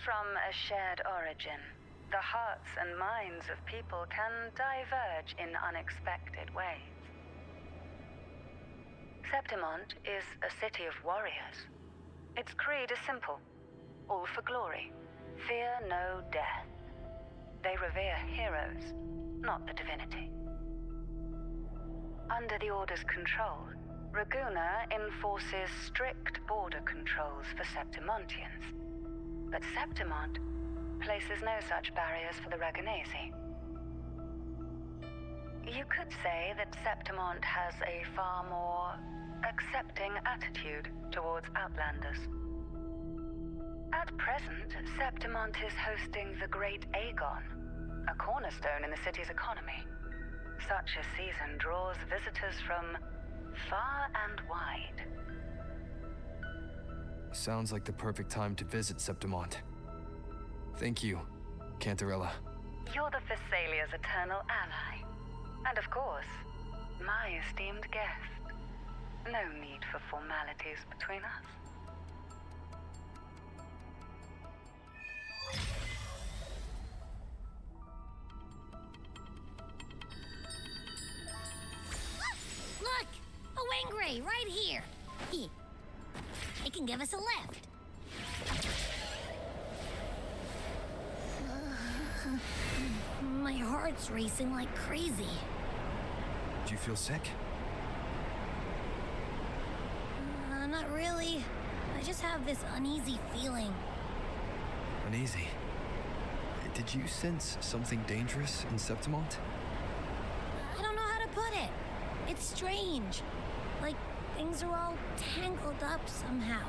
from a shared origin, the hearts and minds of people can diverge in unexpected ways. Septimont is a city of warriors. Its creed is simple: all for glory, fear no death. They revere heroes, not the divinity. Under the Order's control, Raguna enforces strict border controls for Septimontians. But Septimont places no such barriers for the Raganesi. You could say that Septimont has a far more accepting attitude towards outlanders. At present, Septimont is hosting the Great Aegon, a cornerstone in the city's economy. Such a season draws visitors from far and wide. Sounds like the perfect time to visit Septimont. Thank you, Cantarella. You're the Thessalia's eternal ally. And of course, my esteemed guest. No need for formalities between us. Look! A Wangray right here! It can give us a lift. My heart's racing like crazy. Do you feel sick? Not really. I just have this uneasy feeling. Uneasy? Did you sense something dangerous in Septimont? I don't know how to put it. It's strange. Like things are all tangled up somehow.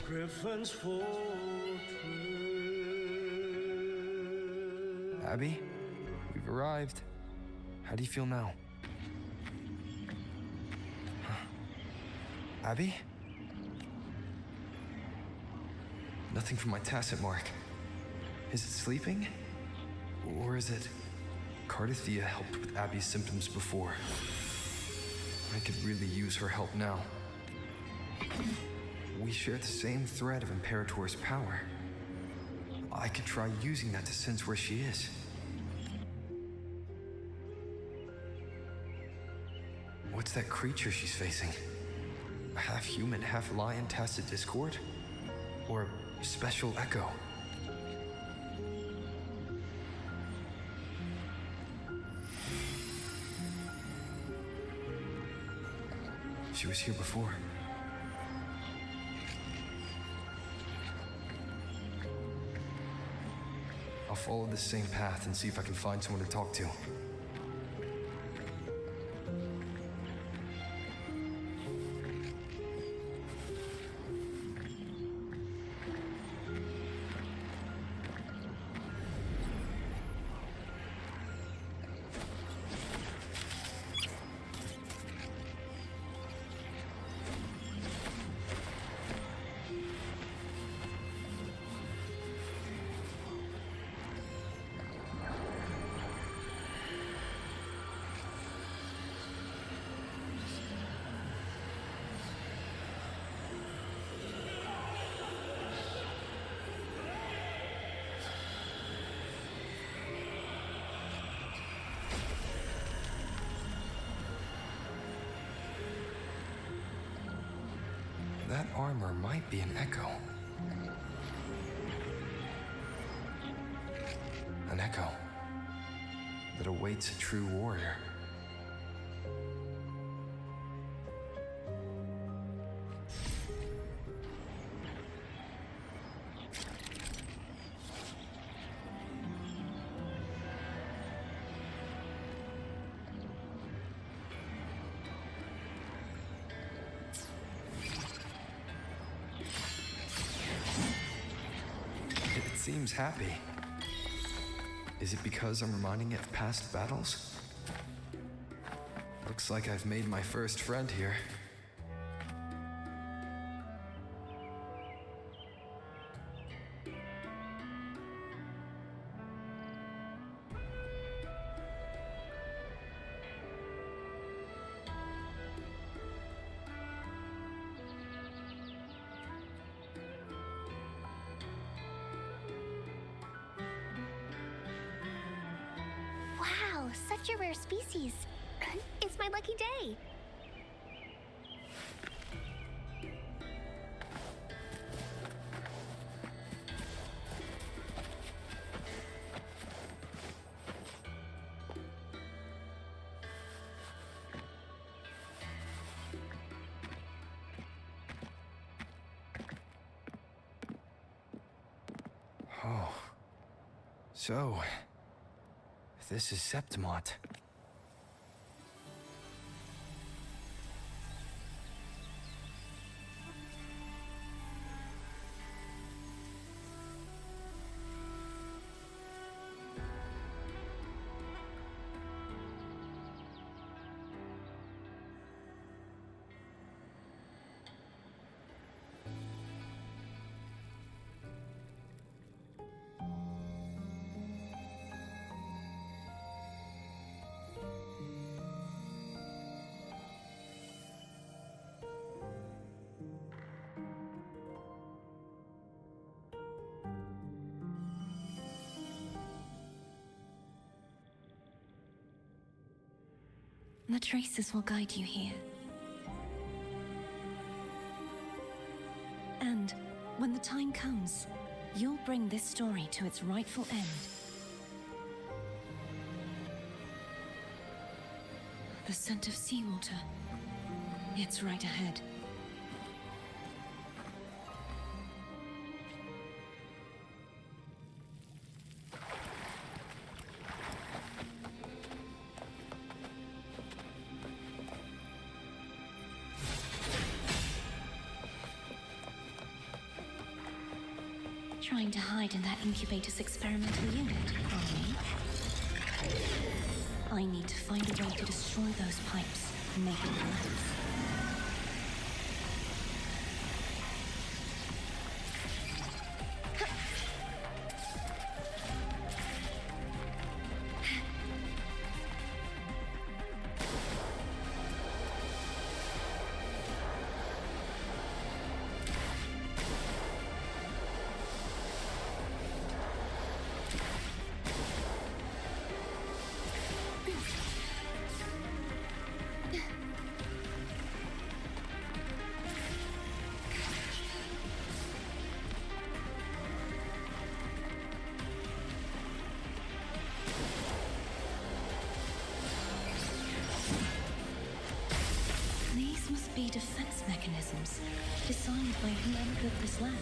Griffin's fortress. Abby, we've arrived. How do you feel now? Abby? Nothing from my tacit mark. Is it sleeping? Or is it... Cardathia helped with Abby's symptoms before. I could really use her help now. We share the same thread of Imperator's power. I could try using that to sense where she is. What's that creature she's facing? A half-human, half-lion tacit discord? Or special echo? She was here before. I'll follow the same path and see if I can find someone to talk to. armor might be an echo. An echo that awaits a true warrior. It seems happy. Is it because I'm reminding it of past battles? Looks like I've made my first friend here. Wow, such a rare species. It's my lucky day. Oh. So, this is Septimont. The traces will guide you here. And when the time comes, you'll bring this story to its rightful end. The scent of seawater. It's right ahead. Trying to hide in that incubator's experimental unit, are we? I need to find a way to destroy those pipes and make it collapse. These must be defense mechanisms designed by whoever built this land.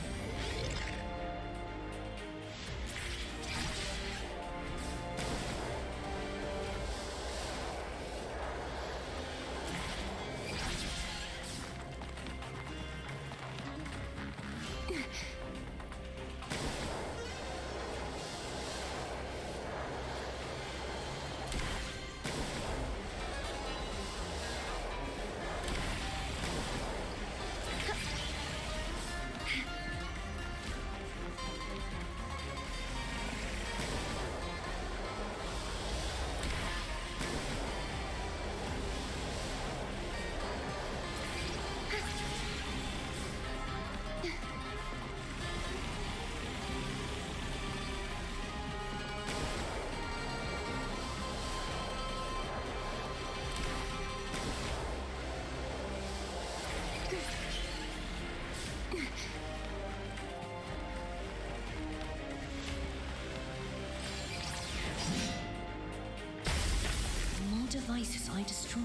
devices I destroy,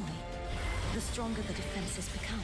the stronger the defenses become.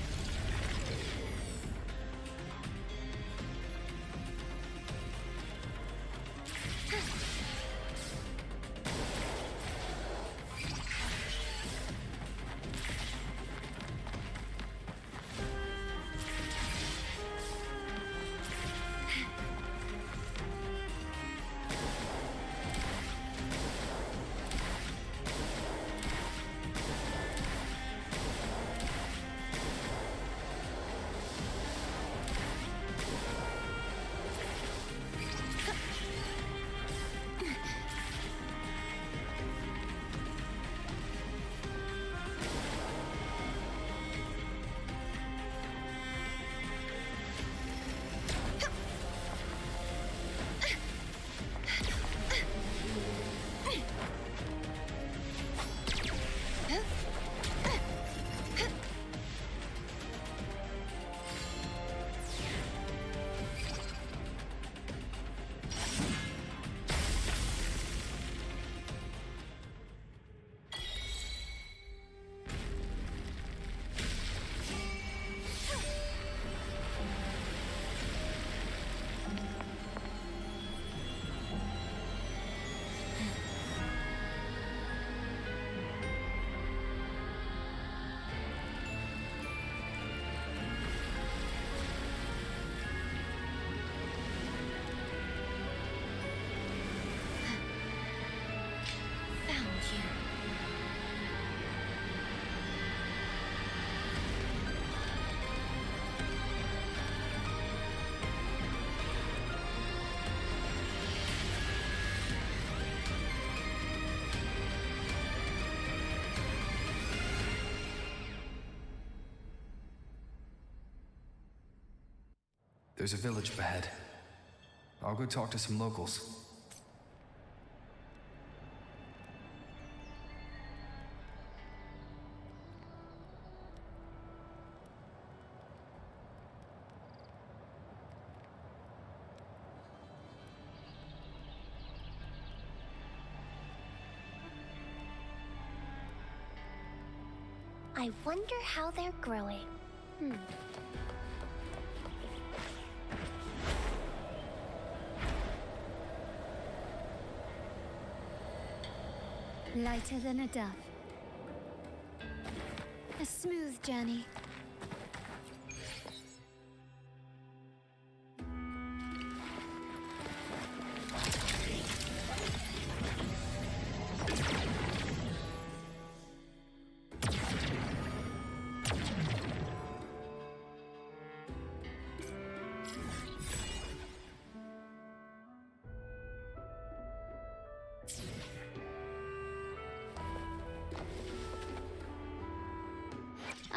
There's a village up ahead. I'll go talk to some locals. I wonder how they're growing. Lighter than a dove. A smooth journey.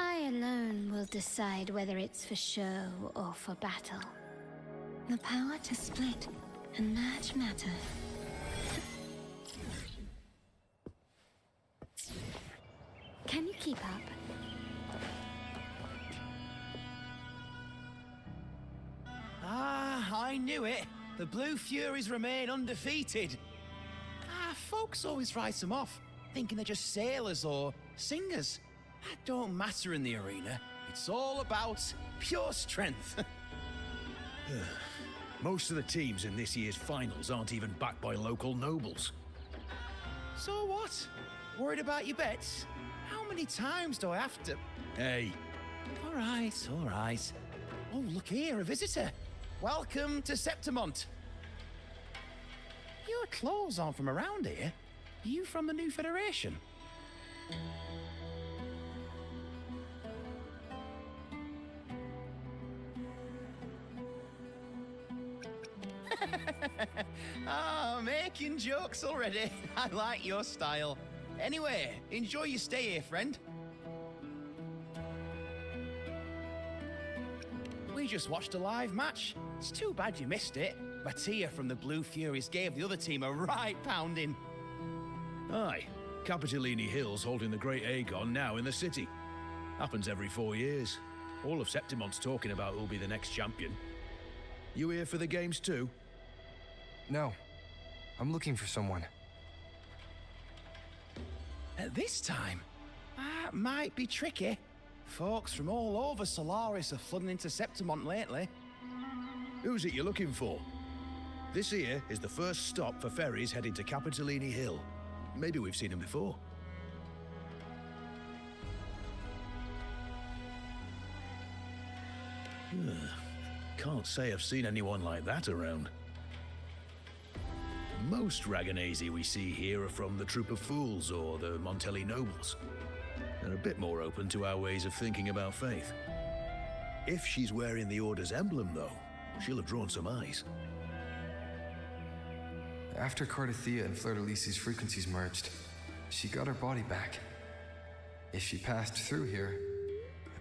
I alone will decide whether it's for show or for battle. The power to split and merge matter. Can you keep up? Ah, I knew it. The Blue Furies remain undefeated. Folks always write them off, thinking they're just sailors or singers. That don't matter in the arena. It's all about pure strength. Most of the teams in this year's finals aren't even backed by local nobles. So what? Worried about your bets? How many times do I have to... Hey, All right, all right. Oh, look here, a visitor. Welcome to Septimont. Your clothes aren't from around here. Are you from the new Federation? Making jokes already. I like your style. Anyway, enjoy your stay here, friend. We just watched a live match. It's too bad you missed it. Mattia from the Blue Furies gave the other team a right pounding. aye. Capitolini Hill's holding the Great Aegon now in the city. Happens every 4 years. All of Septimont's talking about who'll be the next champion. You here for the games too? No. I'm looking for someone. At this time? That might be tricky. Folks from all over Solaris are flooding into Septimont lately. Who's it you're looking for? This here is the first stop for ferries heading to Capitolini Hill. Maybe we've seen him before. Can't say I've seen anyone like that around. Most Raganazi we see here are from the Troop of Fools or the Montelli Nobles. They're a bit more open to our ways of thinking about faith. If she's wearing the Order's emblem, though, she'll have drawn some eyes. After Cardathia and Fleur-de-Lis's frequencies merged, she got her body back. If she passed through here,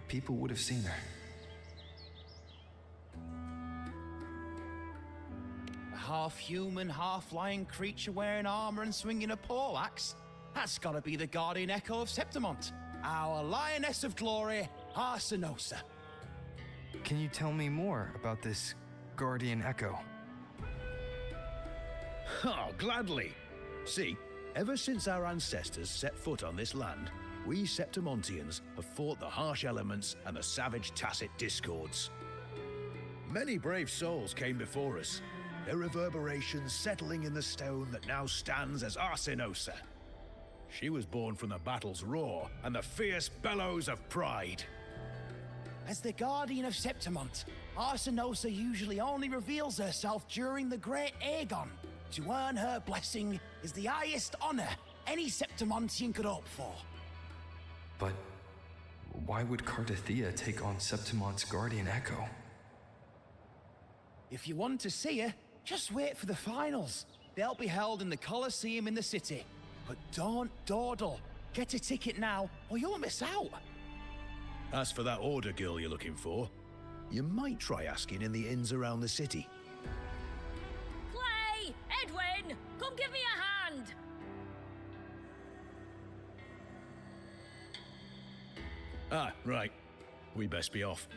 people would have seen her. A half-human, half-lion creature wearing armor and swinging a poleaxe? That's gotta be the Guardian Echo of Septimont. Our Lioness of Glory, Arsinosa. Can you tell me more about this Guardian Echo? Oh, gladly. See, ever since our ancestors set foot on this land, we Septimontians have fought the harsh elements and the savage tacit discords. Many brave souls came before us, their reverberations settling in the stone that now stands as Arsinosa. She was born from the battle's roar and the fierce bellows of pride. As the Guardian of Septimont, Arsinosa usually only reveals herself during the Great Aegon. To earn her blessing is the highest honor any Septimontian could hope for. But why would Cardathia take on Septimont's Guardian Echo? If you want to see her, just wait for the finals. They'll be held in the Colosseum in the city. But don't dawdle. Get a ticket now, or you'll miss out. As for that Order girl you're looking for, you might try asking in the inns around the city. Clay! Edwin! Come give me a hand! Ah, right. We best be off.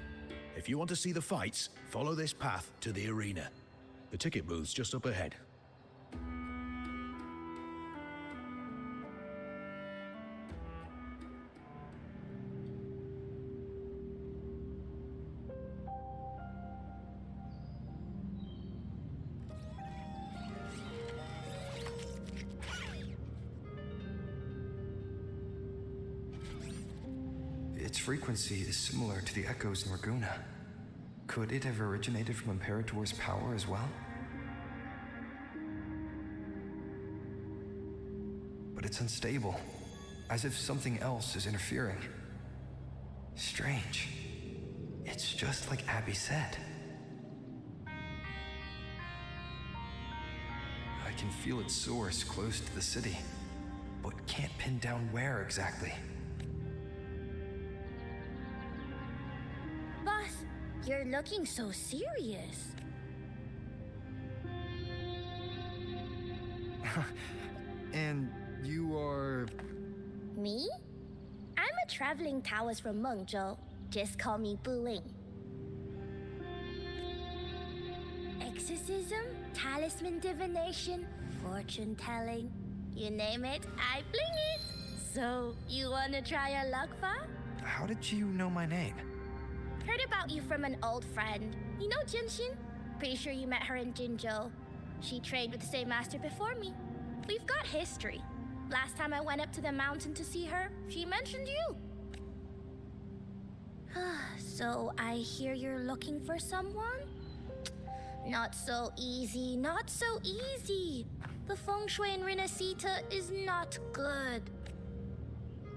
If you want to see the fights, follow this path to the arena. The ticket booth's just up ahead. Its frequency is similar to the echoes in Raguna. Could it have originated from Imperator's power as well? But it's unstable, as if something else is interfering. Strange. It's just like Abby said. I can feel its source close to the city, but can't pin down where exactly. Boss, you're looking so serious. And you are... Me? I'm a traveling Taoist from Mengzhou. Just call me Buling. Exorcism, talisman divination, fortune telling. You name it, I bling it. So, you wanna try your luck, Fa? How did you know my name? Heard about you from an old friend. You know Jinshin? Pretty sure you met her in Jinzhou. She trained with the same master before me. We've got history. Last time I went up to the mountain to see her, she mentioned you. So, I hear you're looking for someone? Not so easy, not so easy. The feng shui in Renacita is not good.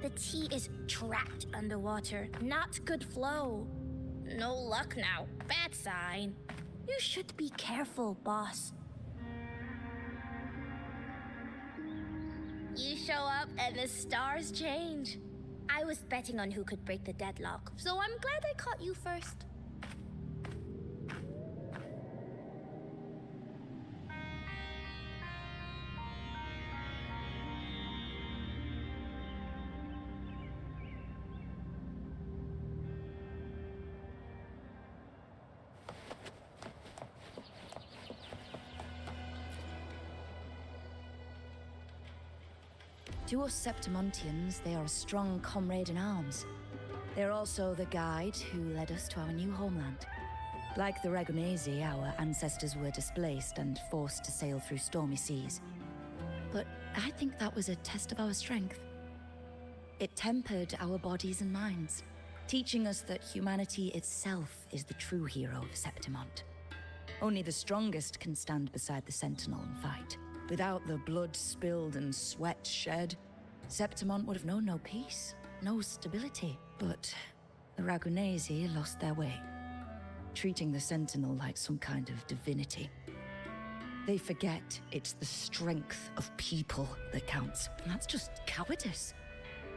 The tea is trapped underwater, not good flow. No luck now, bad sign. You should be careful, boss. You show up and the stars change. I was betting on who could break the deadlock, so I'm glad I caught you first. To us Septimontians, they are a strong comrade in arms. They're also the guide who led us to our new homeland. Like the Ragunesi, our ancestors were displaced and forced to sail through stormy seas. But I think that was a test of our strength. It tempered our bodies and minds, teaching us that humanity itself is the true hero of Septimont. Only the strongest can stand beside the Sentinel and fight. Without the blood spilled and sweat shed, Septimont would have known no peace, no stability. But the Ragunesi lost their way, treating the Sentinel like some kind of divinity. They forget it's the strength of people that counts, and that's just cowardice.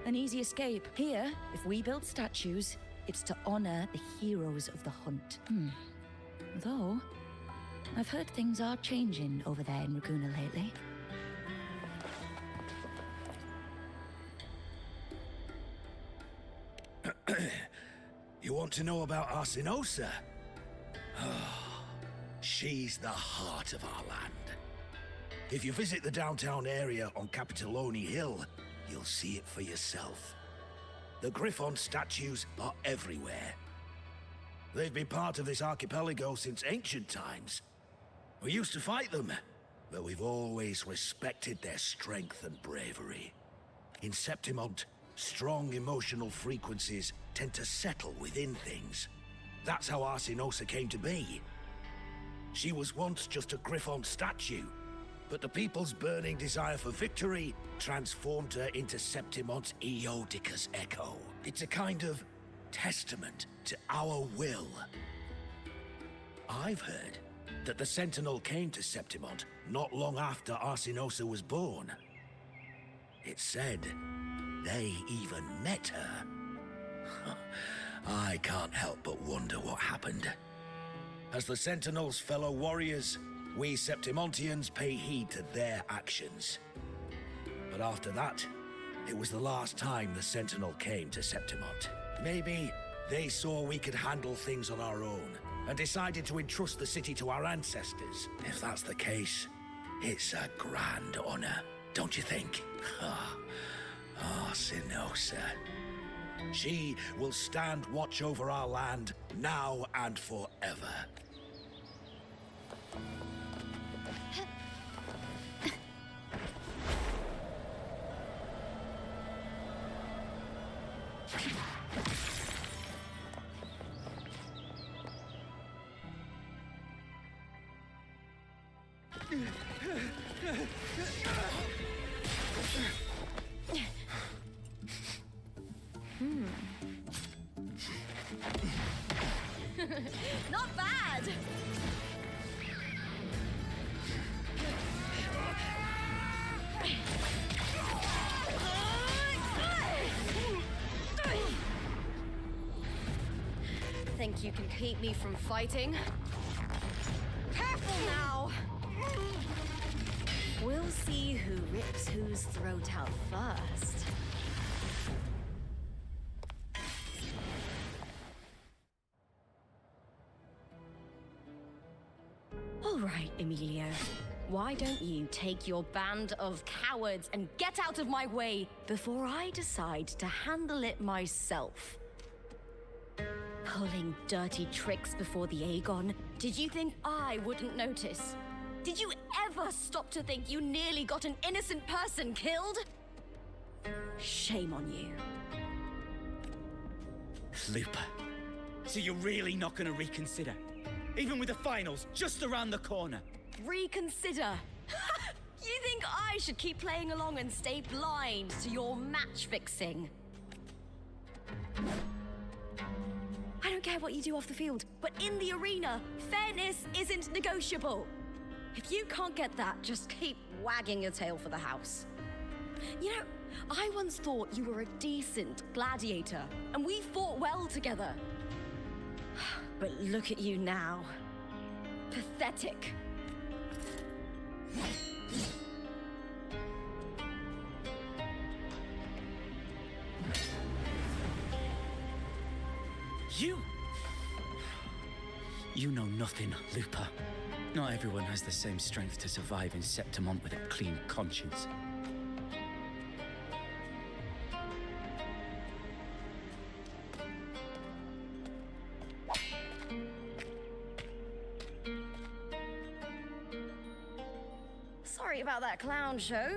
An easy escape. Here, if we build statues, it's to honor the heroes of the hunt. Though, I've heard things are changing over there in Raguna lately. You want to know about Arsinosa? She's the heart of our land. If you visit the downtown area on Capitoloni Hill, you'll see it for yourself. The Griffon statues are everywhere. They've been part of this archipelago since ancient times. We used to fight them, but we've always respected their strength and bravery. In Septimont, strong emotional frequencies tend to settle within things. That's how Arsinosa came to be. She was once just a Griffon statue, but the people's burning desire for victory transformed her into Septimont's Eodica's echo. It's a kind of testament to our will. I've heard that the Sentinel came to Septimont not long after Arsinosa was born. It's said they even met her. I can't help but wonder what happened. As the Sentinel's fellow warriors, we Septimontians pay heed to their actions. But after that, it was the last time the Sentinel came to Septimont. Maybe they saw we could handle things on our own and decided to entrust the city to our ancestors. If that's the case, it's a grand honor, don't you think? Arsinosa. She will stand watch over our land now and forever. Not bad! Think you can keep me from fighting? Careful now! We'll see who rips whose throat out first. All right, Emilio. Why don't you take your band of cowards and get out of my way before I decide to handle it myself? Pulling dirty tricks before the Aegon? Did you think I wouldn't notice? Did you ever stop to think you nearly got an innocent person killed? Shame on you. Lupa, so you're really not going to reconsider? Even with the finals just around the corner? Reconsider? You think I should keep playing along and stay blind to your match fixing? I don't care what you do off the field, but in the arena, fairness isn't negotiable. If you can't get that, just keep wagging your tail for the house. You know, I once thought you were a decent gladiator, and we fought well together. But look at you now. Pathetic. You know nothing, Lupa. Not everyone has the same strength to survive in Septimont with a clean conscience. Sorry about that clown show.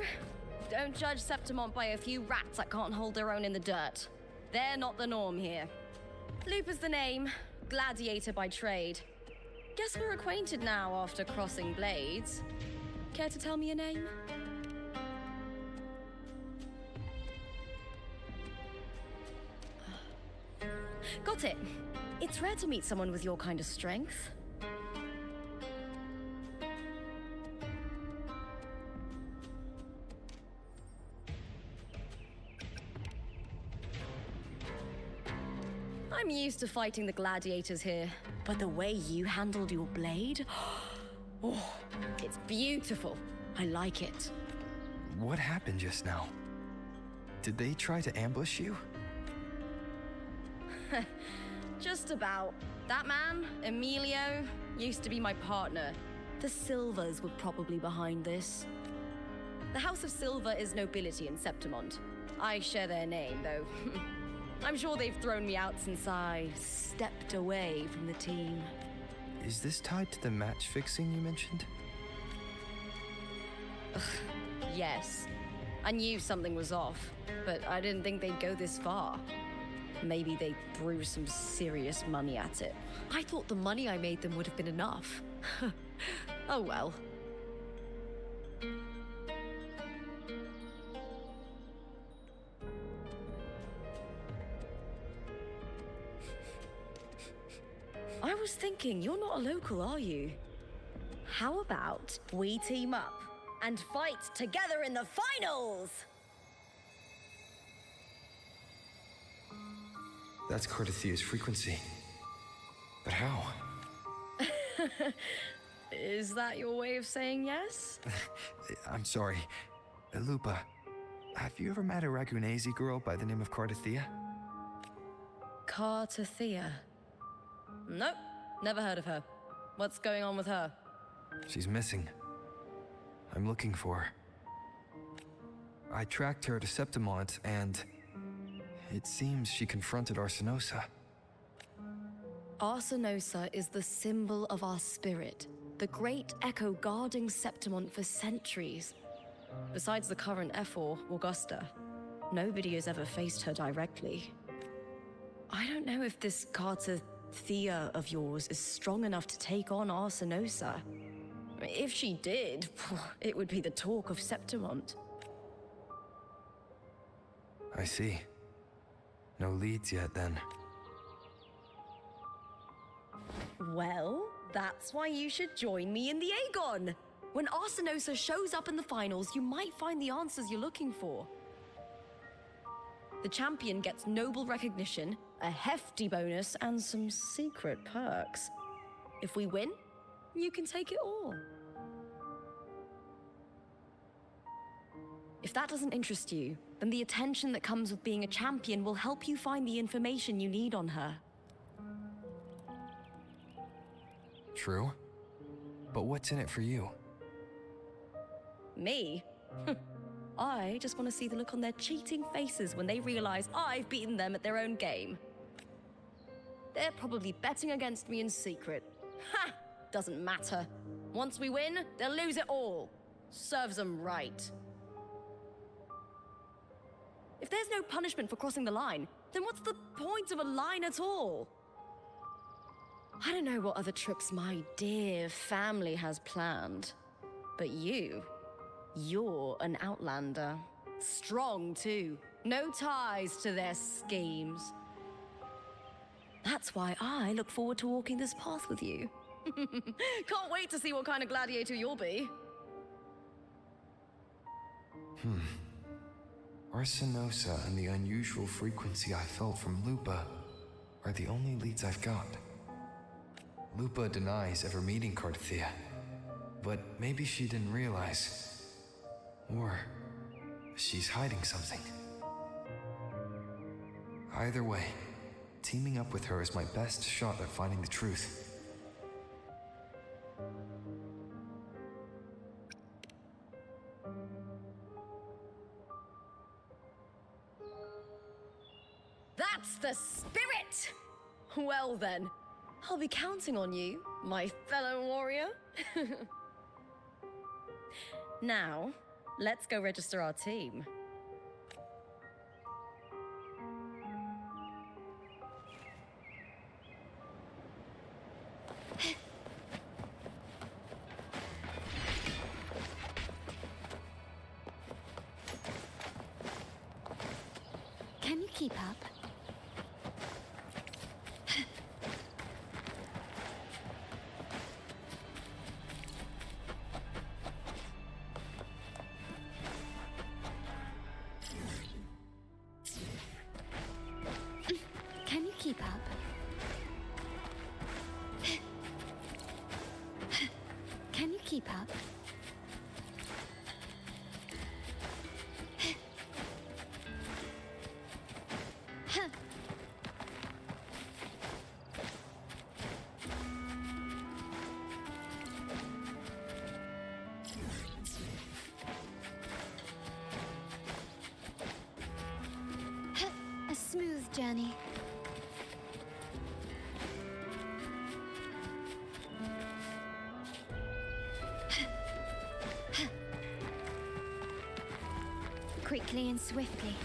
Don't judge Septimont by a few rats that can't hold their own in the dirt. They're not the norm here. Lupus the name, gladiator by trade. Guess we're acquainted now after crossing blades. Care to tell me your name? Got it. It's rare to meet someone with your kind of strength. I'm used to fighting the gladiators here, but the way you handled your blade, oh, it's beautiful. I like it. What happened just now? Did they try to ambush you? Just about. That man, Emilio, used to be my partner. The Silvers were probably behind this. The House of Silver is nobility in Septimont. I share their name, though. I'm sure they've thrown me out since I stepped away from the team. Is this tied to the match fixing you mentioned? Yes. I knew something was off, but I didn't think they'd go this far. Maybe they threw some serious money at it. I thought the money I made them would have been enough. Oh well. I was thinking, you're not a local, are you? How about we team up and fight together in the finals? That's Cardathia's frequency. But how? Is that your way of saying yes? I'm sorry. Lupa, have you ever met a Ragunese girl by the name of Cardathia? Cardathia? Nope, never heard of her. What's going on with her? She's missing. I'm looking for her. I tracked her to Septimont, and it seems she confronted Arsenosa. Arsenosa is the symbol of our spirit, the great echo guarding Septimont for centuries. Besides the current Ephor, Augusta, nobody has ever faced her directly. I don't know if this Cardathia of yours is strong enough to take on Arsenosa. If she did, it would be the talk of Septimont. I see. No leads yet, then. Well, that's why you should join me in the Aegon. When Arsenosa shows up in the finals, you might find the answers you're looking for. The champion gets noble recognition, a hefty bonus, and some secret perks. If we win, you can take it all. If that doesn't interest you, then the attention that comes with being a champion will help you find the information you need on her. True. But what's in it for you? Me? I just want to see the look on their cheating faces when they realize I've beaten them at their own game. They're probably betting against me in secret. Ha! Doesn't matter. Once we win, they'll lose it all. Serves them right. If there's no punishment for crossing the line, then what's the point of a line at all? I don't know what other tricks my dear family has planned, but you're an outlander. Strong, too. No ties to their schemes. That's why I look forward to walking this path with you. Can't wait to see what kind of gladiator you'll be. Arsenosa and the unusual frequency I felt from Lupa are the only leads I've got. Lupa denies ever meeting Cardathia, but maybe she didn't realize. Or she's hiding something. Either way, teaming up with her is my best shot at finding the truth. That's the spirit! Well then, I'll be counting on you, my fellow warrior. Now, let's go register our team. Can you keep up? Can you keep up? Can you keep up? A smooth journey. Quickly and swiftly.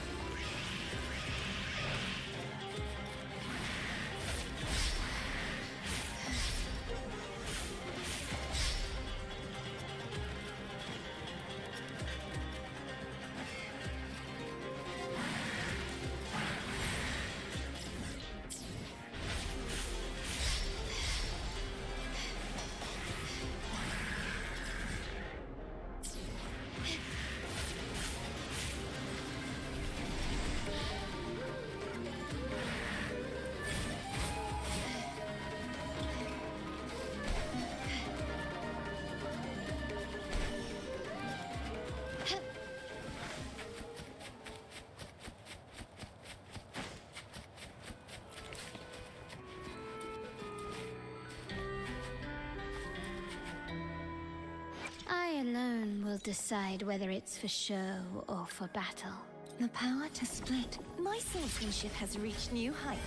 I alone will decide whether it's for show or for battle. The power to split. My swordsmanship has reached new heights.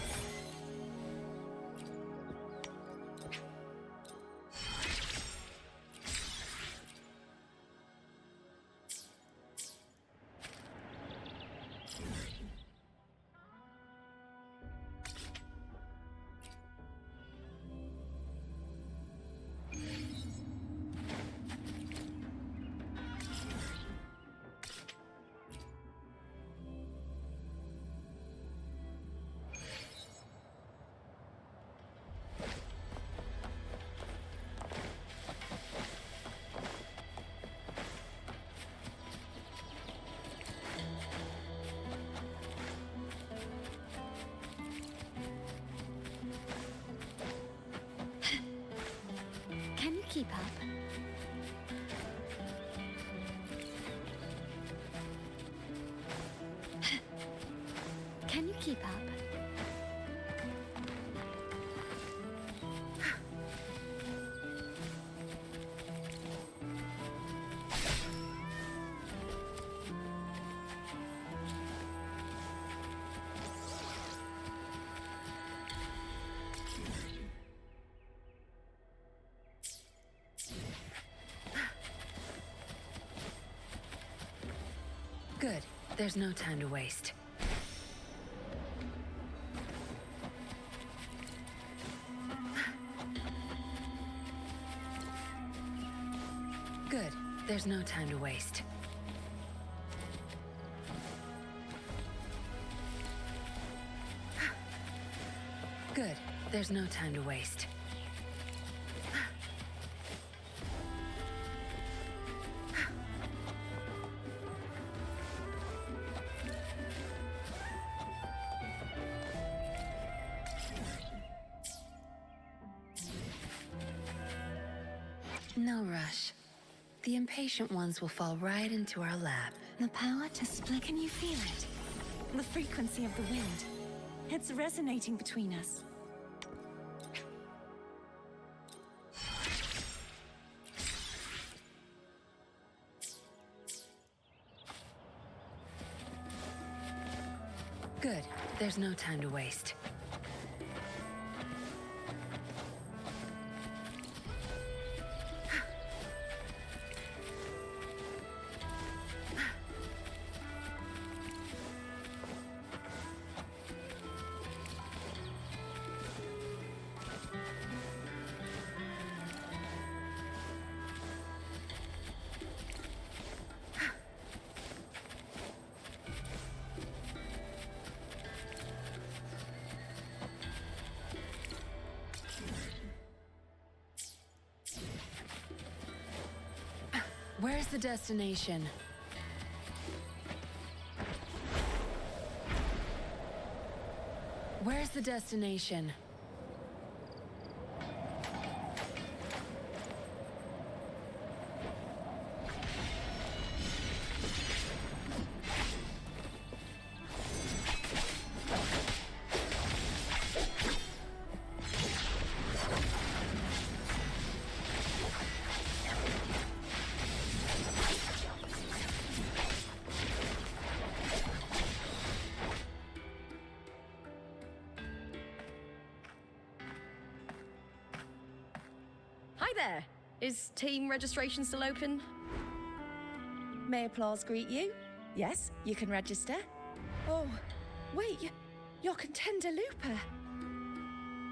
Can you keep up? Can you keep up? Good. There's no time to waste. Good. There's no time to waste. Good. There's no time to waste. No rush. The impatient ones will fall right into our lap. The power to split. Can you feel it? The frequency of the wind. It's resonating between us. Good. There's no time to waste. Where's the destination? Where's the destination? Hi there. Is team registration still open? May applause greet you? Yes, you can register. Oh, wait, you're Contender Looper.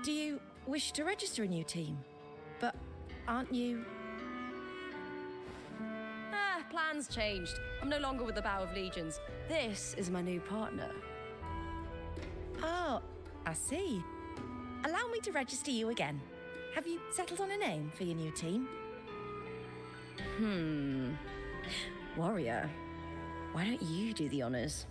Do you wish to register a new team? But aren't you... Plans changed. I'm no longer with the Bow of Legions. This is my new partner. Oh, I see. Allow me to register you again. Have you settled on a name for your new team? Warrior, why don't you do the honors?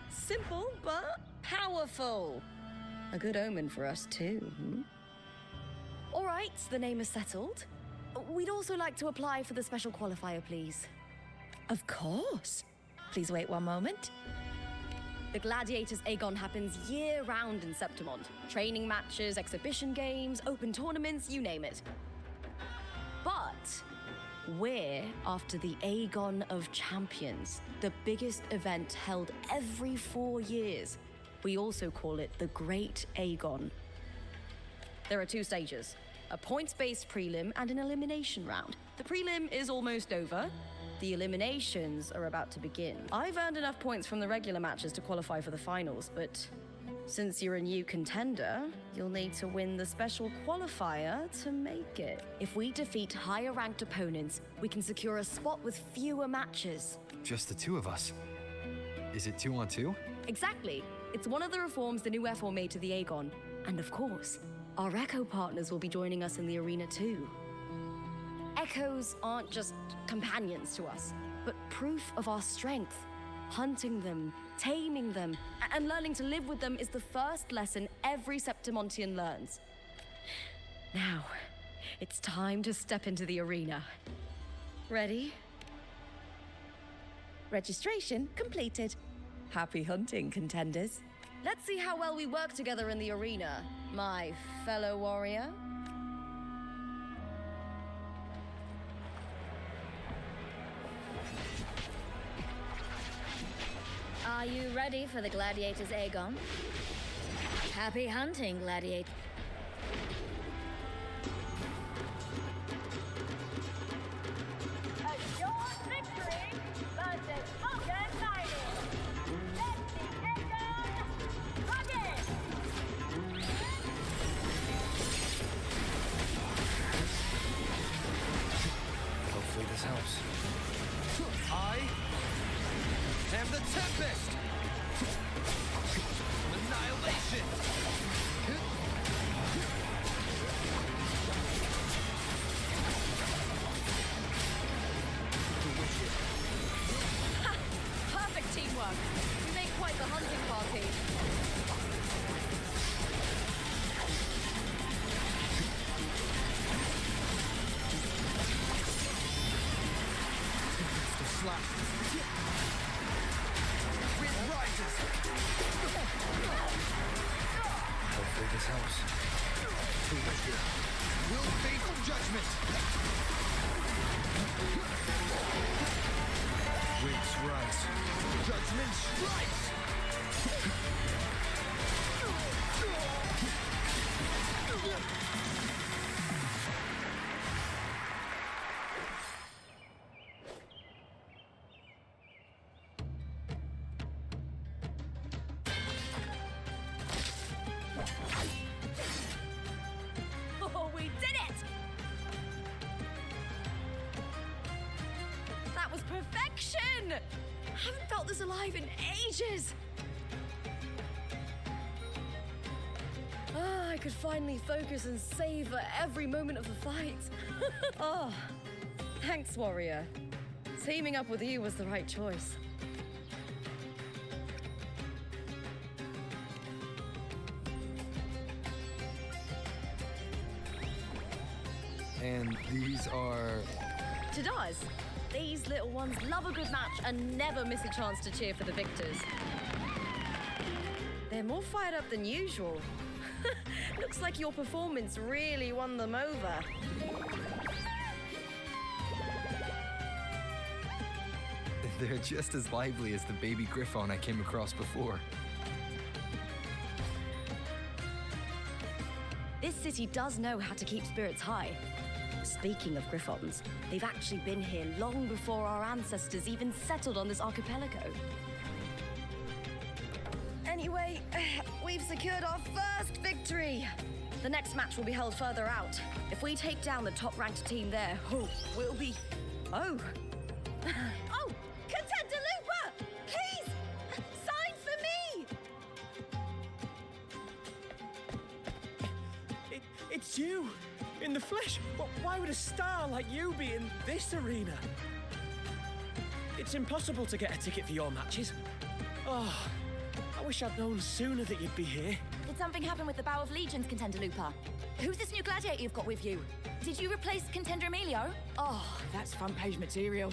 Simple, but powerful. A good omen for us, too. All right, the name is settled. We'd also like to apply for the special qualifier, please. Of course. Please wait one moment. The Gladiators Aegon happens year-round in Septimont. Training matches, exhibition games, open tournaments, you name it. But we're after the Aegon of Champions, the biggest event held every 4 years. We also call it the Great Aegon. There are 2 stages, a points-based prelim and an elimination round. The prelim is almost over. The eliminations are about to begin. I've earned enough points from the regular matches to qualify for the finals, but since you're a new contender, you'll need to win the special qualifier to make it. If we defeat higher-ranked opponents, we can secure a spot with fewer matches. Just the 2 of us. Is it 2-on-2? Exactly. It's one of the reforms the new F4 made to the Aegon. And of course, our Echo partners will be joining us in the arena too. Echoes aren't just companions to us, but proof of our strength. Hunting them, taming them, and learning to live with them is the first lesson every Septimontian learns. Now, it's time to step into the arena. Ready? Registration completed. Happy hunting, contenders. Let's see how well we work together in the arena, my fellow warrior. Are you ready for the Gladiators Aegon? Happy hunting, Gladiator. Hopefully this helps. I am the Tempest! Annihilation! Ha! Perfect teamwork. We make quite the hunting party. Slap. Wind rises. Hopefully this helps. Who is here? Will face judgment. Winds rise. Judgment strikes. Oh, we did it! That was perfection! Haven't felt this alive in ages. could finally focus and savor every moment of the fight. Oh, thanks, warrior. Teaming up with you was the right choice. And these are... Jadars, these little ones love a good match and never miss a chance to cheer for the victors. They're more fired up than usual. Looks like your performance really won them over. They're just as lively as the baby griffon I came across before. This city does know how to keep spirits high. Speaking of griffons, they've actually been here long before our ancestors even settled on this archipelago. Anyway, we've secured our first victory. The next match will be held further out. If we take down the top-ranked team there, we'll be... Oh! Oh! Contender Looper! Please! Sign for me! It's you! In the flesh! Why would a star like you be in this arena? It's impossible to get a ticket for your matches. Oh, I wish I'd known sooner that you'd be here. Did something happen with the Bow of Legions, Contender Looper? Who's this new gladiator you've got with you? Did you replace Contender Emilio? Oh, that's front page material.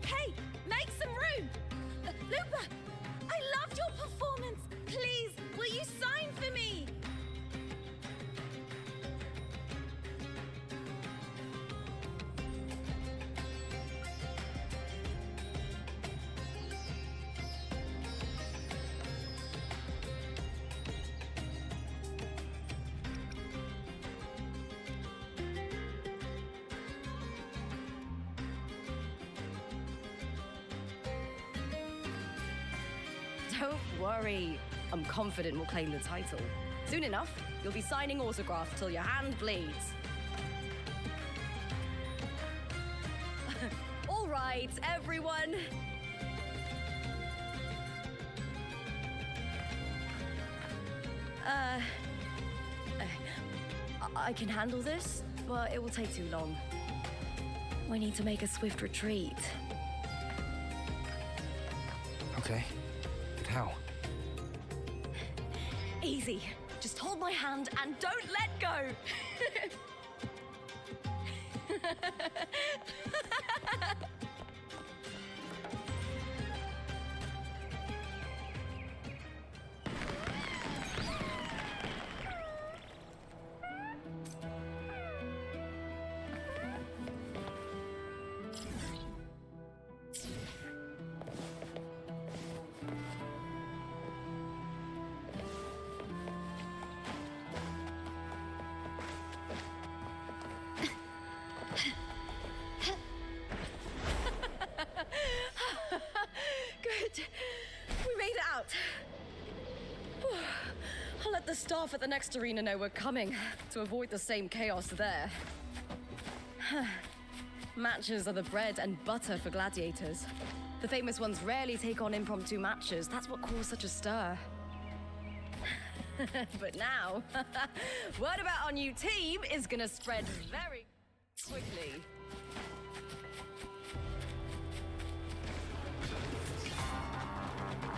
Hey, make some room! Looper, I loved your performance. Please, will you sign for me? Don't worry. I'm confident we'll claim the title. Soon enough, you'll be signing autographs till your hand bleeds. All right, everyone. I can handle this, but it will take too long. We need to make a swift retreat. Okay. But how? Easy. Just hold my hand and don't let go. Good. We made it out. I'll let the staff at the next arena know we're coming to avoid the same chaos there. Matches are the bread and butter for gladiators. The famous ones rarely take on impromptu matches. That's what caused such a stir. But now, word about our new team is gonna spread very quickly.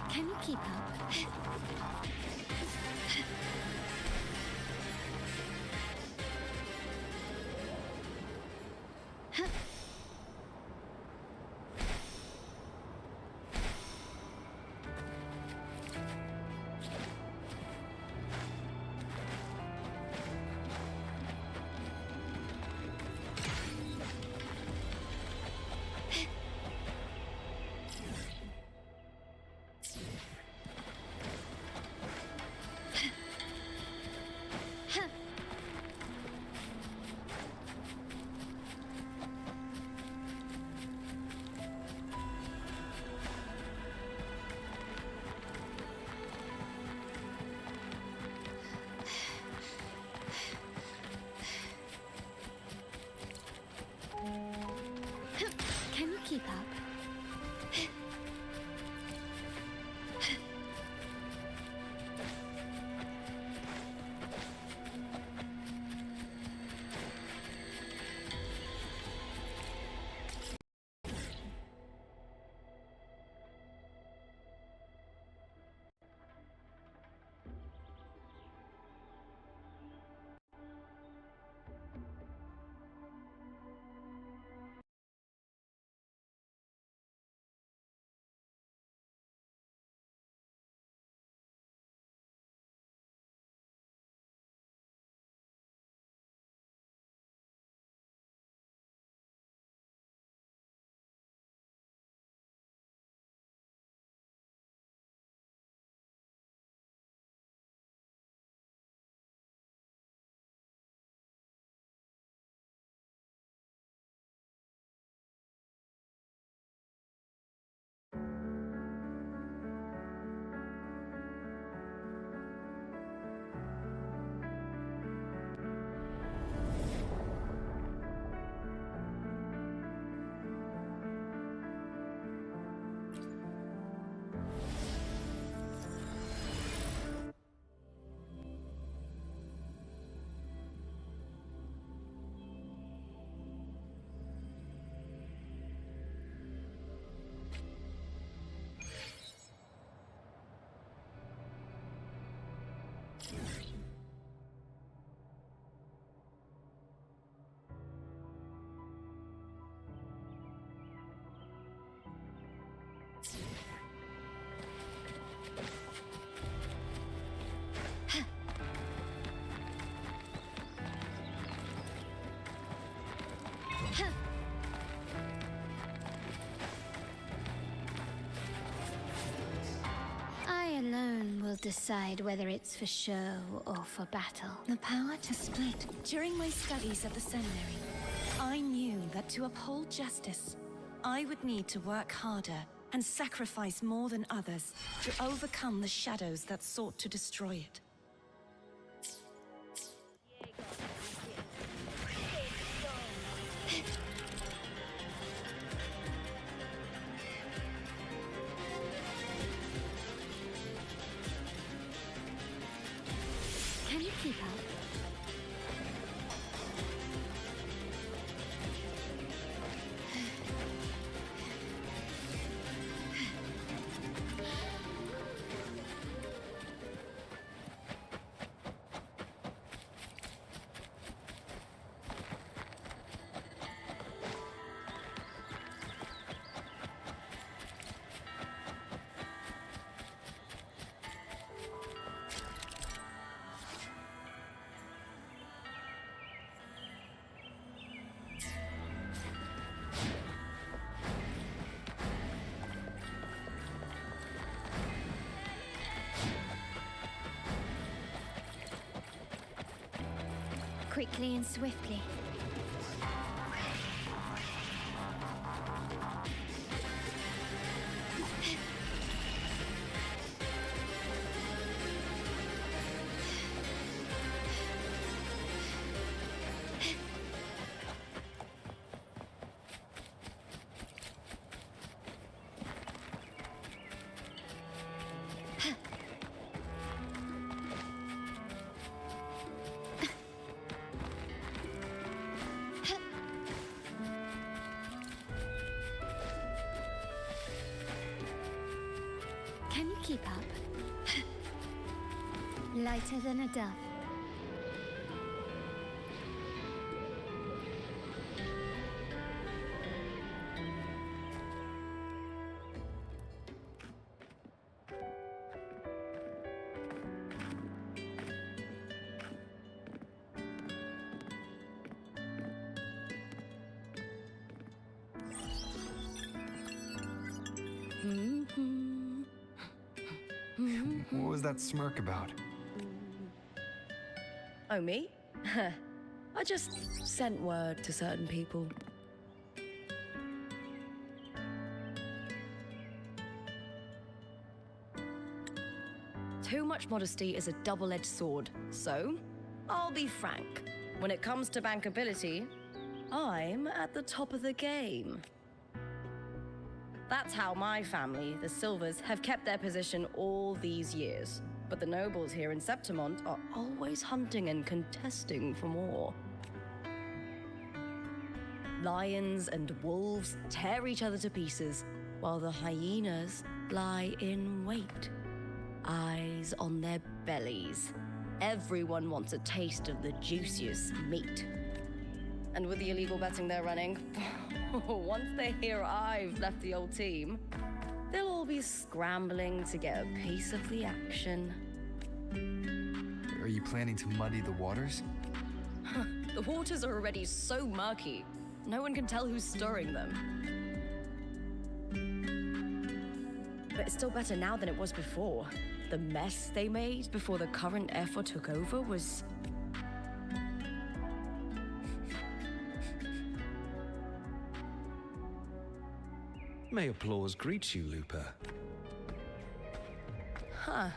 Can you keep up? decide whether it's for show or for battle. The power to split. During my studies at the seminary, I knew that to uphold justice, I would need to work harder and sacrifice more than others to overcome the shadows that sought to destroy it. Can you keep up? Quickly and swiftly. Can you keep up? Lighter than a dove. What was that smirk about? Oh, me? I just sent word to certain people. Too much modesty is a double-edged sword, so I'll be frank. When it comes to bankability, I'm at the top of the game. That's how my family, the Silvers, have kept their position all these years. But the nobles here in Septimont are always hunting and contesting for more. Lions and wolves tear each other to pieces, while the hyenas lie in wait, eyes on their bellies. Everyone wants a taste of the juiciest meat. And with the illegal betting they're running, once they hear I've left the old team, they'll all be scrambling to get a piece of the action. Are you planning to muddy the waters? The waters are already so murky, no one can tell who's stirring them. But it's still better now than it was before. The mess they made before the current effort took over was... May applause greet you, Looper. Huh.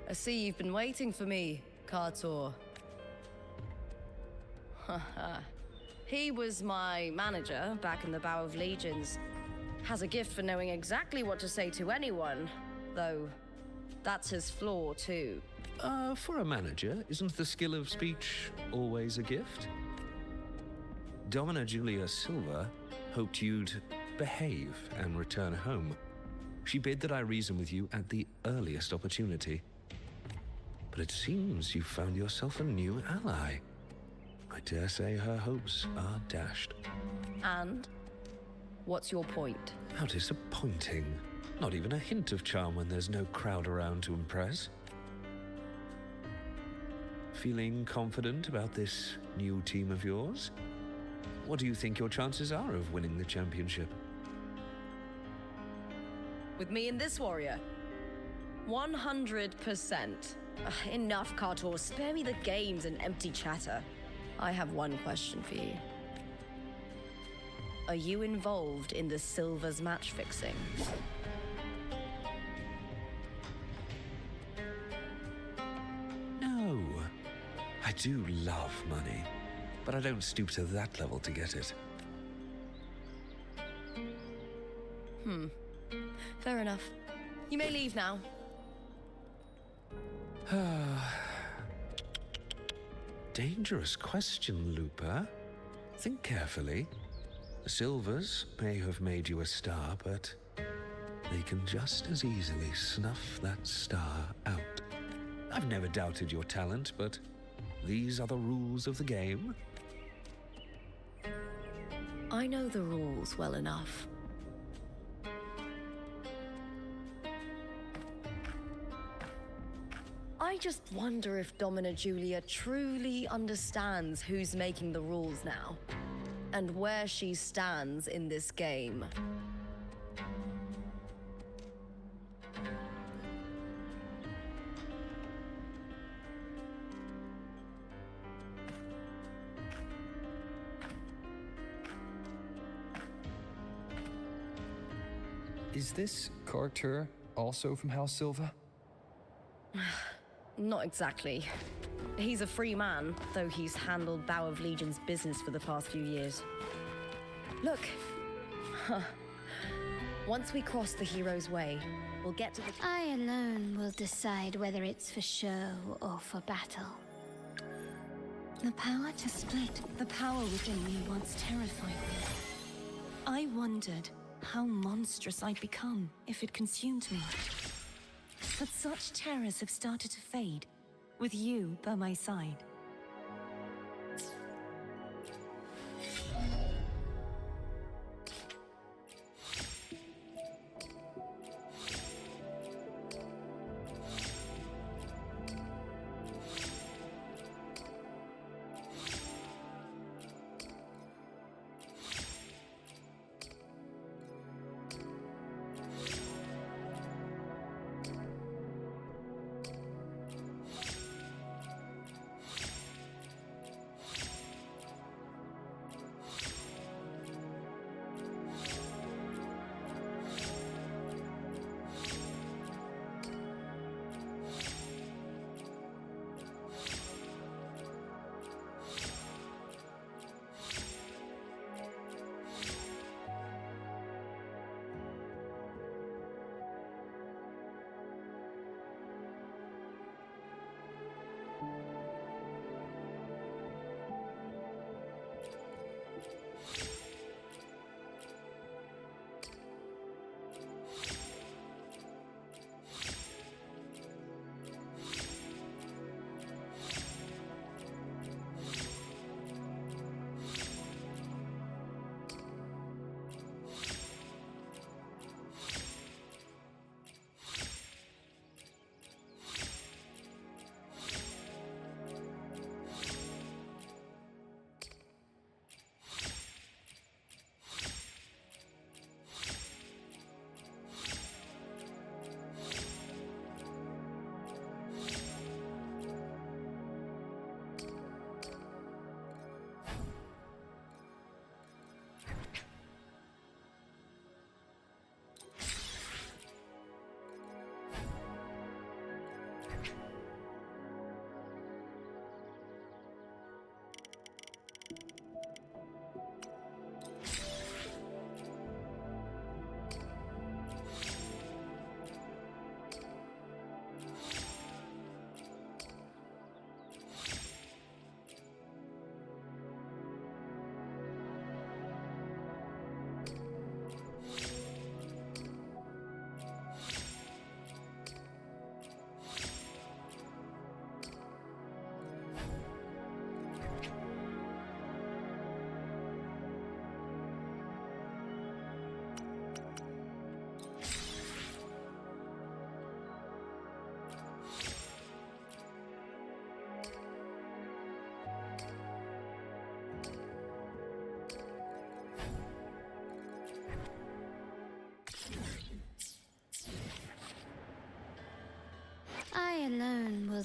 I see you've been waiting for me, Kaayooo. Haha. He was my manager back in the Bow of Legions. Has a gift for knowing exactly what to say to anyone, though that's his flaw too. For a manager, isn't the skill of speech always a gift? Domina Julia Silva hoped you'd behave and return home. She bid that I reason with you at the earliest opportunity. But it seems you've found yourself a new ally. I dare say her hopes are dashed. And? What's your point? How disappointing. Not even a hint of charm when there's no crowd around to impress. Feeling confident about this new team of yours? What do you think your chances are of winning the championship? With me and this warrior? 100%. Enough, Kartor. Spare me the games and empty chatter. I have one question for you. Are you involved in the Silver's match fixing? No. I do love money, but I don't stoop to that level to get it. Fair enough. You may leave now. Dangerous question, Looper. Think carefully. The Silvers may have made you a star, but they can just as easily snuff that star out. I've never doubted your talent, but these are the rules of the game. I know the rules well enough. I just wonder if Domina Julia truly understands who's making the rules now, and where she stands in this game. Is this Carter also from House Silva? Not exactly. He's a free man, though he's handled Bow of Legion's business for the past few years. Look. Once we cross the hero's way, we'll get to the... I alone will decide whether it's for show or for battle. The power to split, the power within me once terrified me. I wondered how monstrous I'd become if it consumed me. But such terrors have started to fade, with you by my side.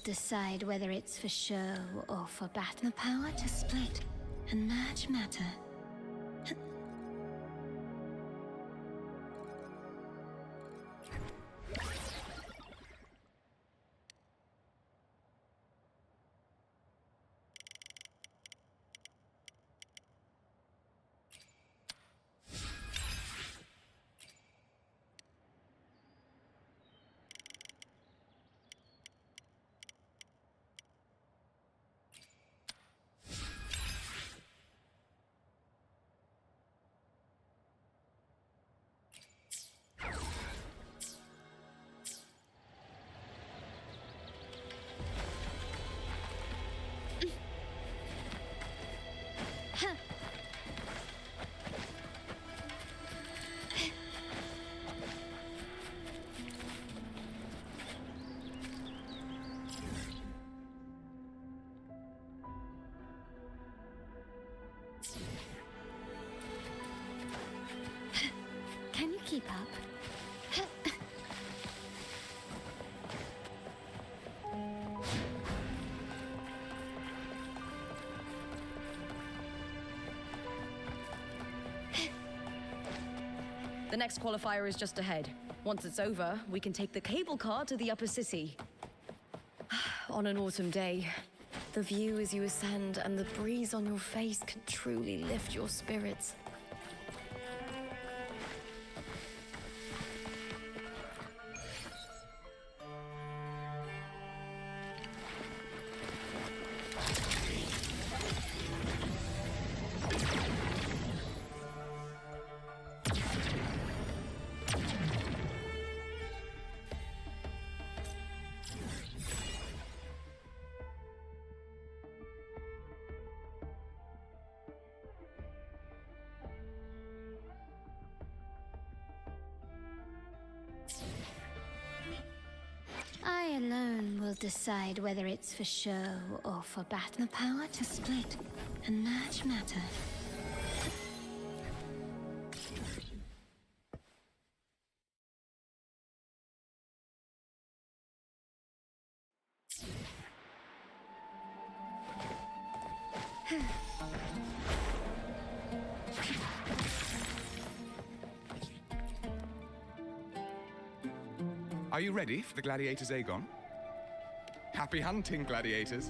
decide whether it's for show or for battle. The power to split and merge matter. Can you keep up? The next qualifier is just ahead. Once it's over, we can take the cable car to the upper city. On an autumn day, the view as you ascend and the breeze on your face can truly lift your spirits. I alone will decide whether it's for show or for battle. The power to split and merge matter. Are you ready for the gladiators, Aegon? Happy hunting, gladiators.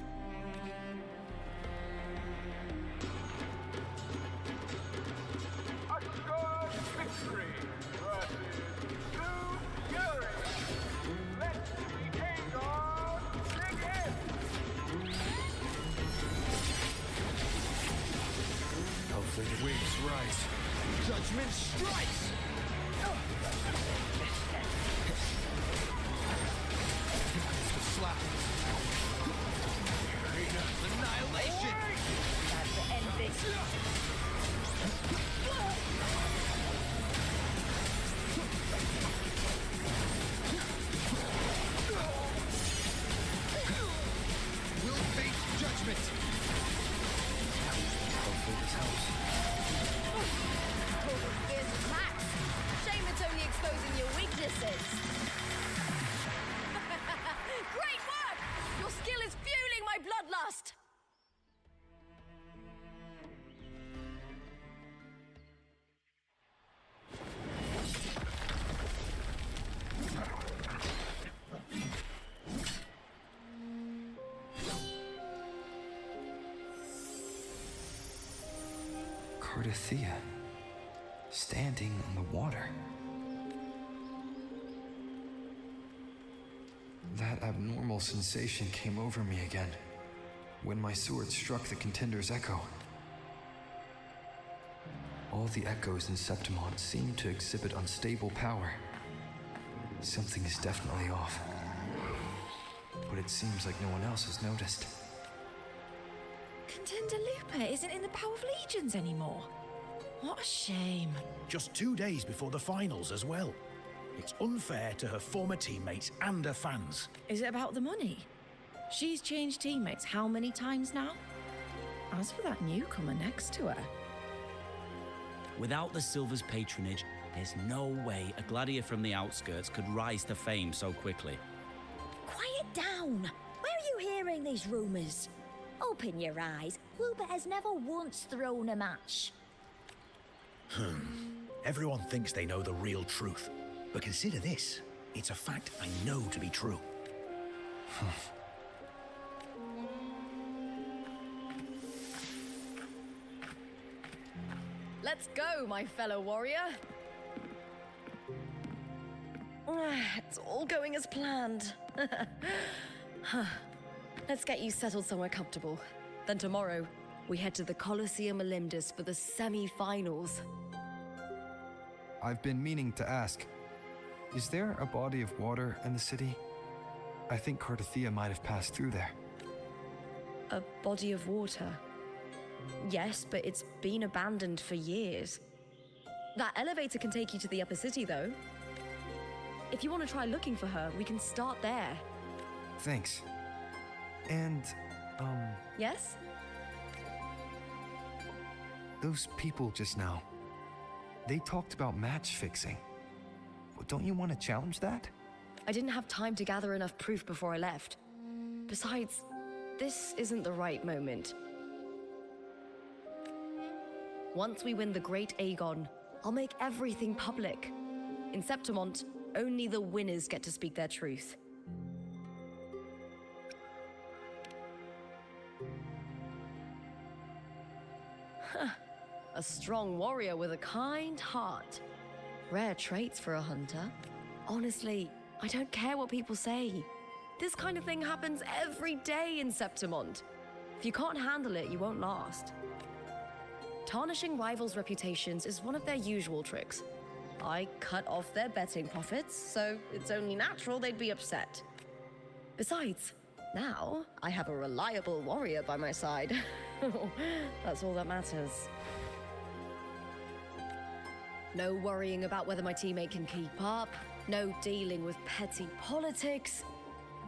Hopefully the wings rise. Judgment strikes! Slap. Arena annihilation! That's the ending. We'll face judgment! Hopefully this helps. Here's Max. Shame it's only exposing your weaknesses. Great work! Your skill is fueling my bloodlust! Cardothea, standing in the water. That abnormal sensation came over me again when my sword struck the contender's echo. All the echoes in Septimont seem to exhibit unstable power. Something is definitely off. But it seems like no one else has noticed. Contender Lupa isn't in the Power of Legions anymore. What a shame. Just 2 days before the finals as well. It's unfair to her former teammates and her fans. Is it about the money? She's changed teammates how many times now? As for that newcomer next to her... Without the Silver's patronage, there's no way a gladiator from the outskirts could rise to fame so quickly. Quiet down! Where are behind these rumours? Open your eyes. Rupert has never once thrown a match. Everyone thinks they know the real truth. But consider this. It's a fact I know to be true. Let's go, my fellow warrior. It's all going as planned. Let's get you settled somewhere comfortable. Then tomorrow, we head to the Colosseum Olympus for the semi-finals. I've been meaning to ask, is there a body of water in the city? I think Cardathia might have passed through there. A body of water? Yes, but it's been abandoned for years. That elevator can take you to the upper city, though. If you want to try looking for her, we can start there. Thanks. And, Yes? those people just now, they talked about match fixing. Well, don't you want to challenge that? I didn't have time to gather enough proof before I left. Besides, this isn't the right moment. Once we win the Great Aegon, I'll make everything public. In Septimont, only the winners get to speak their truth. A strong warrior with a kind heart. Rare traits for a hunter. Honestly, I don't care what people say. This kind of thing happens every day in Septimont. If you can't handle it, you won't last. Tarnishing rivals' reputations is one of their usual tricks. I cut off their betting profits, so it's only natural they'd be upset. Besides, now I have a reliable warrior by my side. That's all that matters. No worrying about whether my teammate can keep up, no dealing with petty politics,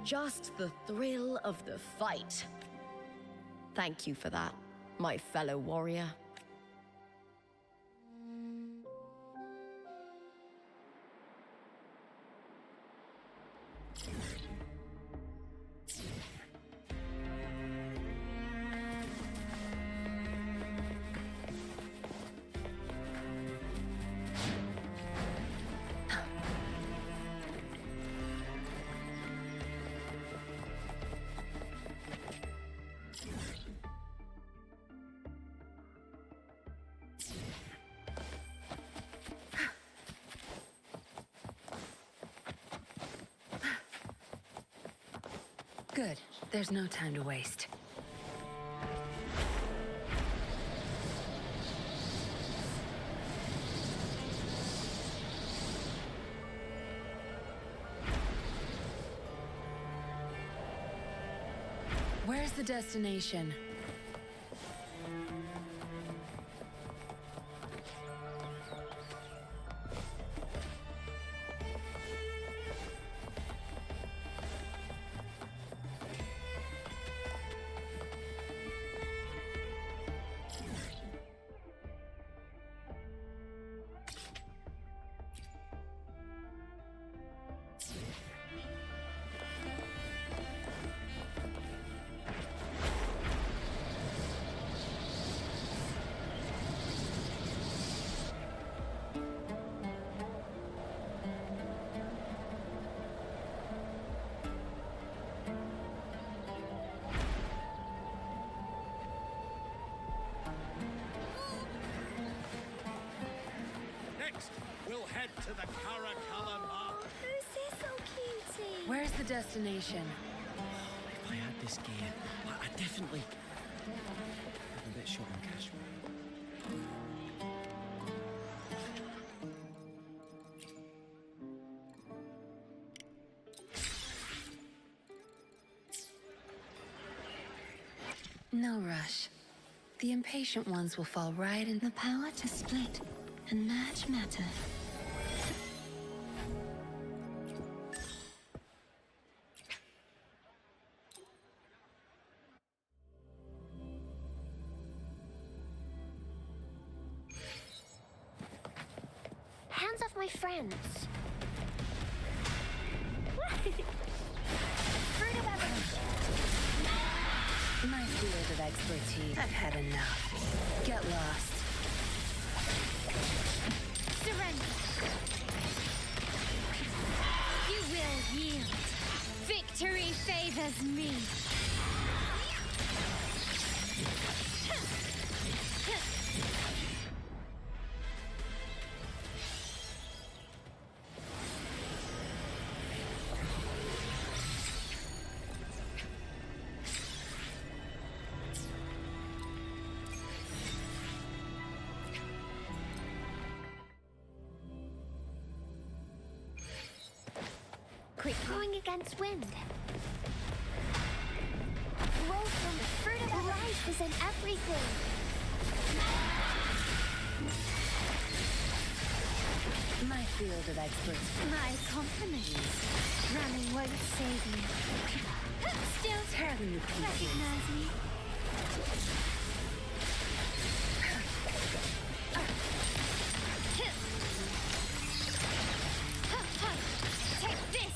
just the thrill of the fight. Thank you for that, my fellow warrior. Good. There's no time to waste. Where's the destination? We'll head to the Caracalla Mark. This is so cutie. Where's the destination? If I had this gear, I'd definitely... I'm a bit short on cash. No rush. The impatient ones will fall right in. The power to split and merge matter. Hands off my friends. Fruit of evolution. My field of expertise. I've had enough. Get lost. Surrender. You will yield. Victory favors me. Quick, going against wind. Roll from the fruit of life is in everything. My field of expertise. My compliments. Running won't save you. Still Tearing you pieces. recognize me. Take this!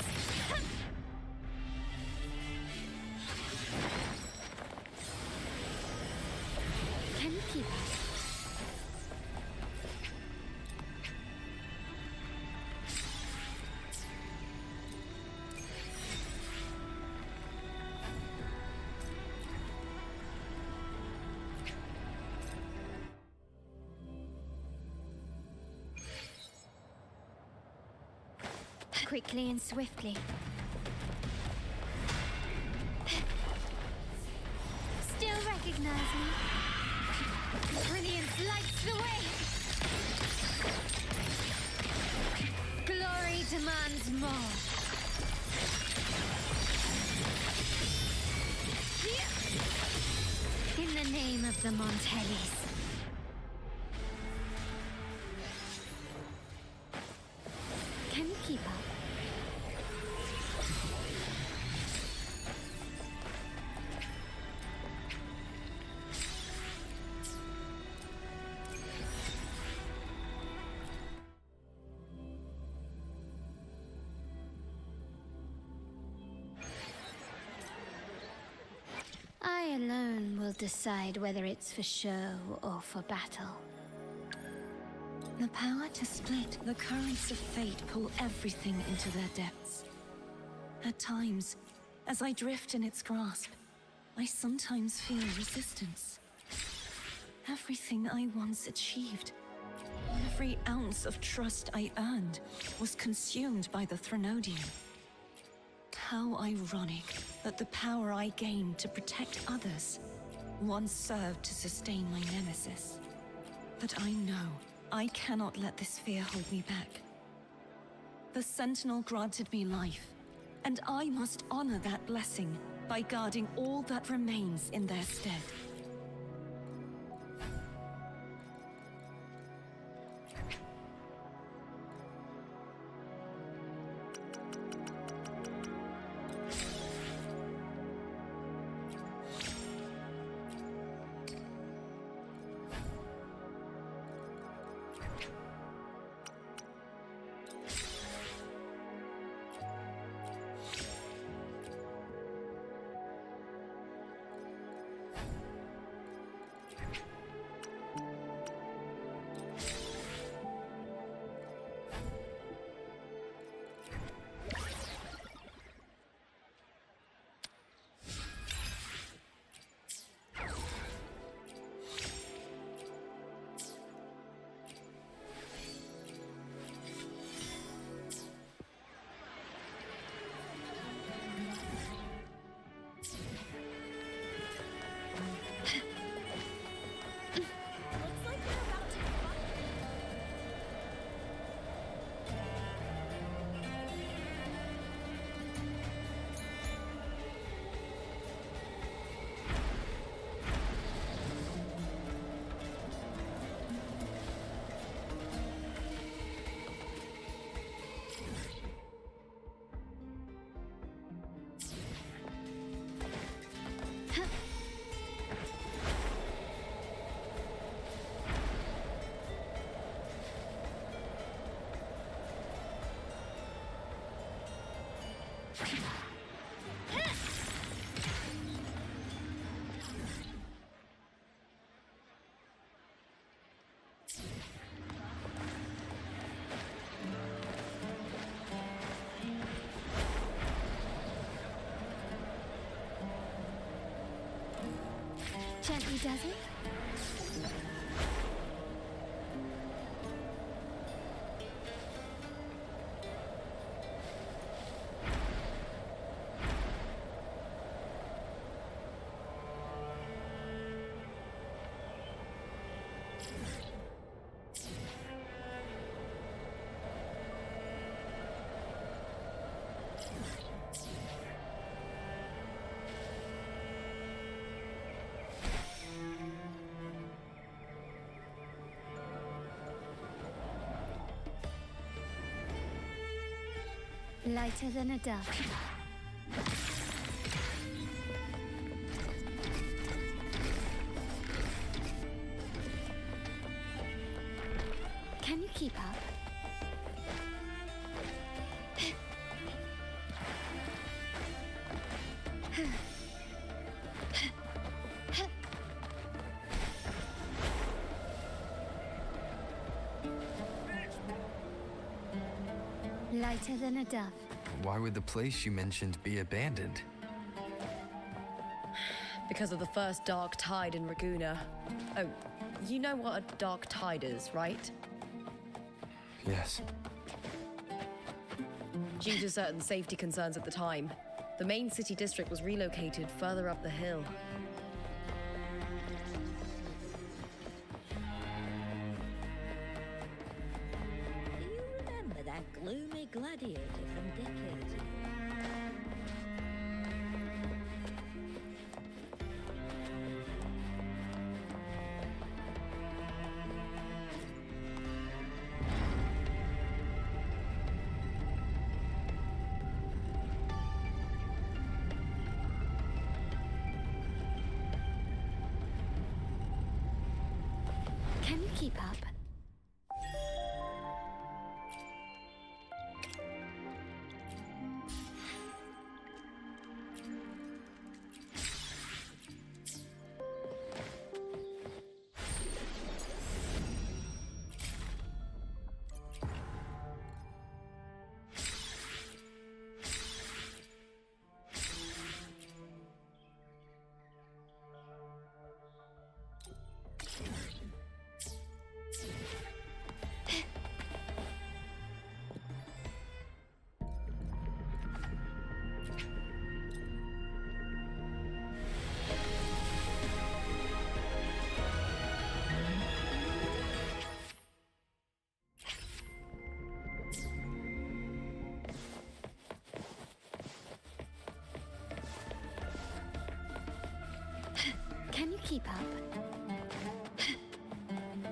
Can you keep up? Quickly and swiftly. Still recognize me. Brilliance lights the way. Glory demands more. In the name of the Montellis. Can you keep up? I alone will decide whether it's for show or for battle. The power to split, the currents of fate pull everything into their depths. At times, as I drift in its grasp, I sometimes feel resistance. Everything I once achieved, every ounce of trust I earned, was consumed by the Threnodian. How ironic that the power I gained to protect others once served to sustain my nemesis. But I know I cannot let this fear hold me back. The Sentinel granted me life, and I must honor that blessing by guarding all that remains in their stead. gently does it. Lighter than a dove. Can you keep up? Lighter than a dove. Why would the place you mentioned be abandoned? Because of the first dark tide in Raguna. Oh, you know what a dark tide is, right? Yes. Due to certain safety concerns at the time, the main city district was relocated further up the hill. Do you remember that gloomy gladiator from decades ago? Can you keep up? Can you keep up?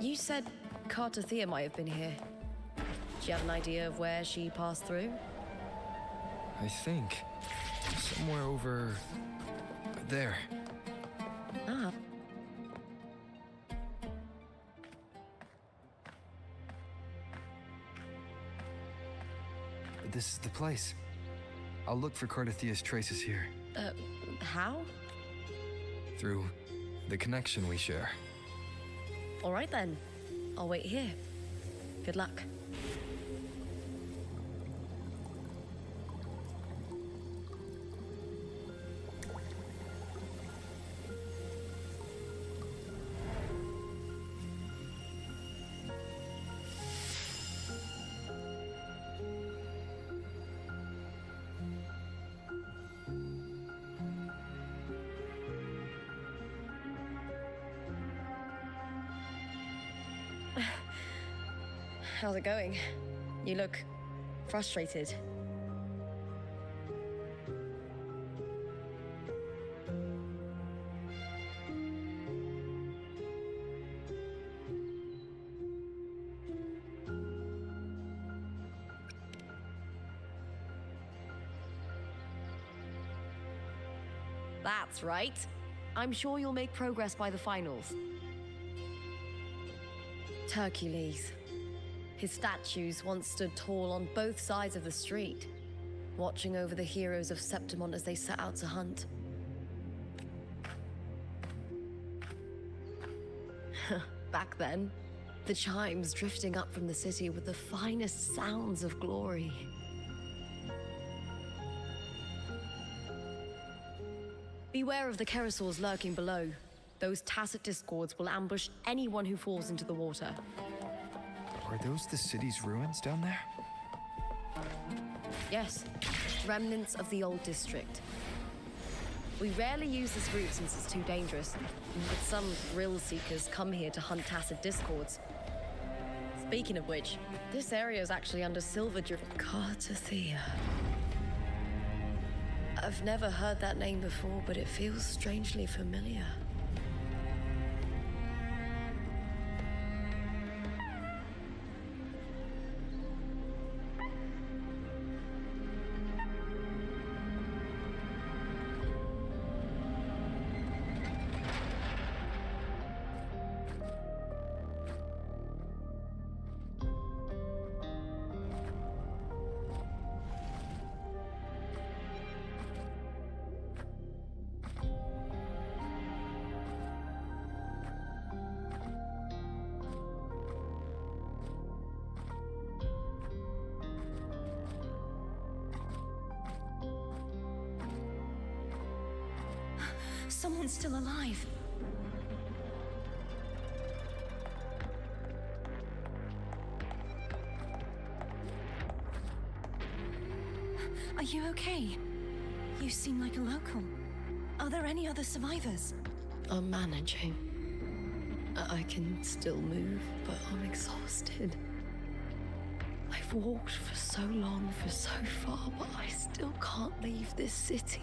You said Cartothea might have been here. Do you have an idea of where she passed through? I think somewhere over there. Ah. This is the place. I'll look for Cartothea's traces here. How? Through the connection we share. All right then. I'll wait here. Good luck. How's it going? You look frustrated. That's right. I'm sure you'll make progress by the finals. Hercules. His statues once stood tall on both sides of the street, watching over the heroes of Septimont as they set out to hunt. Back then, the chimes drifting up from the city with the finest sounds of glory. Beware of the Kerosaurs lurking below. Those tacit discords will ambush anyone who falls into the water. Are those the city's ruins down there? Yes, remnants of the old district. We rarely use this route since it's too dangerous, but some thrill seekers come here to hunt tacit discords. Speaking of which, this area is actually under silver-driven Cartathea. I've never heard that name before, but it feels strangely familiar. Someone's still alive. Are you okay? You seem like a local. Are there any other survivors? I'm managing. I can still move, but I'm exhausted. I've walked for so long, for so far, but I still can't leave this city.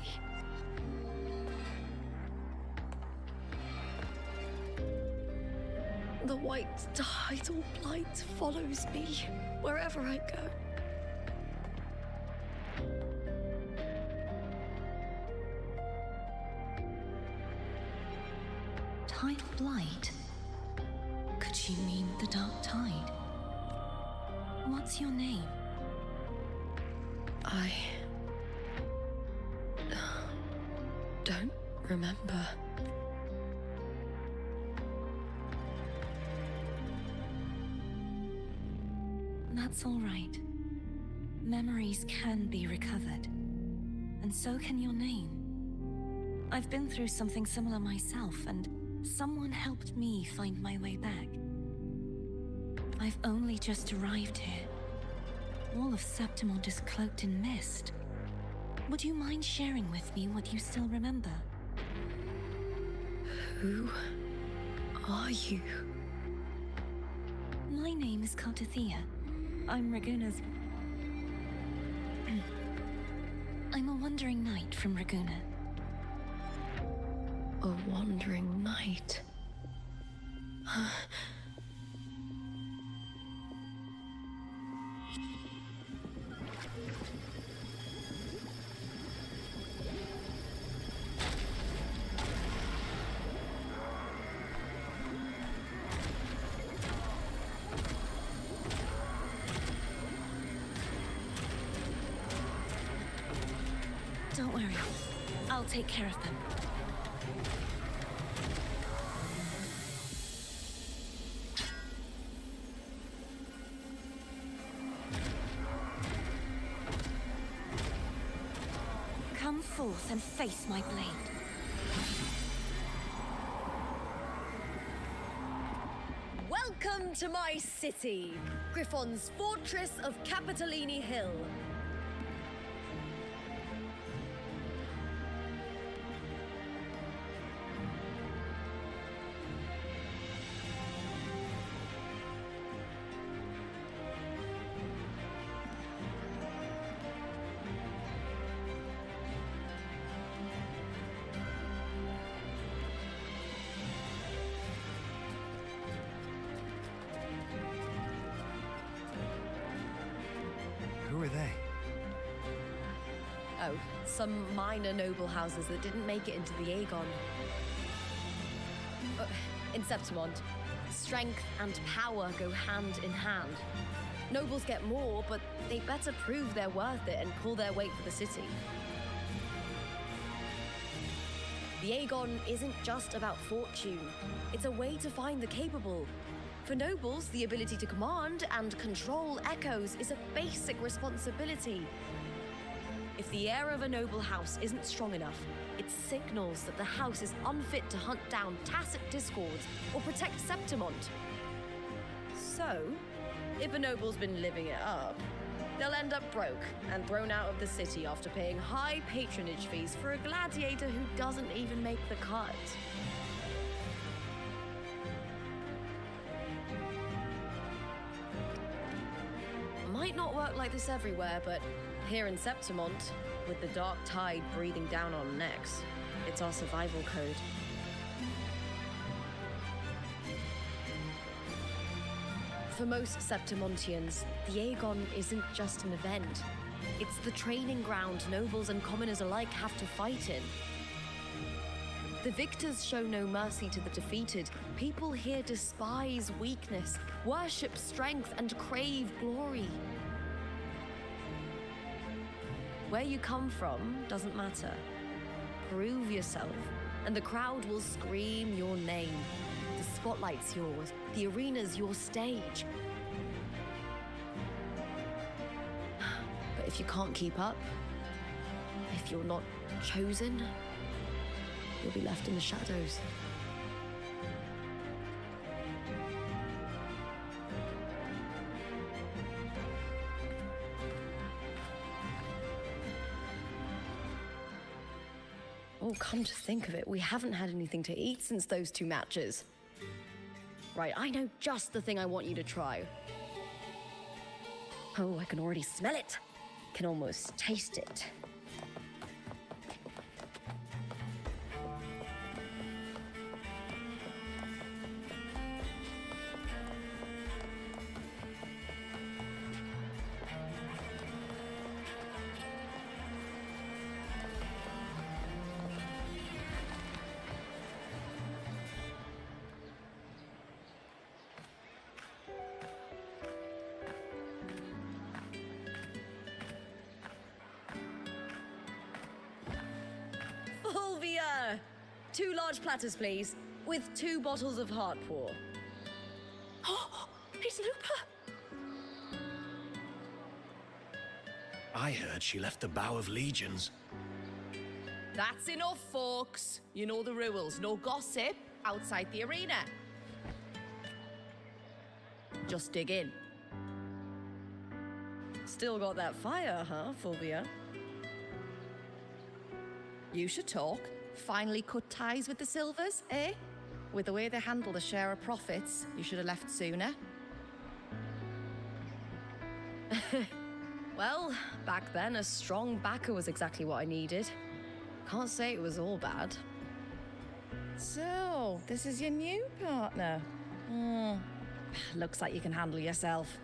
The white tidal blight follows me wherever I go. Tidal blight? Could she mean the dark tide? What's your name? I don't remember. That's all right. Memories can be recovered. And so can your name. I've been through something similar myself, and someone helped me find my way back. I've only just arrived here. All of Septimont is cloaked in mist. Would you mind sharing with me what you still remember? Who are you? My name is Cartathea. I'm Raguna's... I'm a wandering knight from Raguna. A wandering knight? Don't worry. I'll take care of them. Come forth and face my blade. Welcome to my city, Griffon's fortress of Capitolini Hill. Who are they? Oh, some minor noble houses that didn't make it into the Aegon. In Septimont, strength and power go hand in hand. Nobles get more, but they better prove they're worth it and pull their weight for the city. The Aegon isn't just about fortune. It's a way to find the capable. For nobles, the ability to command and control echoes is a basic responsibility. If the heir of a noble house isn't strong enough, it signals that the house is unfit to hunt down tacit discords or protect Septimont. So, if a noble's been living it up, they'll end up broke and thrown out of the city after paying high patronage fees for a gladiator who doesn't even make the cut. Might not work like this everywhere, but here in Septimont, with the dark tide breathing down on necks, it's our survival code. For most Septimontians, the Aegon isn't just an event. It's the training ground nobles and commoners alike have to fight in. The victors show no mercy to the defeated. People here despise weakness, worship strength, and crave glory. Where you come from doesn't matter. Prove yourself, and the crowd will scream your name. The spotlight's yours, the arena's your stage. But if you can't keep up, if you're not chosen, you'll be left in the shadows. Oh, come to think of it, we haven't had anything to eat since those 2 matches. Right, I know just the thing I want you to try. Oh, I can already smell it. Can almost taste it. Fulvia! 2 large platters, please, with 2 bottles of Heartpour. Oh, it's Lupa! I heard she left the Bow of Legions. That's enough, folks. You know the rules. No gossip outside the arena. Just dig in. Still got that fire, huh, Fulvia? You should talk. Finally cut ties with the Silvers, eh? With the way they handle the share of profits, you should have left sooner. Well, back then, a strong backer was exactly what I needed. Can't say it was all bad. So, this is your new partner. Looks like you can handle yourself.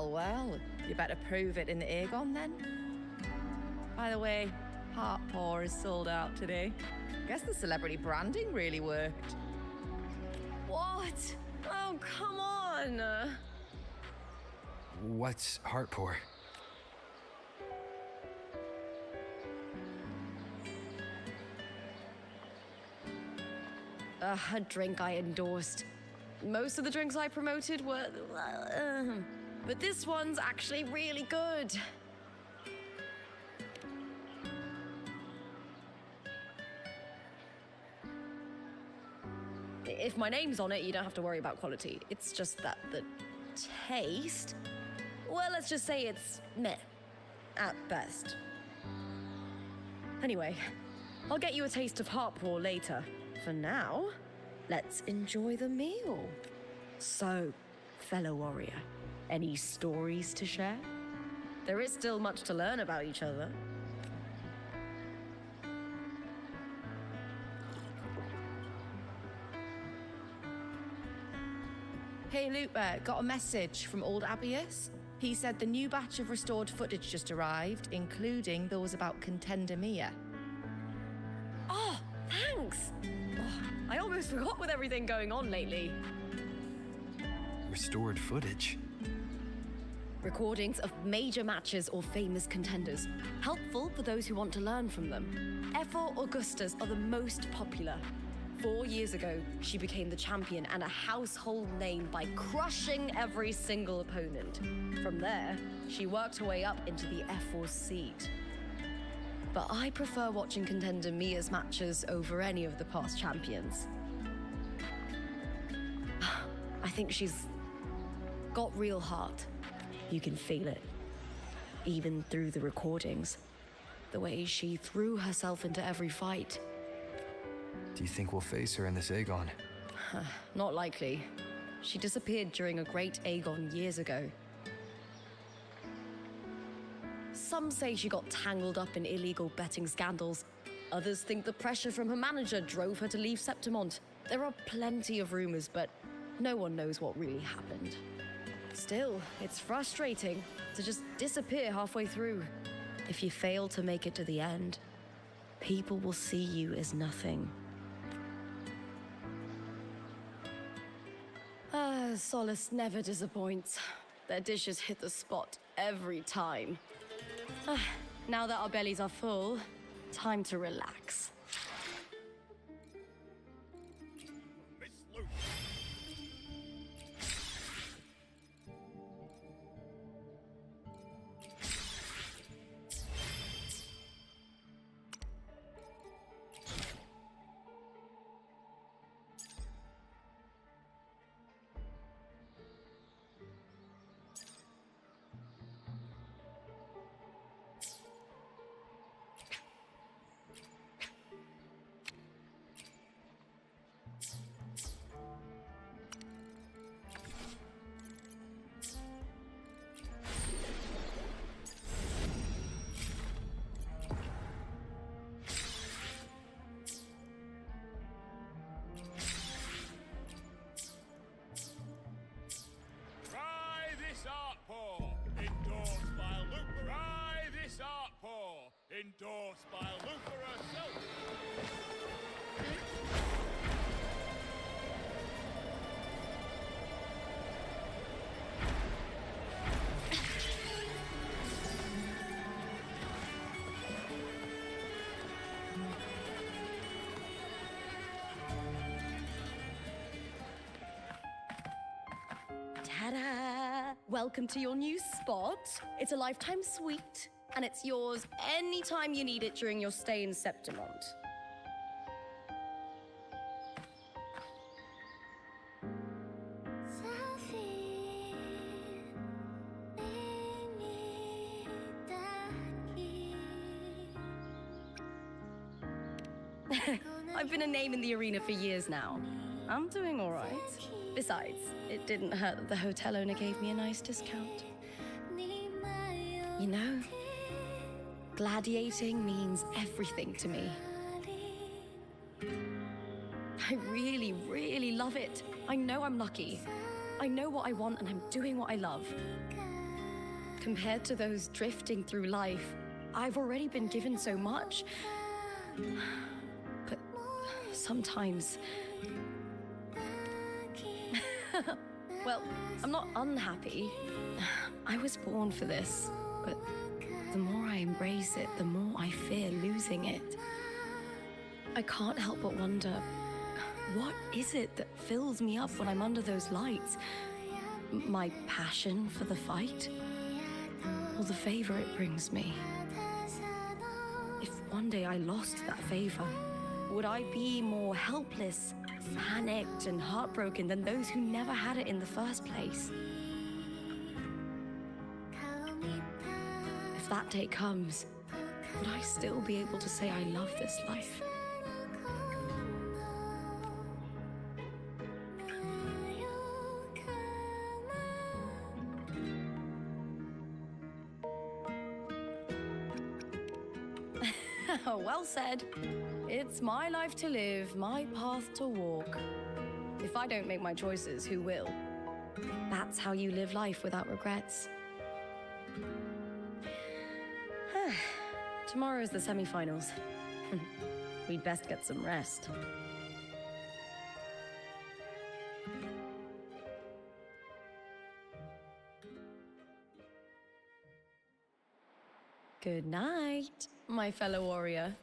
Well, you better prove it in the Aegon then. By the way, Heartpour is sold out today. Guess the celebrity branding really worked. What? Oh, come on! What's Heartpour? A drink I endorsed. Most of the drinks I promoted were... but this one's actually really good. If my name's on it, you don't have to worry about quality. It's just that the taste... Well, let's just say it's meh, at best. Anyway, I'll get you a taste of Heartpour later. For now, let's enjoy the meal. So, fellow warrior, any stories to share? There is still much to learn about each other. Hey, Lupa, got a message from old Abius. He said the new batch of restored footage just arrived, including those about Contender Mia. almost forgot with everything going on lately. Restored footage. Recordings of major matches or famous contenders. Helpful for those who want to learn from them. F4 Augustas are the most popular. 4 years ago, she became the champion and a household name by crushing every single opponent. From there, she worked her way up into the F4 seat. But I prefer watching contender Mia's matches over any of the past champions. I think she's got real heart. You can feel it, even through the recordings. The way she threw herself into every fight. Do you think we'll face her in this Aegon? Not likely. She disappeared during a great Aegon years ago. Some say she got tangled up in illegal betting scandals. Others think the pressure from her manager drove her to leave Septimont. There are plenty of rumors, but no one knows what really happened. Still, it's frustrating to just disappear halfway through. If you fail to make it to the end, people will see you as nothing. Solace never disappoints. Their dishes hit the spot every time. Now that our bellies are full, time to relax. Endorsed by Luther herself. Ta-da! Welcome to your new spot. It's a lifetime suite, and it's yours anytime you need it during your stay in Septimont. I've been a name in the arena for years now. I'm doing all right. Besides, it didn't hurt that the hotel owner gave me a nice discount. You know, gladiating means everything to me. I really, really love it. I know I'm lucky. I know what I want and I'm doing what I love. Compared to those drifting through life, I've already been given so much. But sometimes... Well, I'm not unhappy. I was born for this, but the more I embrace it, the more I fear losing it. I can't help but wonder, what is it that fills me up when I'm under those lights? My passion for the fight? Or the favor it brings me? If one day I lost that favor, would I be more helpless, panicked and heartbroken than those who never had it in the first place? If that day comes, would I still be able to say I love this life? Well said. It's my life to live, my path to walk. If I don't make my choices, who will? That's how you live life without regrets. Tomorrow's the semi-finals. We'd best get some rest. Good night, my fellow warrior.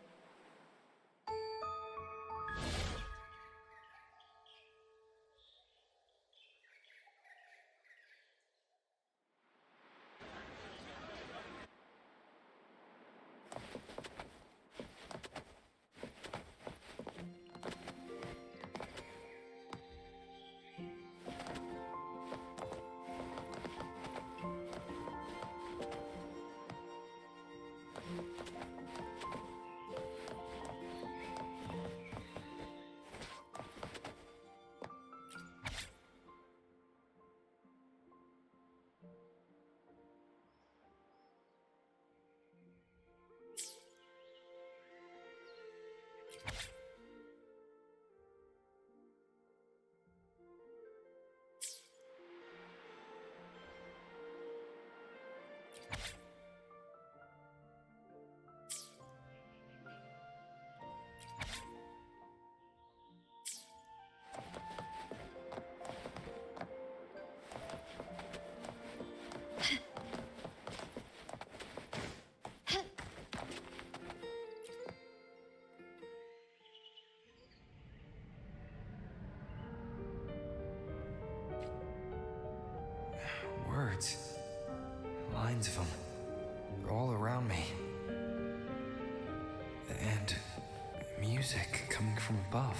Words. Lines of them. They're all around me. And music coming from above.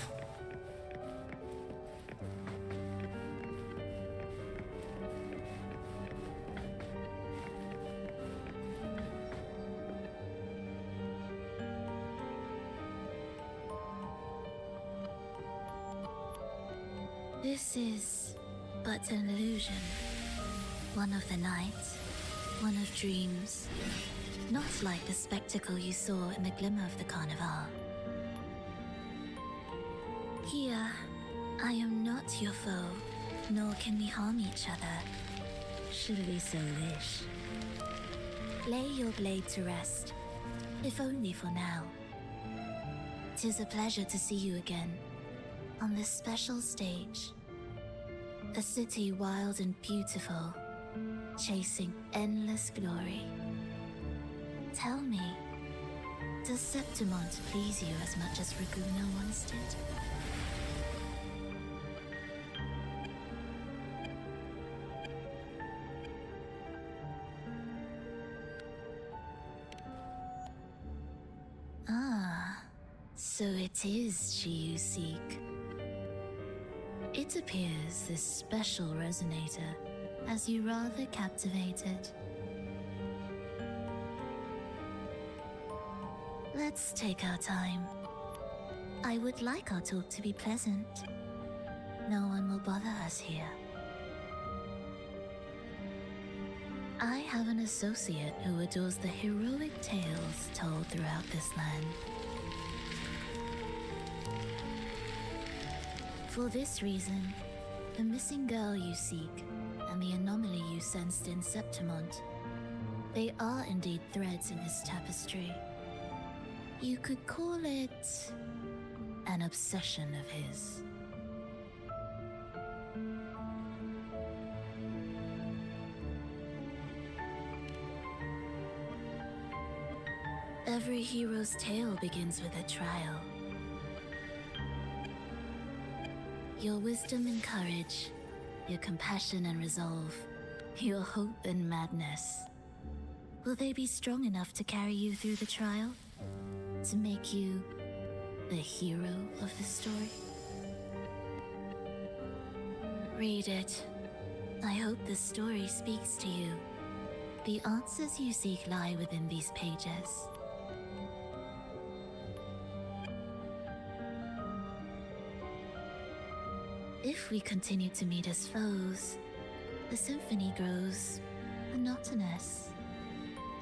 This is but an illusion. One of the nights, one of dreams. Not like the spectacle you saw in the glimmer of the carnival. Here, I am not your foe, nor can we harm each other, should we so wish. Lay your blade to rest, if only for now. 'Tis a pleasure to see you again, on this special stage. A city wild and beautiful, chasing endless glory. Tell me, does Septimont please you as much as Raguna once did? Ah, so it is she you seek. It appears this special resonator has you rather captivated. Let's take our time. I would like our talk to be pleasant. No one will bother us here. I have an associate who adores the heroic tales told throughout this land. For this reason, the missing girl you seek and the anomaly you sensed in Septimont, they are indeed threads in his tapestry. You could call it an obsession of his. Every hero's tale begins with a trial. Your wisdom and courage, your compassion and resolve, your hope and madness. Will they be strong enough to carry you through the trial? To make you the hero of the story? Read it. I hope the story speaks to you. The answers you seek lie within these pages. If we continue to meet as foes, the symphony grows monotonous.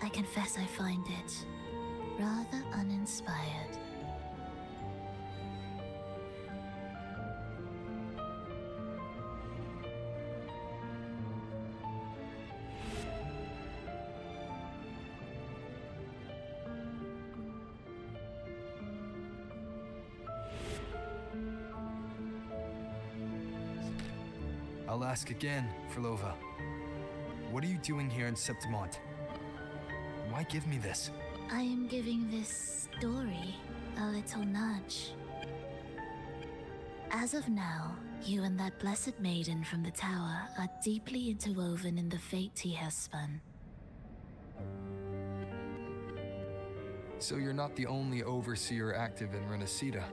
I confess I find it rather uninspired. I'll ask again, Frolova. What are you doing here in Septimont? Why give me this? I am giving this story a little nudge. As of now, you and that blessed maiden from the tower are deeply interwoven in the fate he has spun. So you're not the only overseer active in Renacida.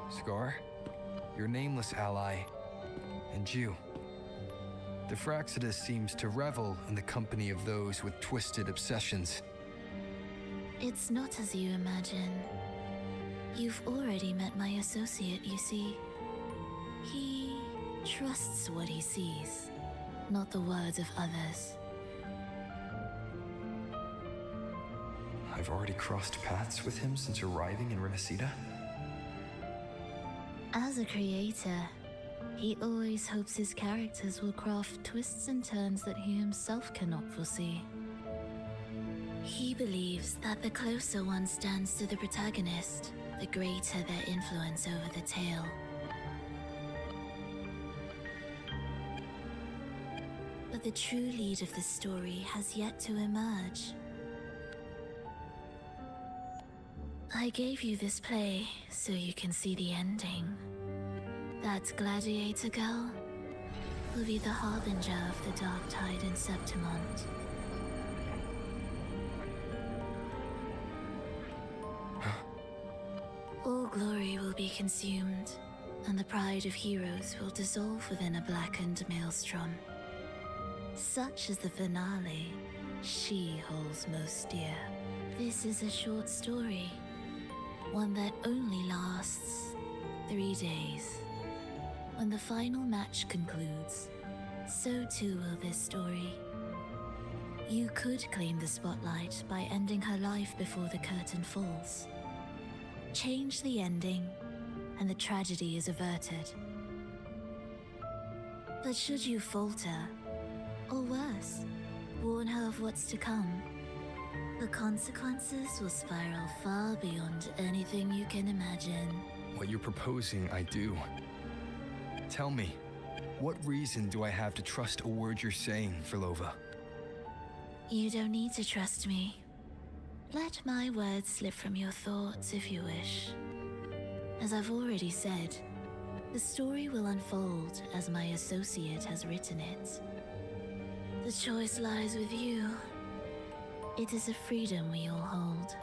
Scar, your nameless ally, and you. The Fraxidus seems to revel in the company of those with twisted obsessions. It's not as you imagine. You've already met my associate, you see. He trusts what he sees, not the words of others. I've already crossed paths with him since arriving in Renacida. As a creator, he always hopes his characters will craft twists and turns that he himself cannot foresee. He believes that the closer one stands to the protagonist, the greater their influence over the tale. But the true lead of the story has yet to emerge. I gave you this play so you can see the ending. That gladiator girl will be the harbinger of the dark tide in Septimont. All glory will be consumed, and the pride of heroes will dissolve within a blackened maelstrom. Such is the finale she holds most dear. This is a short story, one that only lasts 3 days. When the final match concludes, so too will this story. You could claim the spotlight by ending her life before the curtain falls. Change the ending, and the tragedy is averted. But should you falter, or worse, warn her of what's to come, the consequences will spiral far beyond anything you can imagine. What you're proposing, I do. Tell me, what reason do I have to trust a word you're saying, Filova? You don't need to trust me. Let my words slip from your thoughts if you wish. As I've already said, the story will unfold as my associate has written it. The choice lies with you. It is a freedom we all hold.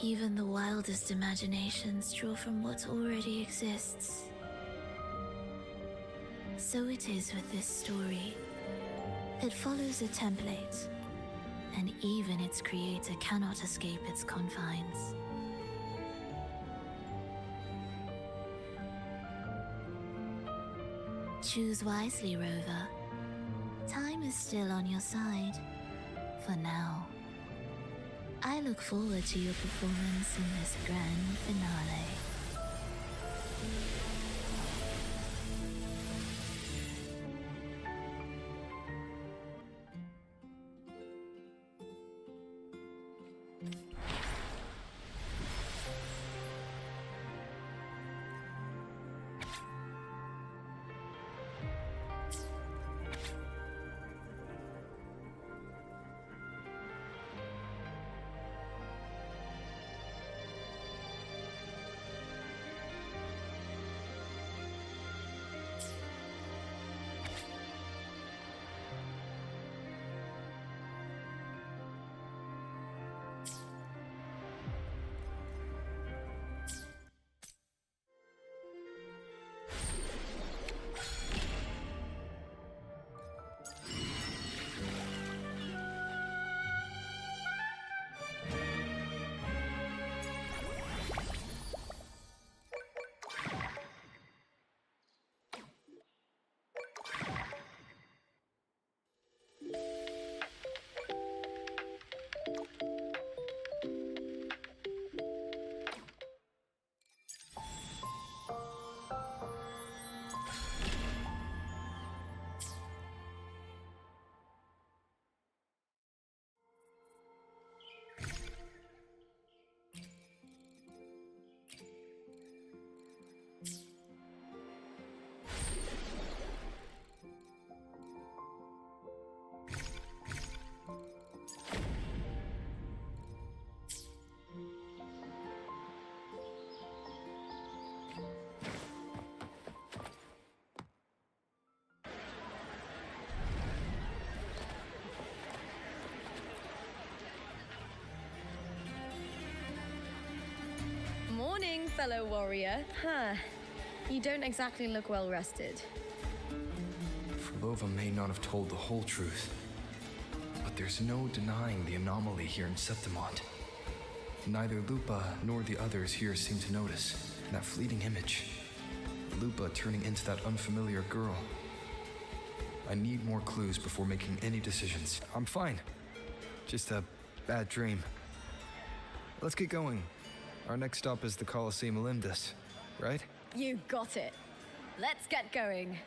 Even the wildest imaginations draw from what already exists. So it is with this story. It follows a template, and even its creator cannot escape its confines. Choose wisely, Rover. Time is still on your side, for now. I look forward to your performance in this grand finale. fellow warrior. Huh. You don't exactly look well rested. Frolova may not have told the whole truth, but there's no denying the anomaly here in Septimont. Neither Lupa nor the others here seem to notice that fleeting image. Lupa turning into that unfamiliar girl. I need more clues before making any decisions. I'm fine. Just a bad dream. Let's get going. Our next stop is the Colosseum Olympus, right? You got it. Let's get going.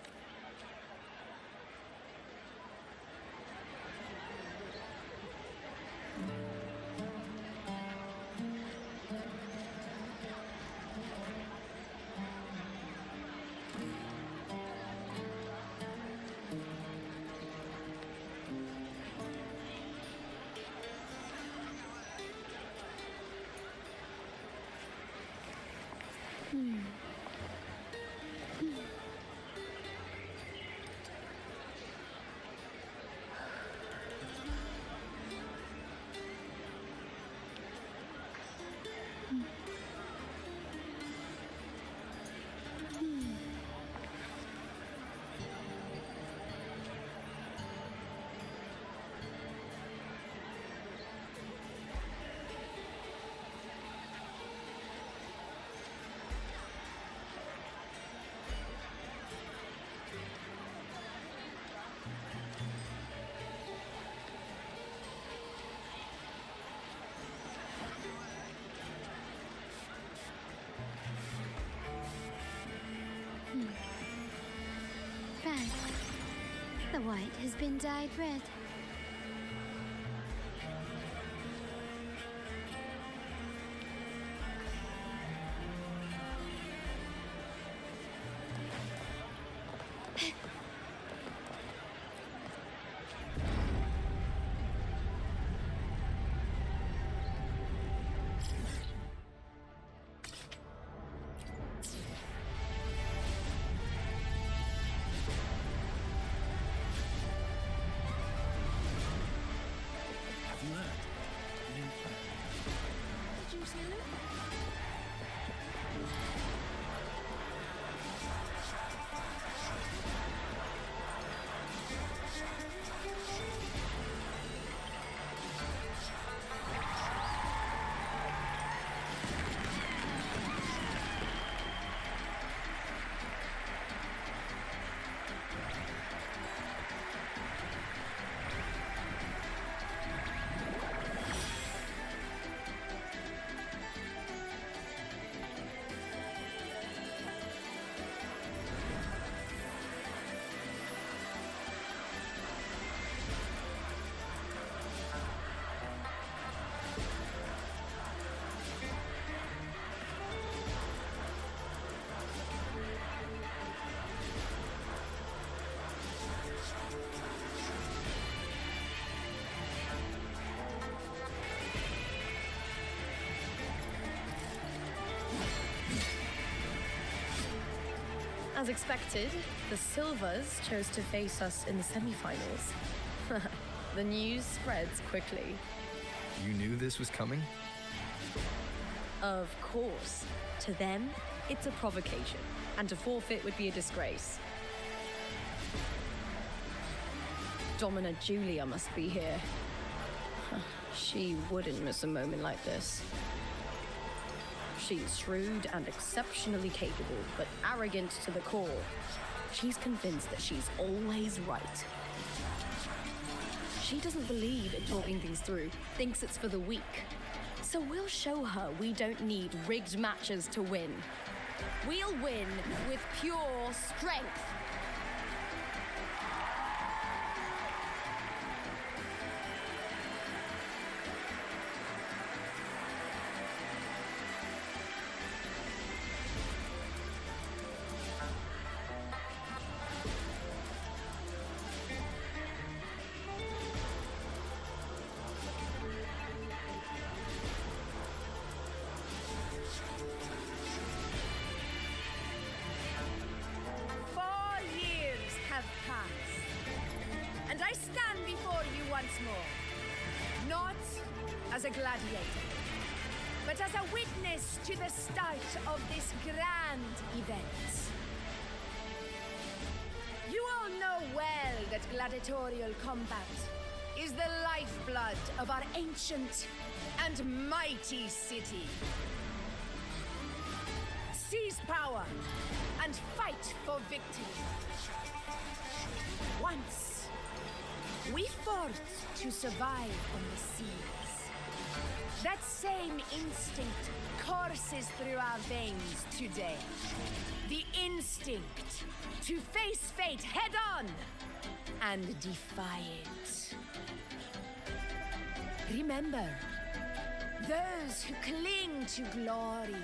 Red. The white has been dyed red. As expected, the Silvers chose to face us in the semi-finals. The news spreads quickly. You knew this was coming? Of course. To them, it's a provocation, and to forfeit would be a disgrace. Domina Julia must be here. She wouldn't miss a moment like this. She's shrewd and exceptionally capable, but arrogant to the core. She's convinced that she's always right. She doesn't believe in talking things through, thinks it's for the weak. So we'll show her we don't need rigged matches to win. We'll win with pure strength. Not as a gladiator, but as a witness to the start of this grand event. You all know well that gladiatorial combat is the lifeblood of our ancient and mighty city. Seize power and fight for victory. Once, we fought to survive on the seas. That same instinct courses through our veins today. The instinct to face fate head-on and defy it. Remember, those who cling to glory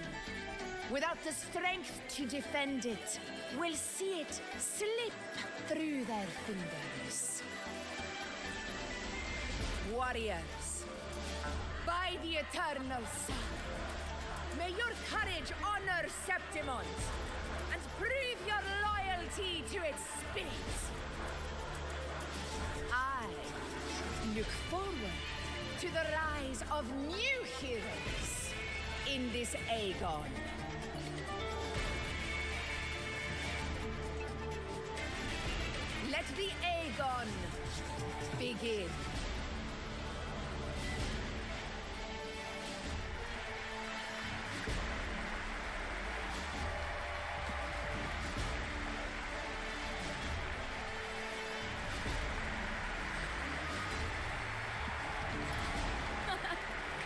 without the strength to defend it will see it slip through their fingers. Warriors, by the eternal sun, may your courage honor Septimont and prove your loyalty to its spirit. I look forward to the rise of new heroes in this Aegon. Let the Aegon begin.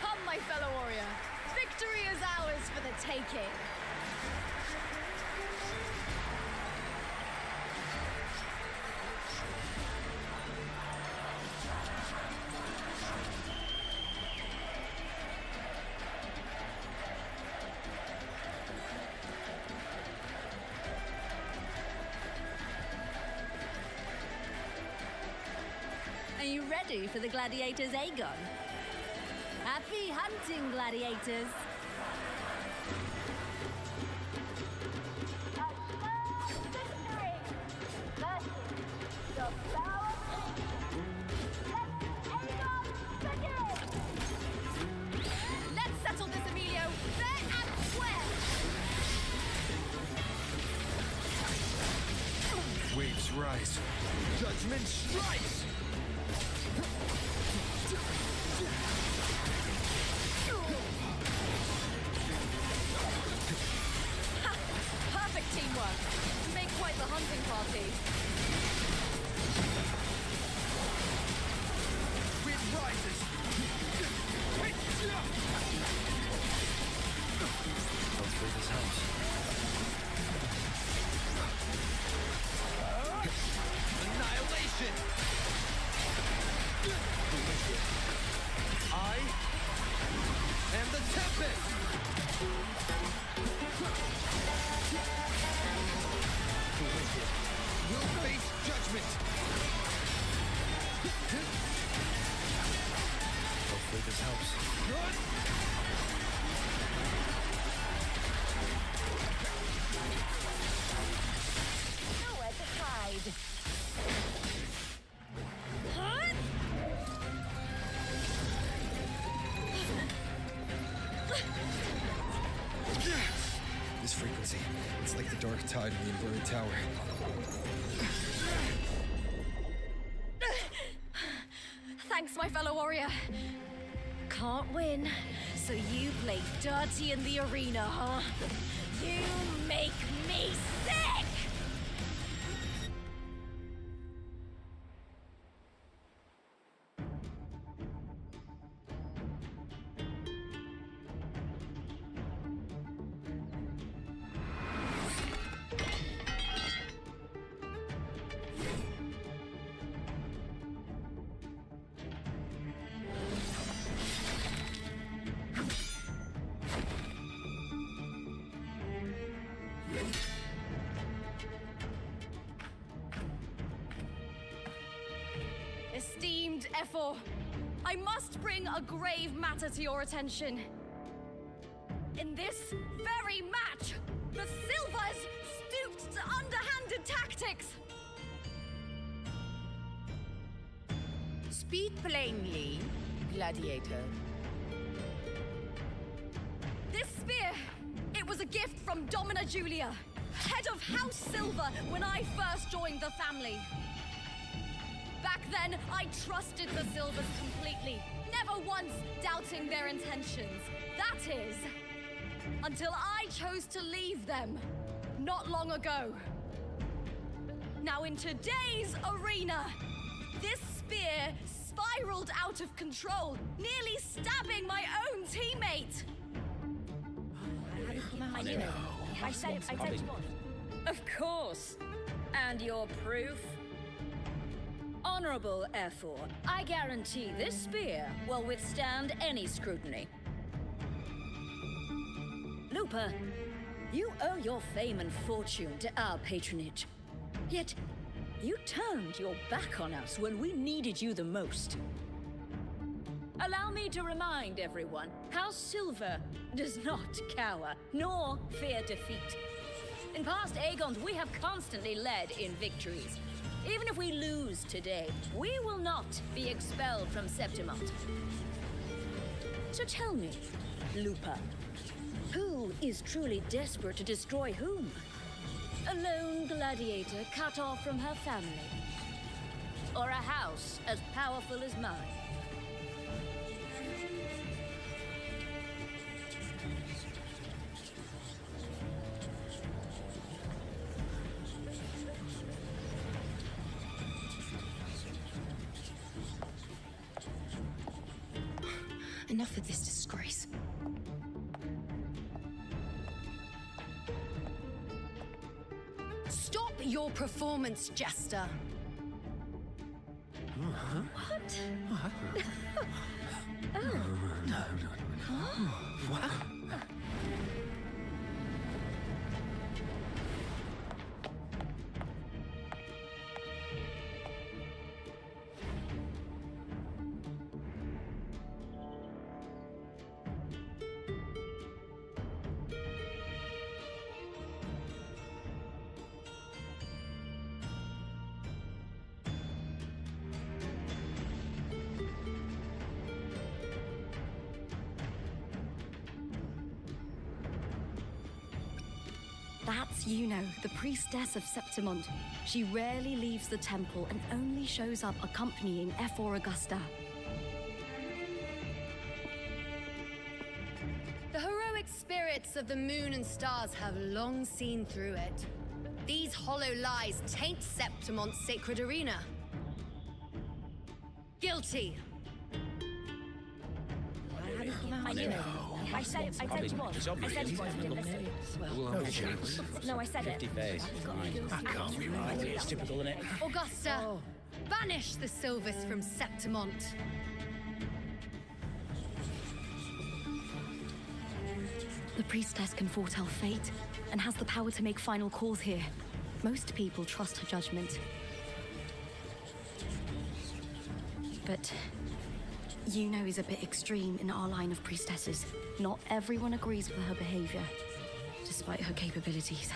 Come, my fellow warrior. Victory is ours for the taking. Are you ready for the gladiators, Aegon? Happy hunting, gladiators! Let's settle this, Emilio, fair and square. Waves rise. Judgment strikes! Ha! Perfect teamwork. We make quite the hunting party. Wind rises! Hopefully this helps. Annihilation! I am the Tempest! The wicked will face judgment! Hopefully this helps. Nowhere to hide. This frequency, it's like the dark tide in the inverted tower. Thanks, my fellow warrior. Can't win, so you play dirty in the arena, huh? You make me sick! Esteemed Ephor, I must bring a grave matter to your attention. In this very match, the Silvers stooped to underhanded tactics. Speak plainly, gladiator. This spear, it was a gift from Domina Julia, head of House Silver when I first joined the family. Back then, I trusted the Silvers completely, never once doubting their intentions. That is, until I chose to leave them, not long ago. Now in today's arena, this spear spiraled out of control, nearly stabbing my own teammate. I said Of course. And your proof? Honorable Ethel, I guarantee this spear will withstand any scrutiny. Lupa, you owe your fame and fortune to our patronage. Yet, you turned your back on us when we needed you the most. Allow me to remind everyone, House Silver does not cower, nor fear defeat. In past Aegons, we have constantly led in victories. Even if we lose today, we will not be expelled from Septimont. So tell me, Lupa, who is truly desperate to destroy whom? A lone gladiator cut off from her family? Or a house as powerful as mine? Enough of this disgrace. Stop your performance, Jester. What? What? That's Yuno, the priestess of Septimont. She rarely leaves the temple and only shows up accompanying Ephor Augusta. The heroic spirits of the moon and stars have long seen through it. These hollow lies taint Septimont's sacred arena. Guilty. I said it was. I said it was. No chance. No, I said it. 50 face. That can't be right. It's typical, isn't it? Augusta, banish the Silvers from Septimont. The priestess can foretell fate and has the power to make final calls here. Most people trust her judgment. But Yuno is a bit extreme in our line of priestesses. Not everyone agrees with her behavior, despite her capabilities.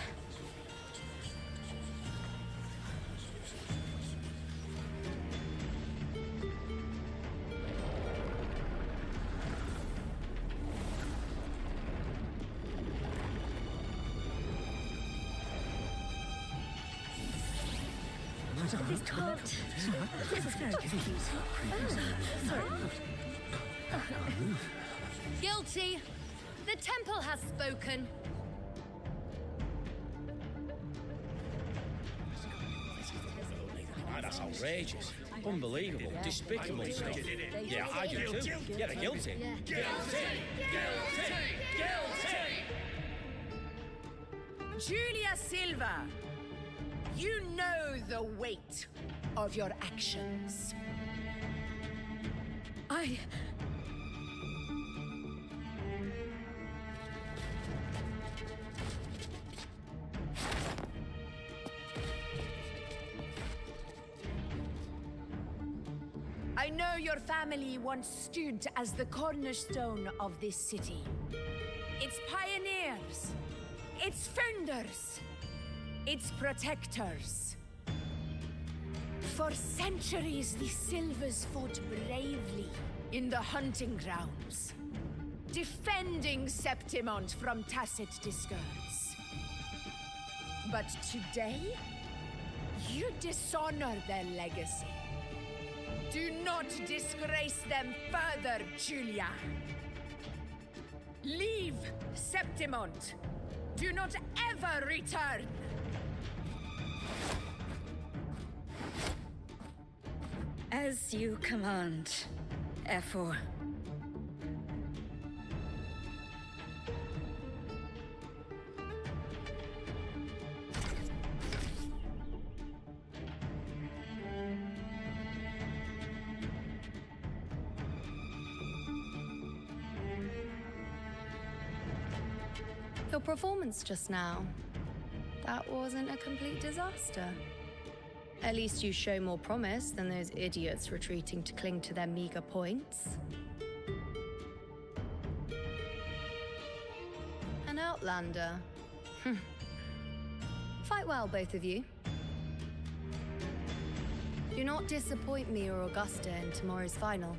This can't. This is very confusing. Sorry. Guilty. The temple has spoken. That's outrageous. Unbelievable. Despicable stuff. Yeah, I do too. Yeah, they're guilty. Guilty! Julia Silva, you know the weight of your actions. I know your family once stood as the cornerstone of this city. Its pioneers, its founders, its protectors. For centuries, the Silvers fought bravely in the hunting grounds, defending Septimont from tacit discords. But today, you dishonor their legacy. Do not disgrace them further, Julia. Leave Septimont. Do not ever return. As you command, F4. Your performance just now, that wasn't a complete disaster. At least you show more promise than those idiots retreating to cling to their meager points. An outlander. Fight well, both of you. Do not disappoint me or Augusta in tomorrow's final.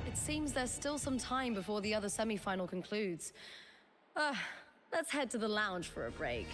It seems there's still some time before the other semi-final concludes. Let's head to the lounge for a break.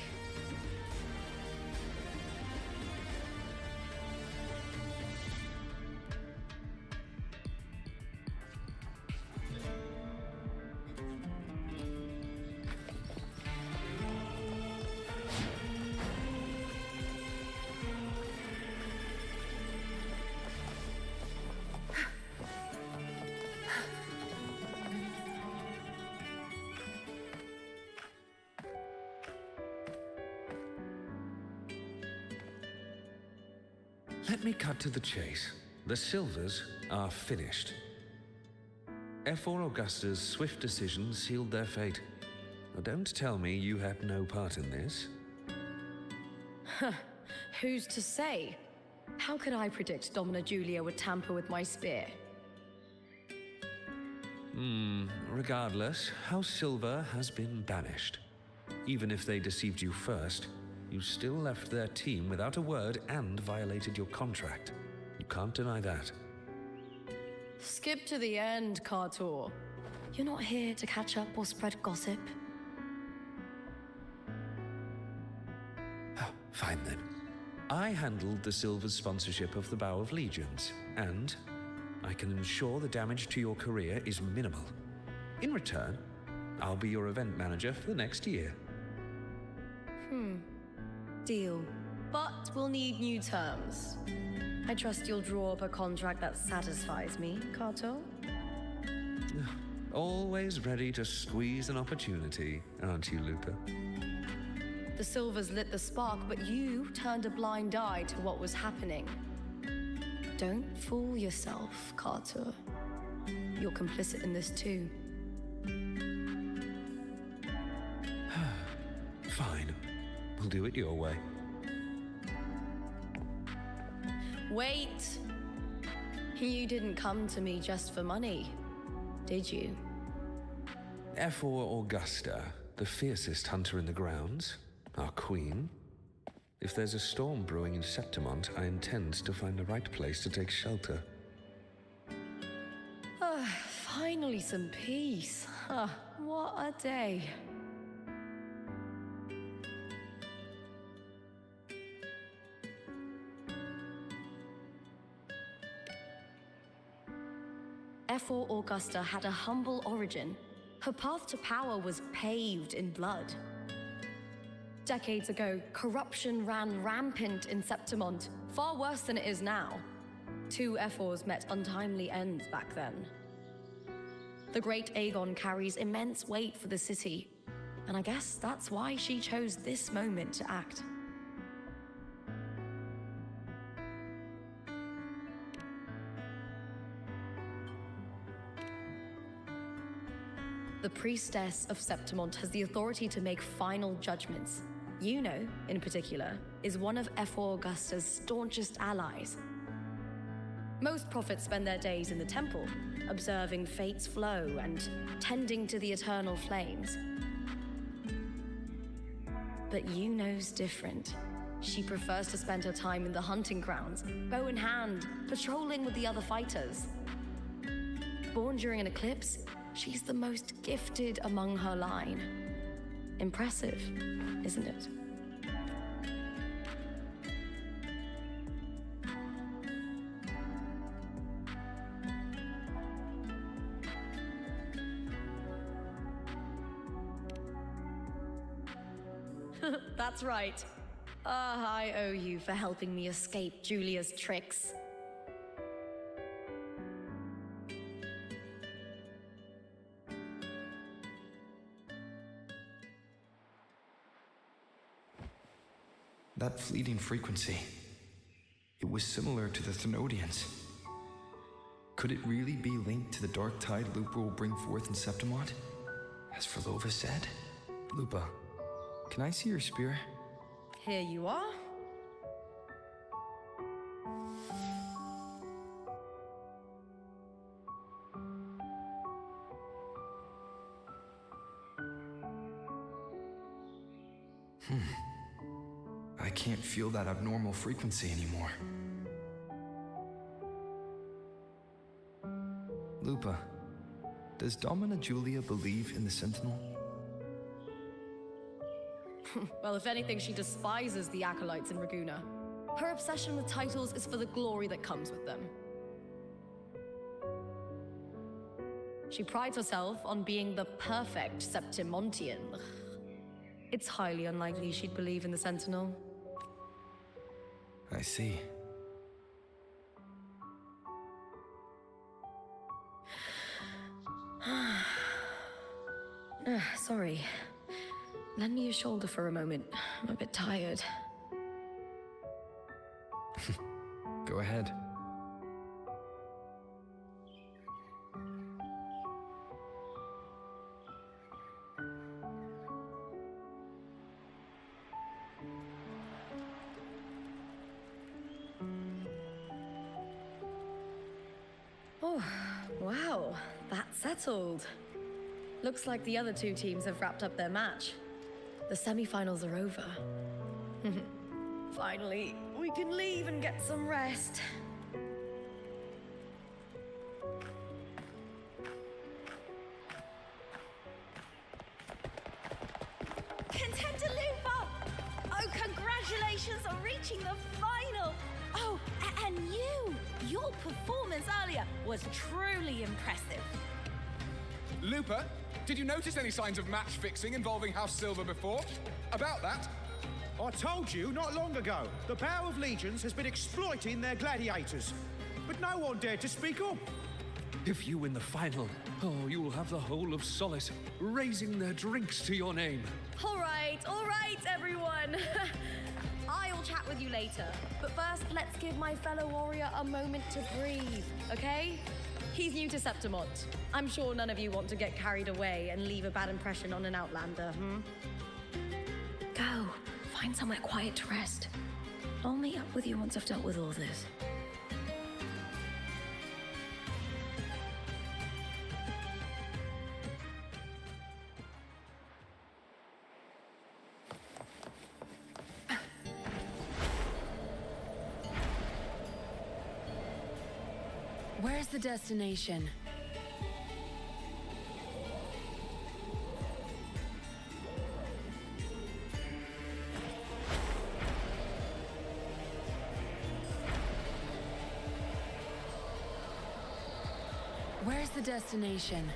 Let me cut to the chase. The Silvers are finished. F4 Augusta's swift decision sealed their fate. Now, don't tell me you had no part in this. Who's to say? How could I predict Domina Julia would tamper with my spear? Regardless, House Silver has been banished. Even if they deceived you first, you still left their team without a word and violated your contract. You can't deny that. Skip to the end, Kaayooo. You're not here to catch up or spread gossip. Fine then. I handled the Silver's sponsorship of the Bow of Legions, and I can ensure the damage to your career is minimal. In return, I'll be your event manager for the next year. Deal. But we'll need new terms. I trust you'll draw up a contract that satisfies me, Kaayooo. Always ready to squeeze an opportunity, aren't you, Lupa? The Silvers lit the spark, but you turned a blind eye to what was happening. Don't fool yourself, Kaayooo. You're complicit in this too. Fine. We'll do it your way. Wait! You didn't come to me just for money, did you? F4 Augusta, the fiercest hunter in the grounds, our queen. If there's a storm brewing in Septimont, I intend to find the right place to take shelter. Finally some peace. What a day. F4 Augusta had a humble origin. Her path to power was paved in blood. Decades ago, corruption ran rampant in Septimont, far worse than it is now. Two F4s met untimely ends back then. The Great Aegon carries immense weight for the city, and I guess that's why she chose this moment to act. The Priestess of Septimont has the authority to make final judgments. Yuno, in particular, is one of F4 Augusta's staunchest allies. Most prophets spend their days in the temple, observing fate's flow and tending to the eternal flames. But Yuno's different. She prefers to spend her time in the hunting grounds, bow in hand, patrolling with the other fighters. Born during an eclipse, she's the most gifted among her line. Impressive, isn't it? That's right. I owe you for helping me escape Julia's tricks. That fleeting frequency, it was similar to the Thenodians. Could it really be linked to the dark tide Lupa will bring forth in Septimont? As Frolova said? Lupa, can I see your spear? Here you are. I can't feel that abnormal frequency anymore. Lupa, does Domina Julia believe in the Sentinel? Well, if anything, she despises the acolytes in Raguna. Her obsession with titles is for the glory that comes with them. She prides herself on being the perfect Septimontian. It's highly unlikely she'd believe in the Sentinel. I see. Sorry. Lend me your shoulder for a moment. I'm a bit tired. Go ahead. Oh, wow. That's settled. Looks like the other two teams have wrapped up their match. The semi-finals are over. Finally, we can leave and get some rest. Contender Lupa! Oh, congratulations on reaching the final! Oh, and you! Your performance earlier was truly impressive. Lupa, did you notice any signs of match fixing involving House Silver before? About that? I told you not long ago, the Power of Legions has been exploiting their gladiators. But no one dared to speak up. If you win the final, you will have the whole of Solace raising their drinks to your name. All right, everyone. I will chat with you later. But first, let's give my fellow warrior a moment to breathe, okay? He's new to Septimont. I'm sure none of you want to get carried away and leave a bad impression on an Outlander, Go. Find somewhere quiet to rest. I'll meet up with you once I've dealt with all this. Where's the destination? Where's the destination?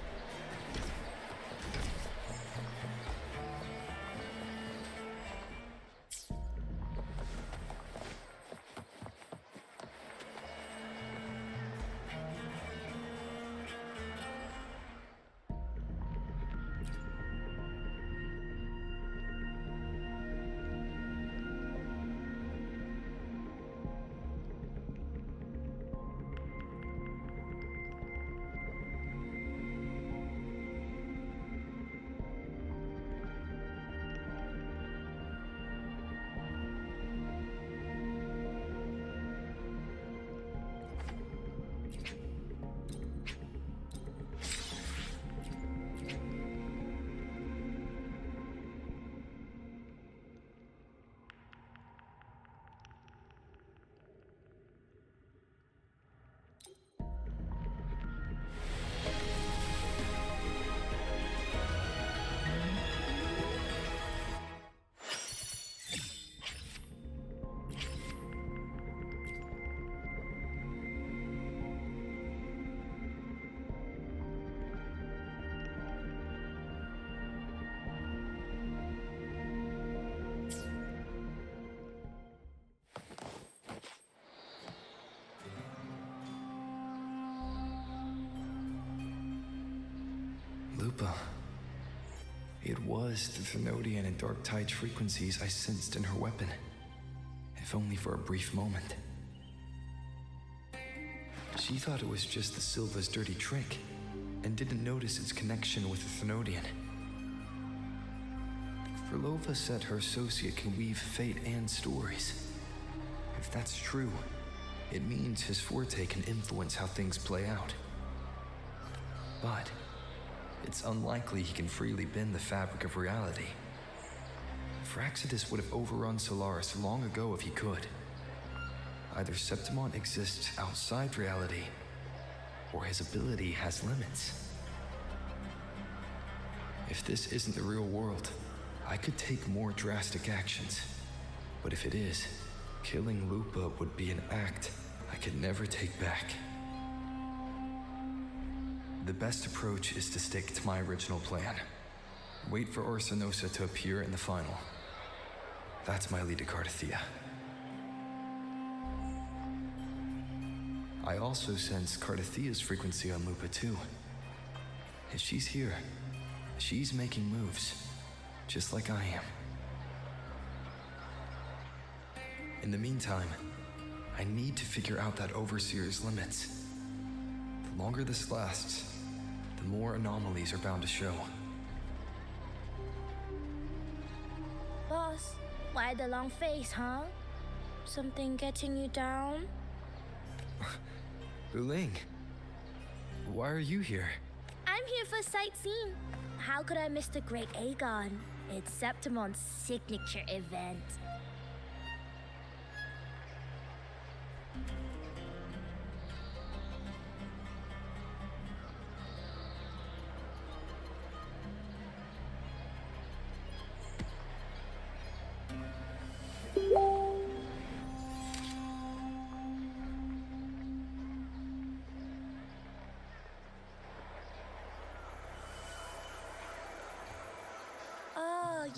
Lupa. It was the Thenodian and Dark Tide's frequencies I sensed in her weapon, if only for a brief moment. She thought it was just the Silva's dirty trick, and didn't notice its connection with the Thenodian. Furlova said her associate can weave fate and stories. If that's true, it means his forte can influence how things play out. But it's unlikely he can freely bend the fabric of reality. Fraxidus would have overrun Solaris long ago if he could. Either Septimon exists outside reality, or his ability has limits. If this isn't the real world, I could take more drastic actions. But if it is, killing Lupa would be an act I could never take back. The best approach is to stick to my original plan. Wait for Orsinosa to appear in the final. That's my lead to Cardathia. I also sense Cardathia's frequency on Lupa too. If she's here, she's making moves, just like I am. In the meantime, I need to figure out that Overseer's limits. The longer this lasts, the more anomalies are bound to show. Boss, why the long face, huh? Something getting you down? Wuling, why are you here? I'm here for sightseeing. How could I miss the Great Aegon? It's Septimon's signature event.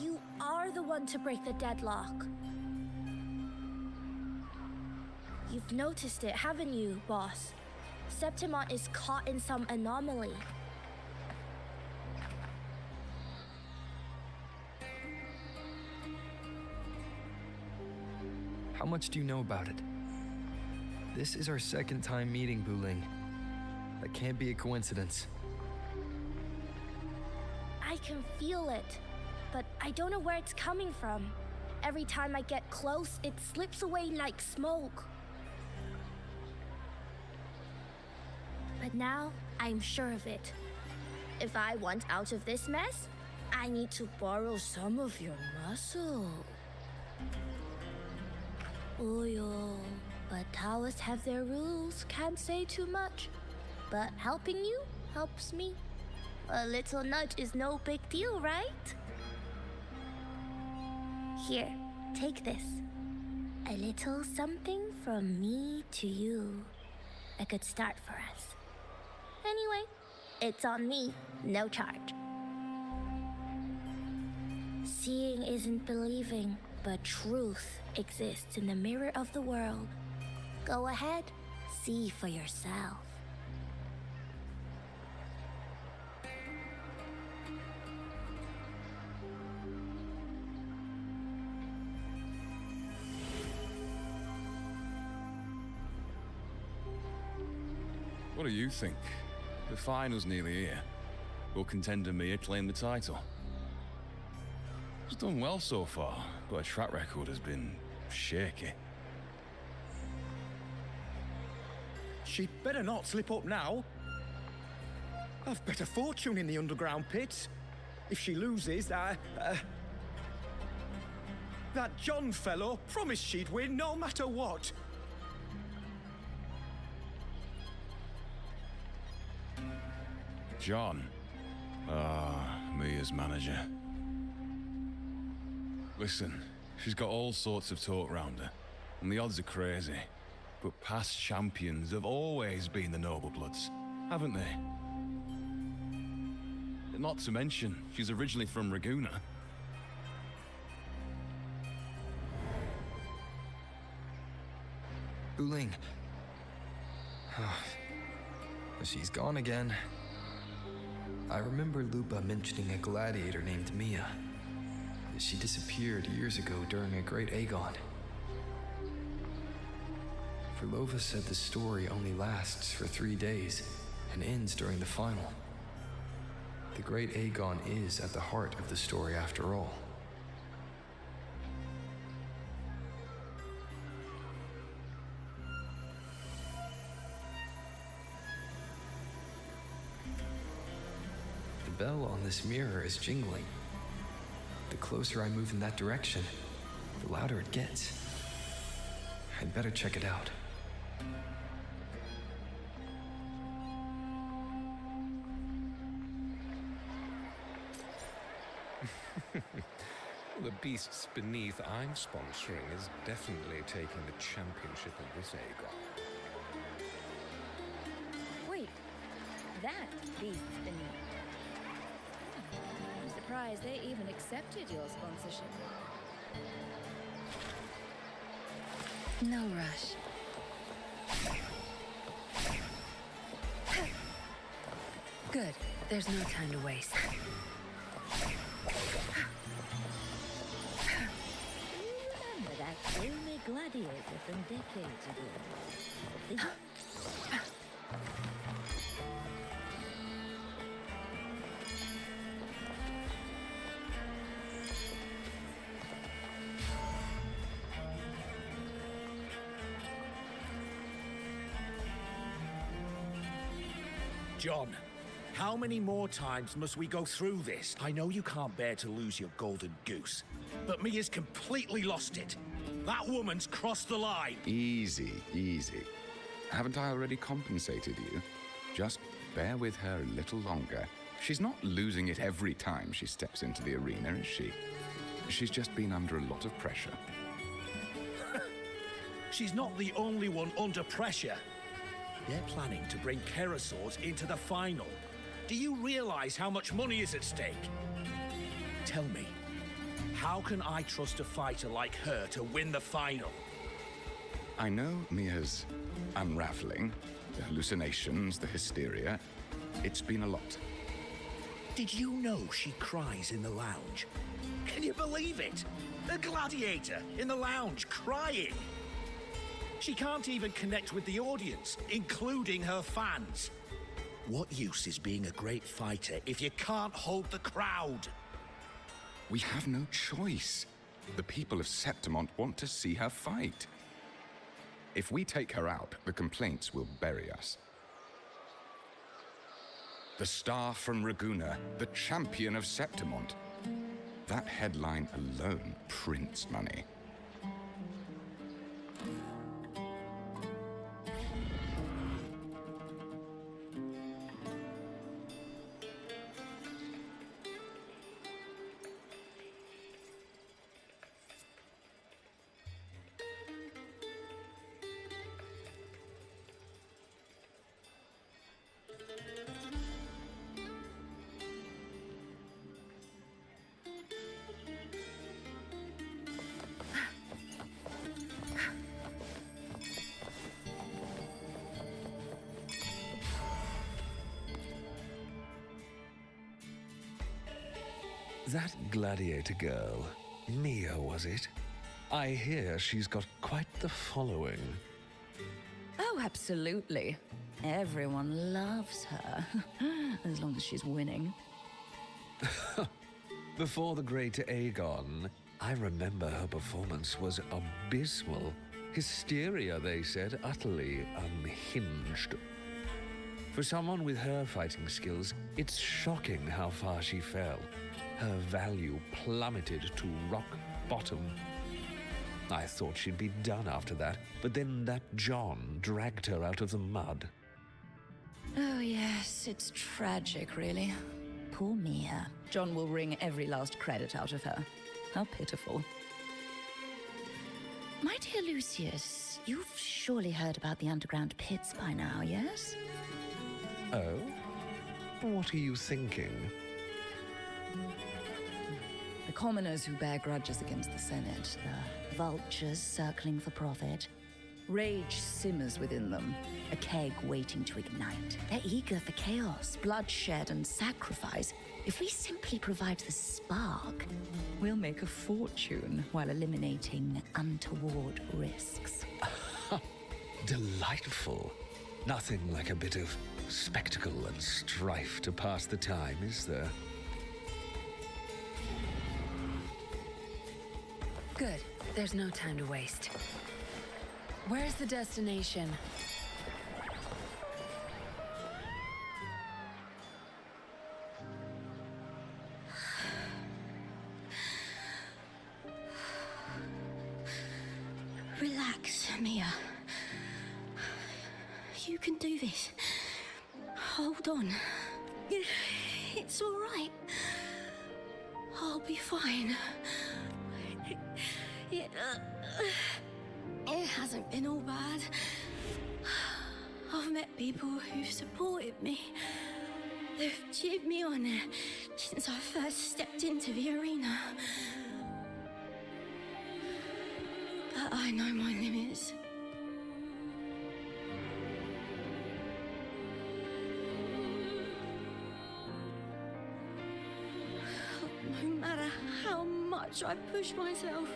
You are the one to break the deadlock. You've noticed it, haven't you, boss? Septimon is caught in some anomaly. How much do you know about it? This is our second time meeting, Wuling. That can't be a coincidence. I can feel it, but I don't know where it's coming from. Every time I get close, it slips away like smoke. But now, I'm sure of it. If I want out of this mess, I need to borrow some of your muscle. Oyo, but Taoists have their rules, can't say too much. But helping you helps me. A little nudge is no big deal, right? Here, take this. A little something from me to you. A good start for us. Anyway, it's on me, no charge. Seeing isn't believing, but truth exists in the mirror of the world. Go ahead, see for yourself. What do you think? The final's nearly here. Will contender Mia claim the title? She's done well so far, but her track record has been shaky. She'd better not slip up now. I've better fortune in the underground pits. If she loses, that John fellow promised she'd win no matter what. John? Mia's manager. Listen, she's got all sorts of talk round her, and the odds are crazy. But past champions have always been the noble bloods, haven't they? Not to mention, she's originally from Raguna. Wuling. She's gone again. I remember Lupa mentioning a gladiator named Mia. She disappeared years ago during a great Aegon. Furlova said the story only lasts for 3 days and ends during the final. The great Aegon is at the heart of the story after all. The bell on this mirror is jingling. The closer I move in that direction, the louder it gets. I'd better check it out. The beasts beneath I'm sponsoring is definitely taking the championship of this Aegon. Wait, that beast beneath. I'm surprised they even accepted your sponsorship. No rush. Good. There's no time to waste. Remember that filmy gladiator from decades ago? John, how many more times must we go through this? I know you can't bear to lose your golden goose, but Mia's completely lost it. That woman's crossed the line. Easy, easy. Haven't I already compensated you? Just bear with her a little longer. She's not losing it every time she steps into the arena, is she? She's just been under a lot of pressure. She's not the only one under pressure. They're planning to bring Kerasaurs into the final. Do you realize how much money is at stake? Tell me, how can I trust a fighter like her to win the final? I know Mia's unraveling, the hallucinations, the hysteria. It's been a lot. Did you know she cries in the lounge? Can you believe it? A gladiator in the lounge crying. She can't even connect with the audience, including her fans. What use is being a great fighter if you can't hold the crowd? We have no choice. The people of Septimont want to see her fight. If we take her out, the complaints will bury us. The star from Raguna, the champion of Septimont. That headline alone prints money. That gladiator girl, Mia, was it? I hear she's got quite the following. Oh, absolutely. Everyone loves her, as long as she's winning. Before the great Aegon, I remember her performance was abysmal. Hysteria, they said, utterly unhinged. For someone with her fighting skills, it's shocking how far she fell. Her value plummeted to rock bottom. I thought she'd be done after that, but then that John dragged her out of the mud. Oh, yes, it's tragic, really. Poor Mia. John will wring every last credit out of her. How pitiful. My dear Lucius, you've surely heard about the underground pits by now, yes? Oh? What are you thinking? The commoners who bear grudges against the Senate, the vultures circling for profit, Rage simmers within them, a keg waiting to ignite. They're eager for chaos, bloodshed, and sacrifice. If we simply provide the spark, we'll make a fortune while eliminating untoward risks. Delightful. Nothing like a bit of spectacle and strife to pass the time, is there? Good. There's no time to waste. Where's the destination? Relax, Mia. You can do this. Hold on. It's all right. I'll be fine. It hasn't been all bad. I've met people who've supported me. They've cheered me on since I first stepped into the arena. But I know my limits. No matter how much I push myself,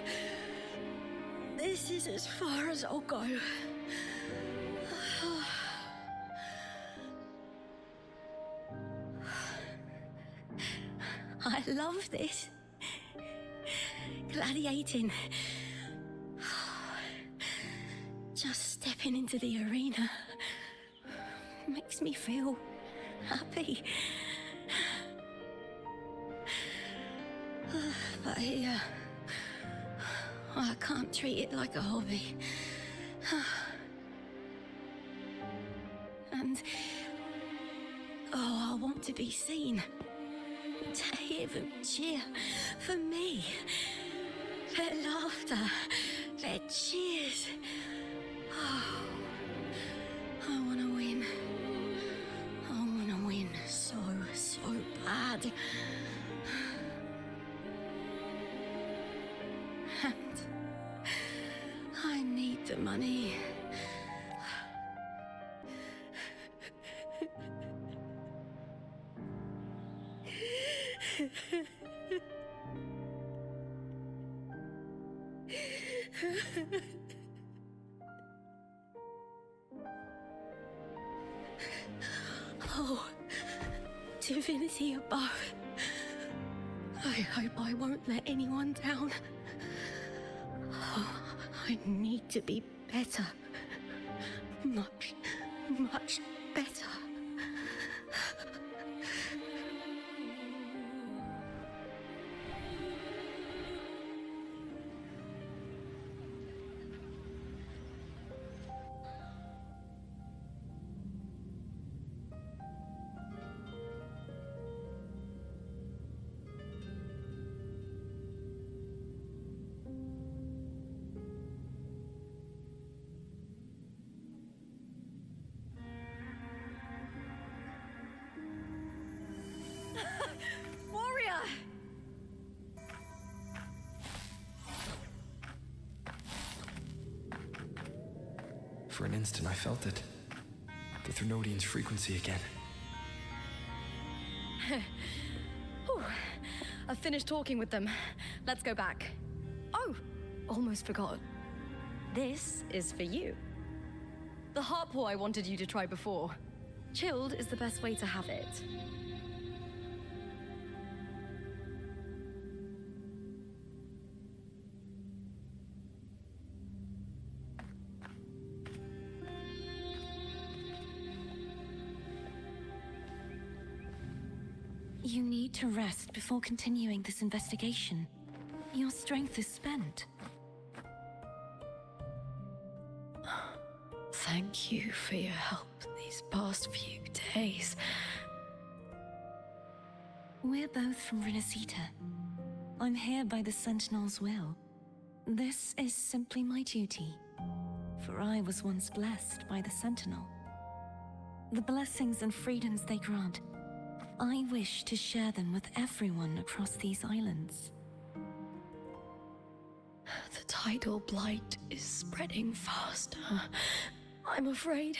this is as far as I'll go. I love this. Gladiating. Just stepping into the arena makes me feel happy. But here, I can't treat it like a hobby. And, I want to be seen. To hear them cheer for me. Their laughter, their cheers. Oh, I want to win. I want to win so bad. And I need the money. Oh, divinity above. I hope I won't let anyone down. Oh, I need to be better. Much better. Warrior! For an instant, I felt it. The Thrunodian's frequency again. Whew. I've finished talking with them. Let's go back. Oh, almost forgot. This is for you. The heart pour I wanted you to try before. Chilled is the best way to have it. You need to rest before continuing this investigation. Your strength is spent. Thank you for your help these past few days. We're both from Renacita. I'm here by the Sentinel's will. This is simply my duty, for I was once blessed by the Sentinel. The blessings and freedoms they grant, I wish to share them with everyone across these islands. The tidal blight is spreading faster. I'm afraid.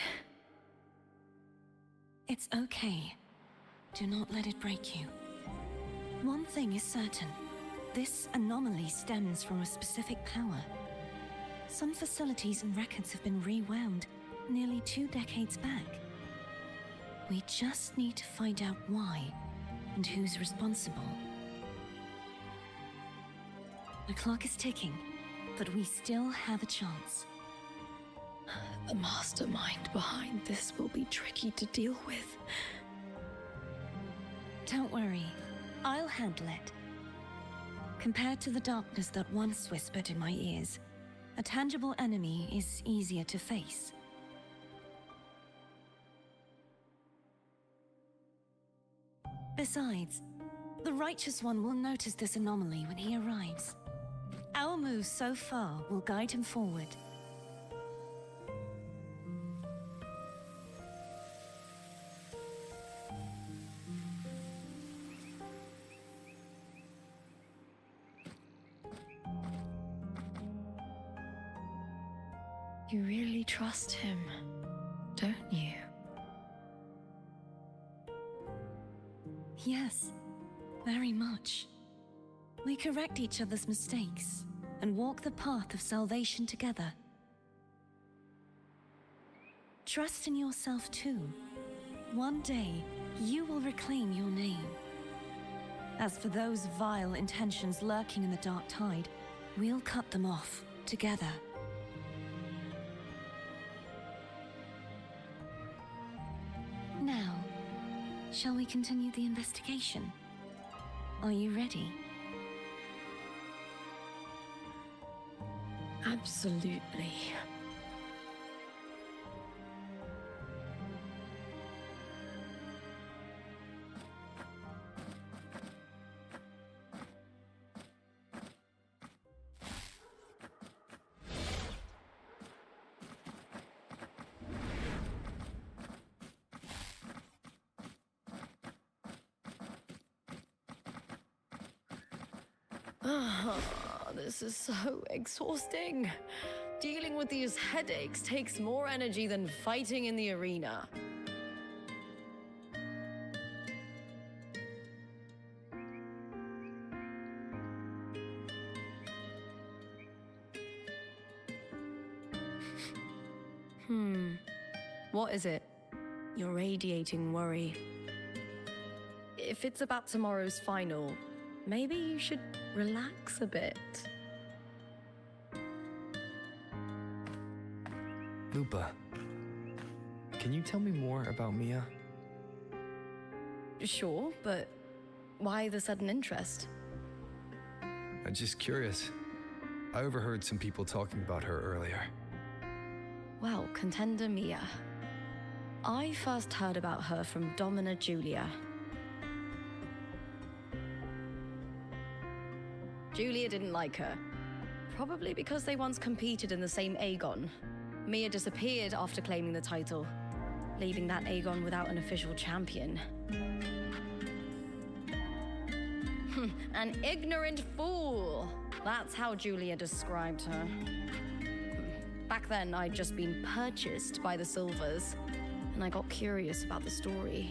It's okay. Do not let it break you. One thing is certain. This anomaly stems from a specific power. Some facilities and records have been rewound nearly 2 decades back. We just need to find out why and who's responsible. The clock is ticking, but we still have a chance. The mastermind behind this will be tricky to deal with. Don't worry, I'll handle it. Compared to the darkness that once whispered in my ears, a tangible enemy is easier to face. Besides, the Righteous One will notice this anomaly when he arrives. Our moves so far will guide him forward. You really trust him, don't you? Yes, very much. We correct each other's mistakes and walk the path of salvation together. Trust in yourself too. One day, you will reclaim your name. As for those vile intentions lurking in the dark tide, we'll cut them off together. Now, shall we continue the investigation? Are you ready? Absolutely. This is so exhausting. Dealing with these headaches takes more energy than fighting in the arena. What is it? You're radiating worry. If it's about tomorrow's final, maybe you should relax a bit. Lupa, can you tell me more about Mia? Sure, but why the sudden interest? I'm just curious. I overheard some people talking about her earlier. Well, contender Mia. I first heard about her from Domina Julia. Julia didn't like her. Probably because they once competed in the same Aegon. Mia disappeared after claiming the title, leaving that Aegon without an official champion. An ignorant fool! That's how Julia described her. Back then, I'd just been purchased by the Silvers, and I got curious about the story.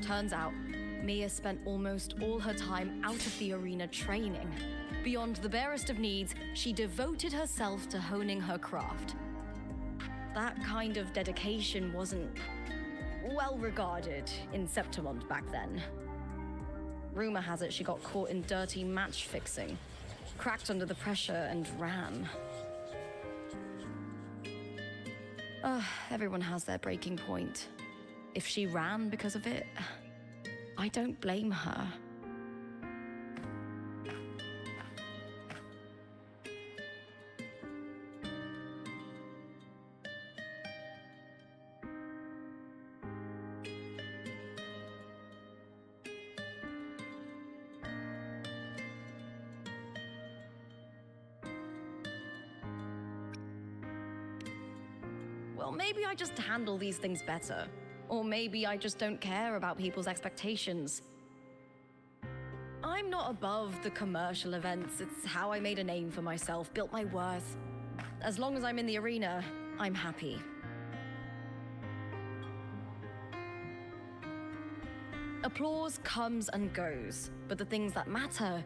Turns out, Mia spent almost all her time out of the arena training. Beyond the barest of needs, she devoted herself to honing her craft. That kind of dedication wasn't well regarded in Septimont back then. Rumor has it she got caught in dirty match fixing, cracked under the pressure and ran. Everyone has their breaking point. If she ran because of it, I don't blame her. Well, maybe I just handle these things better. Or maybe I just don't care about people's expectations. I'm not above the commercial events. It's how I made a name for myself, built my worth. As long as I'm in the arena, I'm happy. Applause comes and goes, but the things that matter,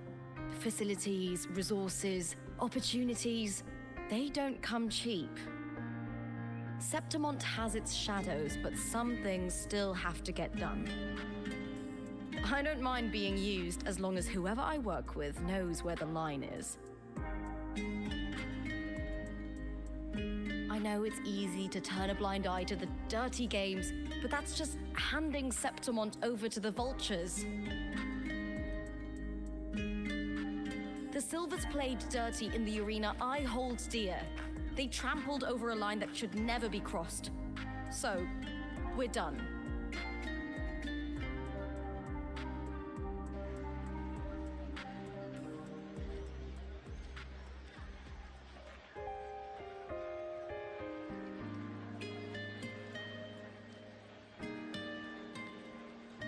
facilities, resources, opportunities, they don't come cheap. Septimont has its shadows, but some things still have to get done. I don't mind being used as long as whoever I work with knows where the line is. I know it's easy to turn a blind eye to the dirty games, but that's just handing Septimont over to the vultures. The Silvers played dirty in the arena I hold dear. They trampled over a line that should never be crossed. So, we're done.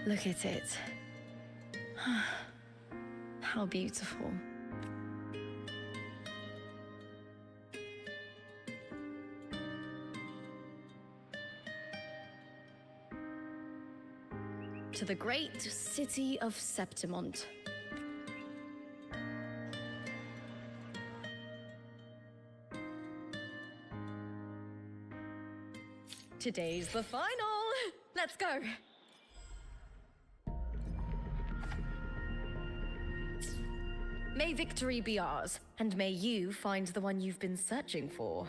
Look at it. How beautiful. To the great city of Septimont. Today's the final! Let's go! May victory be ours, and may you find the one you've been searching for.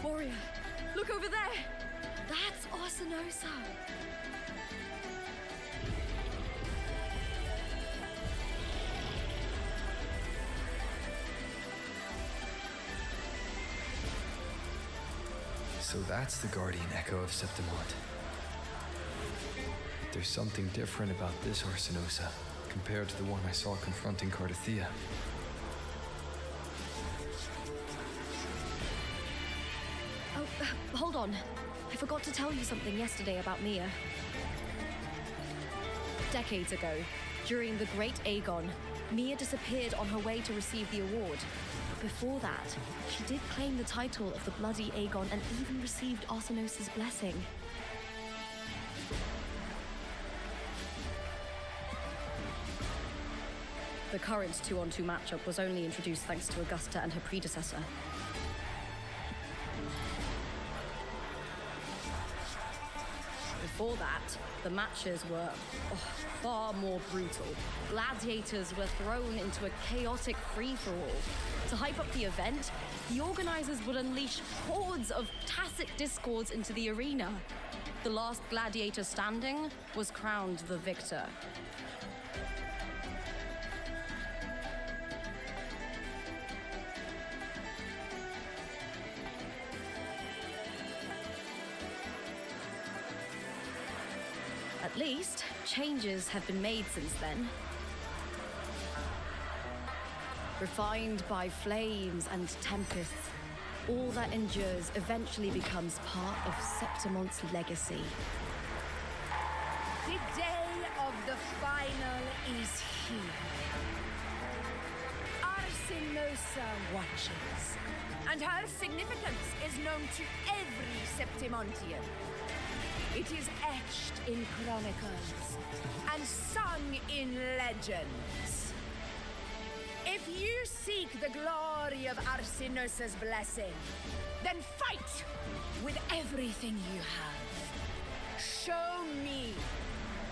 Warrior, look over there! That's Arsenosa! So that's the guardian echo of Septimont. There's something different about this Arsenosa compared to the one I saw confronting Cardathea. Hold on. I forgot to tell you something yesterday about Mia. Decades ago, during the Great Aegon, Mia disappeared on her way to receive the award. But before that, she did claim the title of the Bloody Aegon and even received Arsenosa's blessing. The current 2-on-2 matchup was only introduced thanks to Augusta and her predecessor. Before that, the matches were far more brutal. Gladiators were thrown into a chaotic free-for-all. To hype up the event, the organizers would unleash hordes of tacit discords into the arena. The last gladiator standing was crowned the victor. At least, changes have been made since then. Refined by flames and tempests, all that endures eventually becomes part of Septimont's legacy. The day of the final is here. Arsinosa watches, and her significance is known to every Septimontian. It is etched in chronicles and sung in legends. If you seek the glory of Arsinosa's blessing, then fight with everything you have. Show me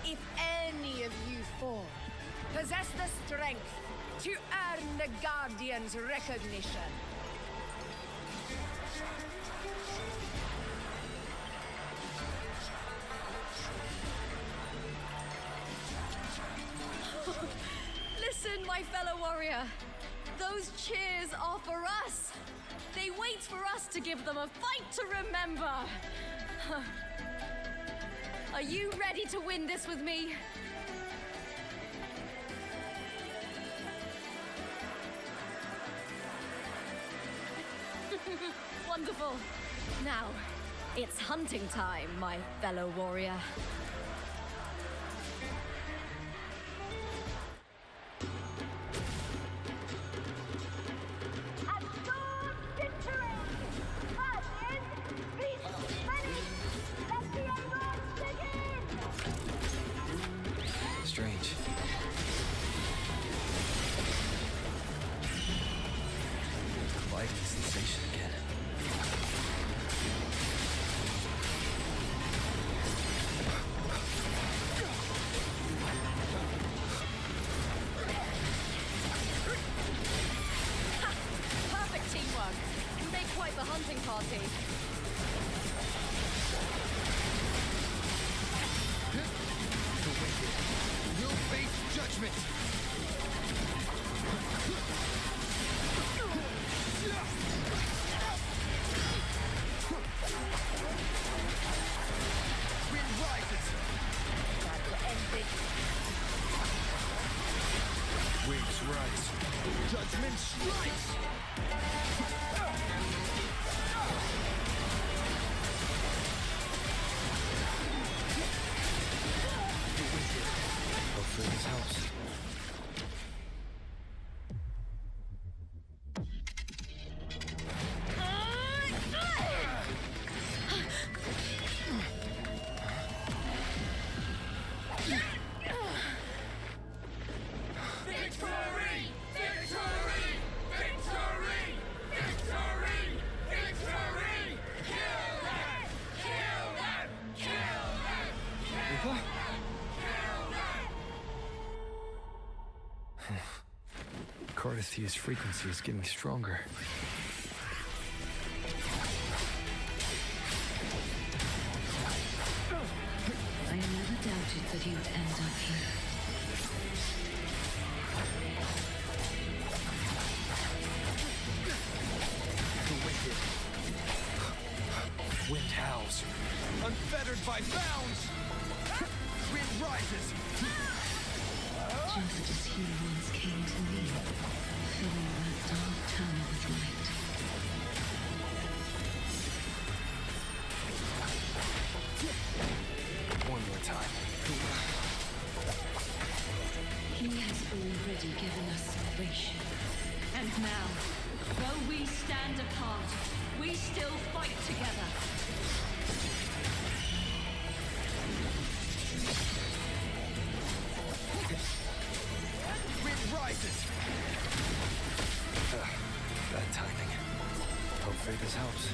if any of you four possess the strength to earn the Guardian's recognition. Listen, my fellow warrior. Those cheers are for us. They wait for us to give them a fight to remember. Are you ready to win this with me? Wonderful. Now, it's hunting time, my fellow warrior. Strange. Gliding sensation again. Perfect teamwork. You make quite the hunting party. Will face judgment! Wind rises! Got to end it. Waves rise. Judgment strikes! Hopefully this helps. Cardithia's frequency is getting stronger. I never doubted that you'd end up here. The wicked. Wind howls. Unfettered by bounds! Wind rises! Just as you once came to me, filling that dark tunnel with light. One more time. He has already given us salvation. And now, though we stand apart, we still fight together. Wind rises! Bad timing. Hopefully this helps.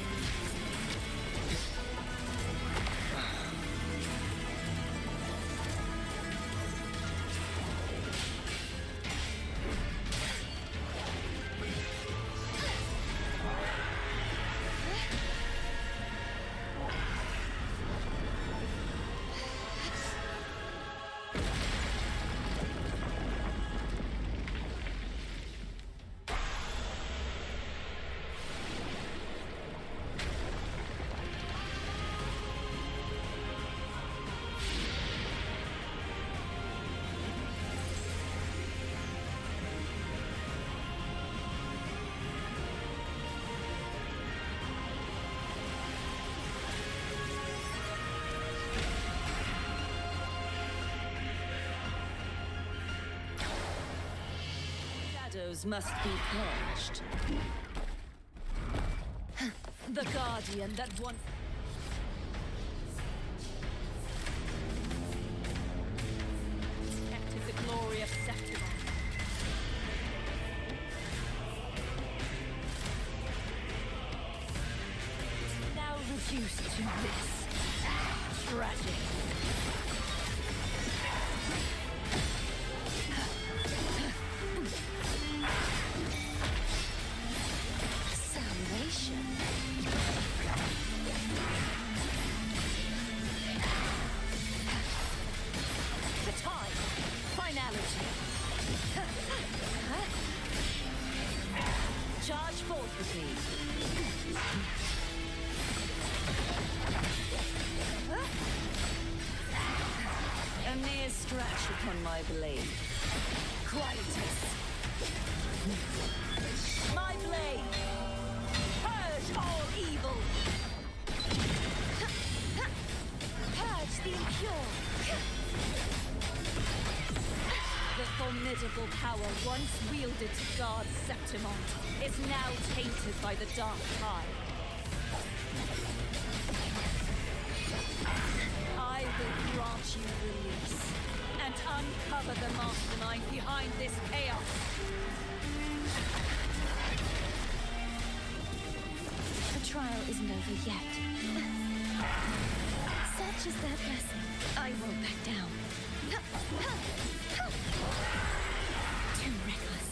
shadows must be purged. The guardian that once... protected the glory of Septima. Now reduced to this. Tragic. Salvation. The time. Finality. Charge forth with me. A mere scratch upon my blade. Quietus. My blade. Purge all evil. Purge the impure. The formidable power once wielded to guard Septimont is now tainted by the dark tide. I will grant you release and uncover the mastermind behind this chaos. The trial isn't over yet. Such is their blessing. I won't back down. Too reckless.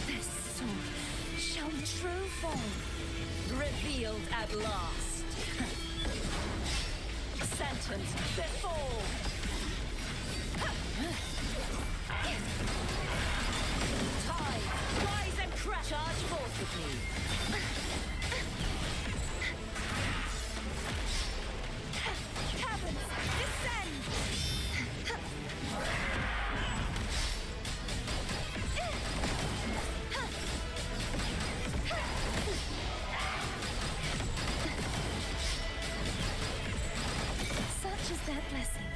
This sword shall true form. Revealed at last. Sentence before. Tide, rise and crash. Charge forth with me. Caverns, descend. Such is their blessing.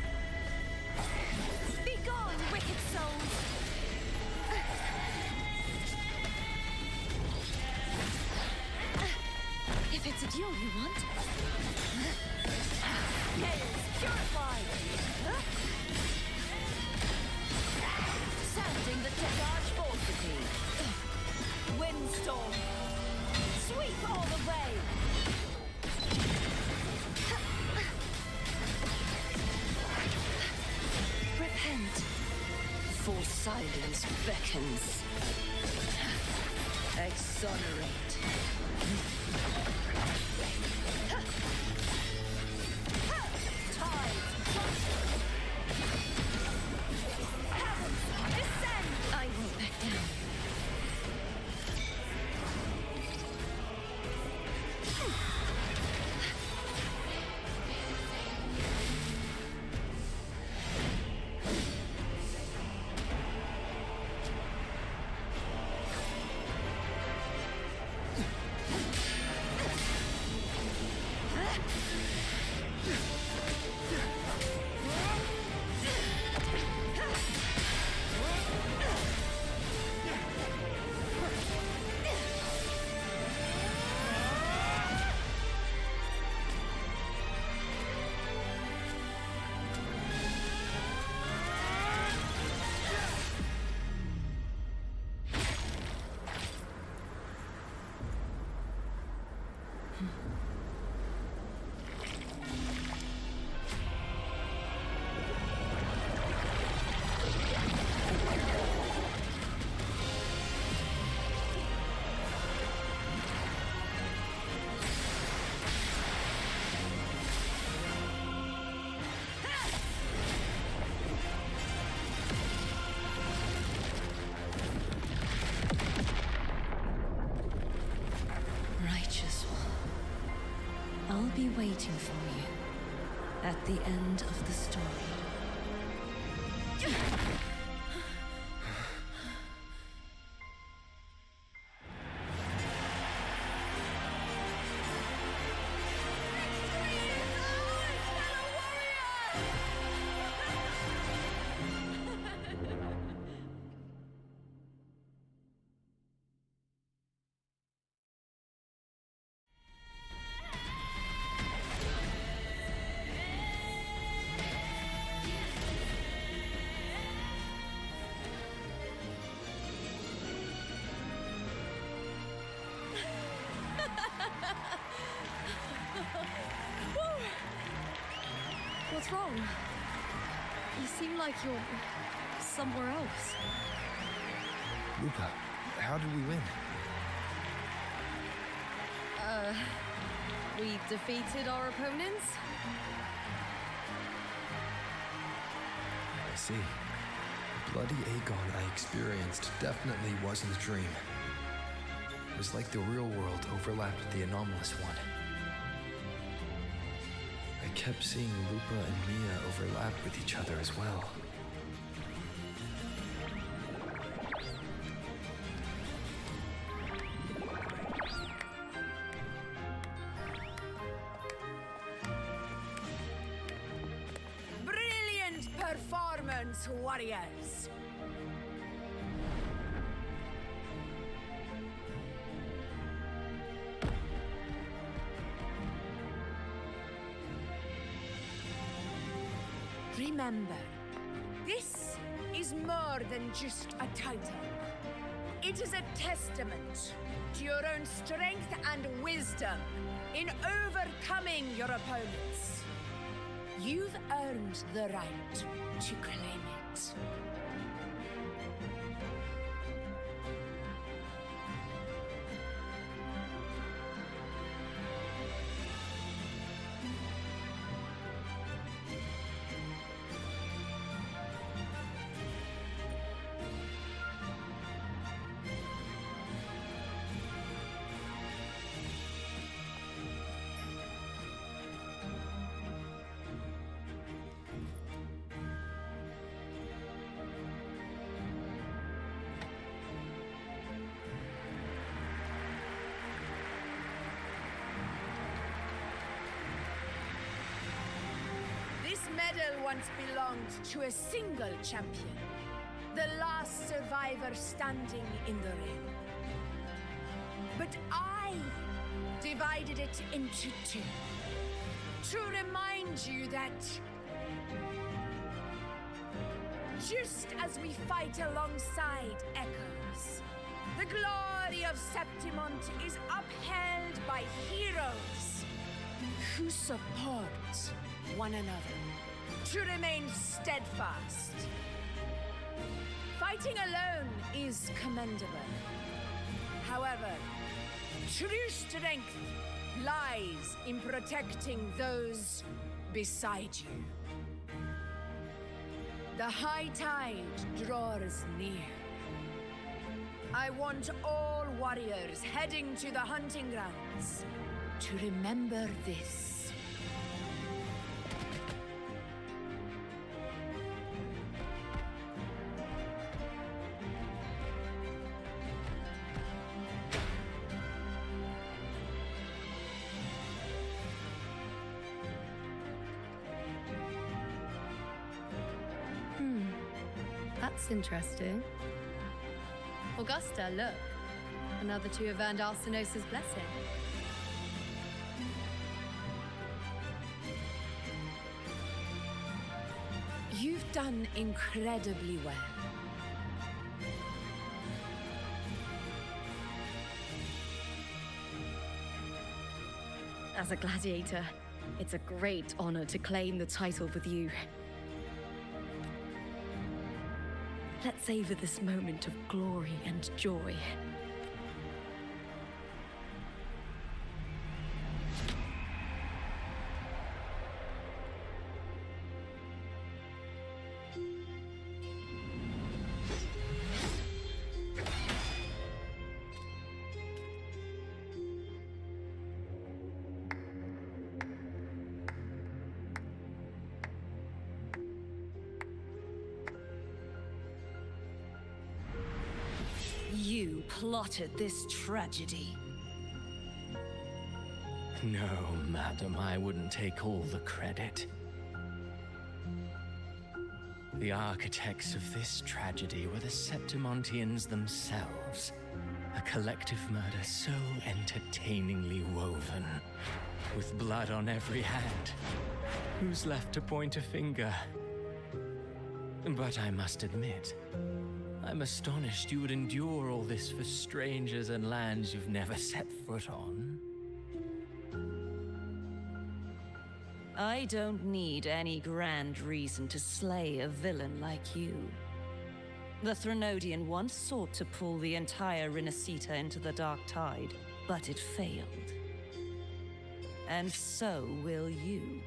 Be gone, wicked souls! If it's a duel you want. Gales, purified! Sounding the charge forth with me. Windstorm! Sweep all the way! Repent. For silence beckons. Exonerate. Tide. Heavens, descend! I won't back down. I'll be waiting for you at the end of the story. wrong? You seem like you're somewhere else. Lupa, how did we win? We defeated our opponents? I see. The bloody Aegon I experienced definitely wasn't a dream. It was like the real world overlapped with the anomalous one. I kept seeing Lupa and Mia overlap with each other as well. Brilliant performance, warriors! Remember, this is more than just a title. It is a testament to your own strength and wisdom in overcoming your opponents. You've earned the right to claim it. This medal once belonged to a single champion, the last survivor standing in the ring. But I divided it into two, to remind you that just as we fight alongside echoes, the glory of Septimont is upheld by heroes who support one another, to remain steadfast. Fighting alone is commendable. However, true strength lies in protecting those beside you. The high tide draws near. I want all warriors heading to the hunting grounds to remember this. That's interesting. Augusta, look. Another two have earned Arsenosa's blessing. You've done incredibly well. As a gladiator, it's a great honor to claim the title with you. Let's savor this moment of glory and joy. You plotted this tragedy. No, madam, I wouldn't take all the credit. The architects of this tragedy were the Septimontians themselves. A collective murder so entertainingly woven, with blood on every hand. Who's left to point a finger? But I must admit, I'm astonished you would endure all this for strangers and lands you've never set foot on. I don't need any grand reason to slay a villain like you. The Threnodian once sought to pull the entire Rinascita into the Dark Tide, but it failed. And so will you.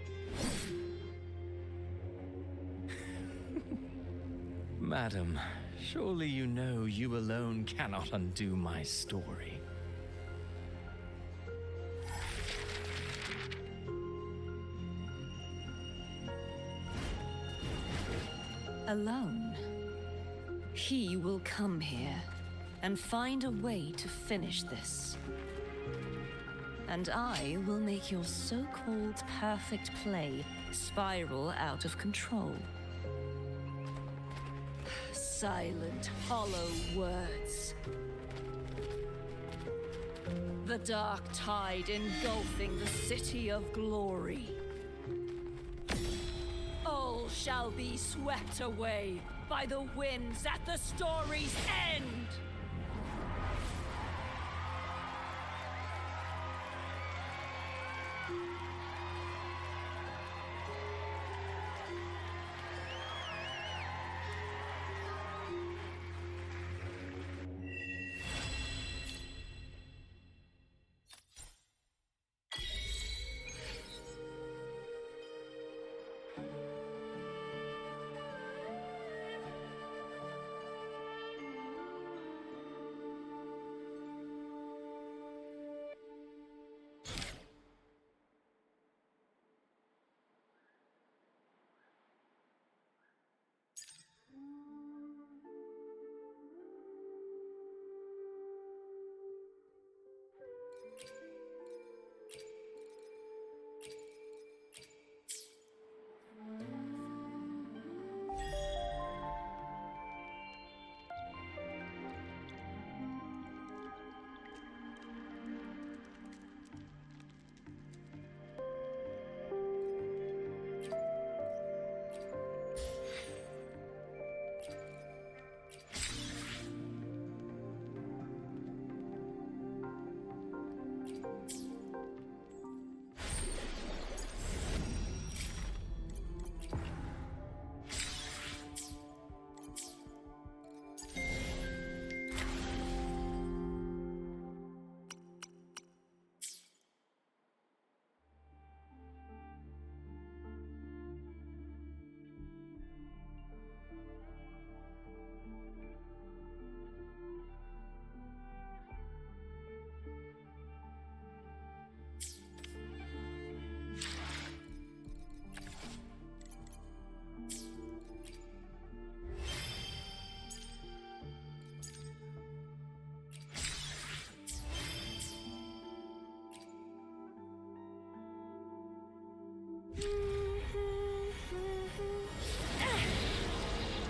Madam, surely you know you alone cannot undo my story. Alone. He will come here and find a way to finish this. And I will make your so-called perfect play spiral out of control. Silent, hollow words. The dark tide engulfing the city of glory. All shall be swept away by the winds at the story's end!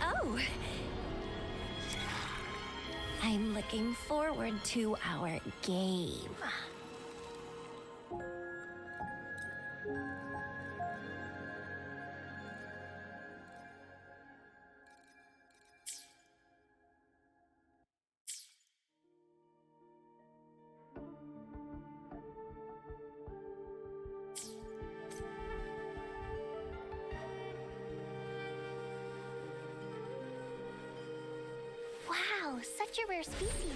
Oh! I'm looking forward to our game. Wow, such a rare species.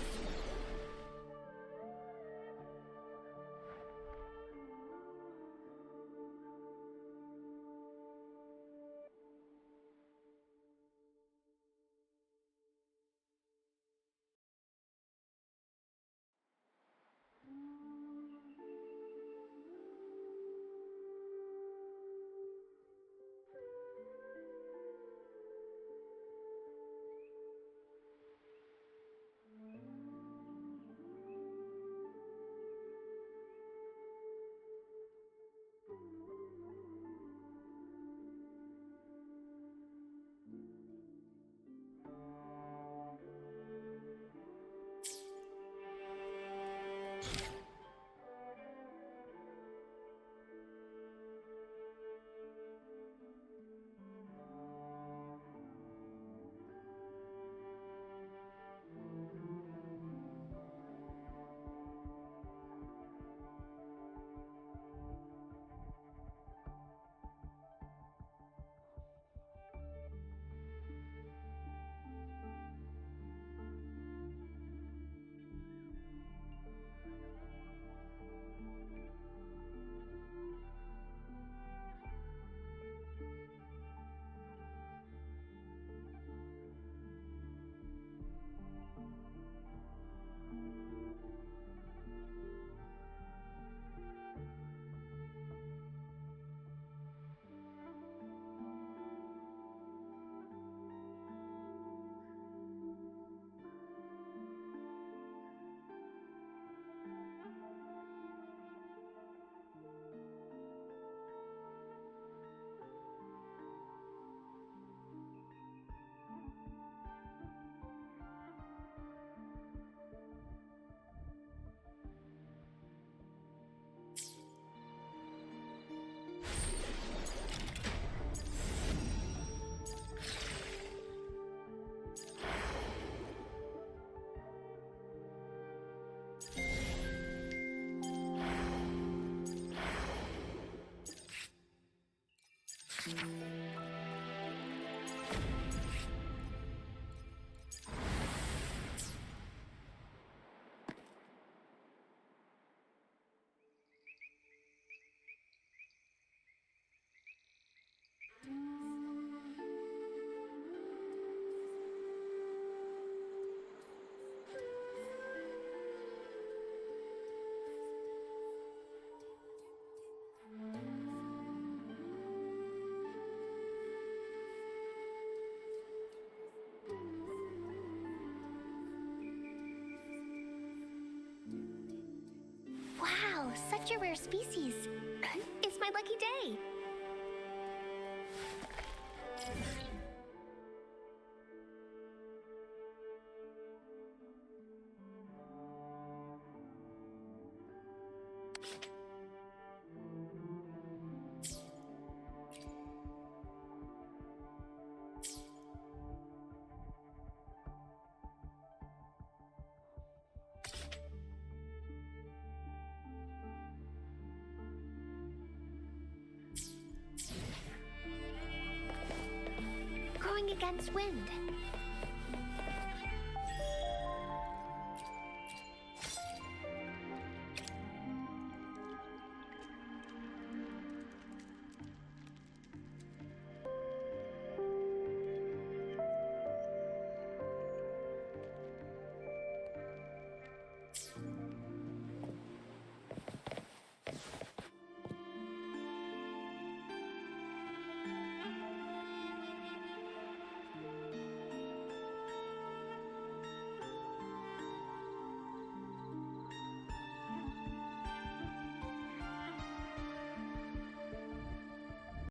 Wow, such a rare species. It's my lucky day. Growing against wind.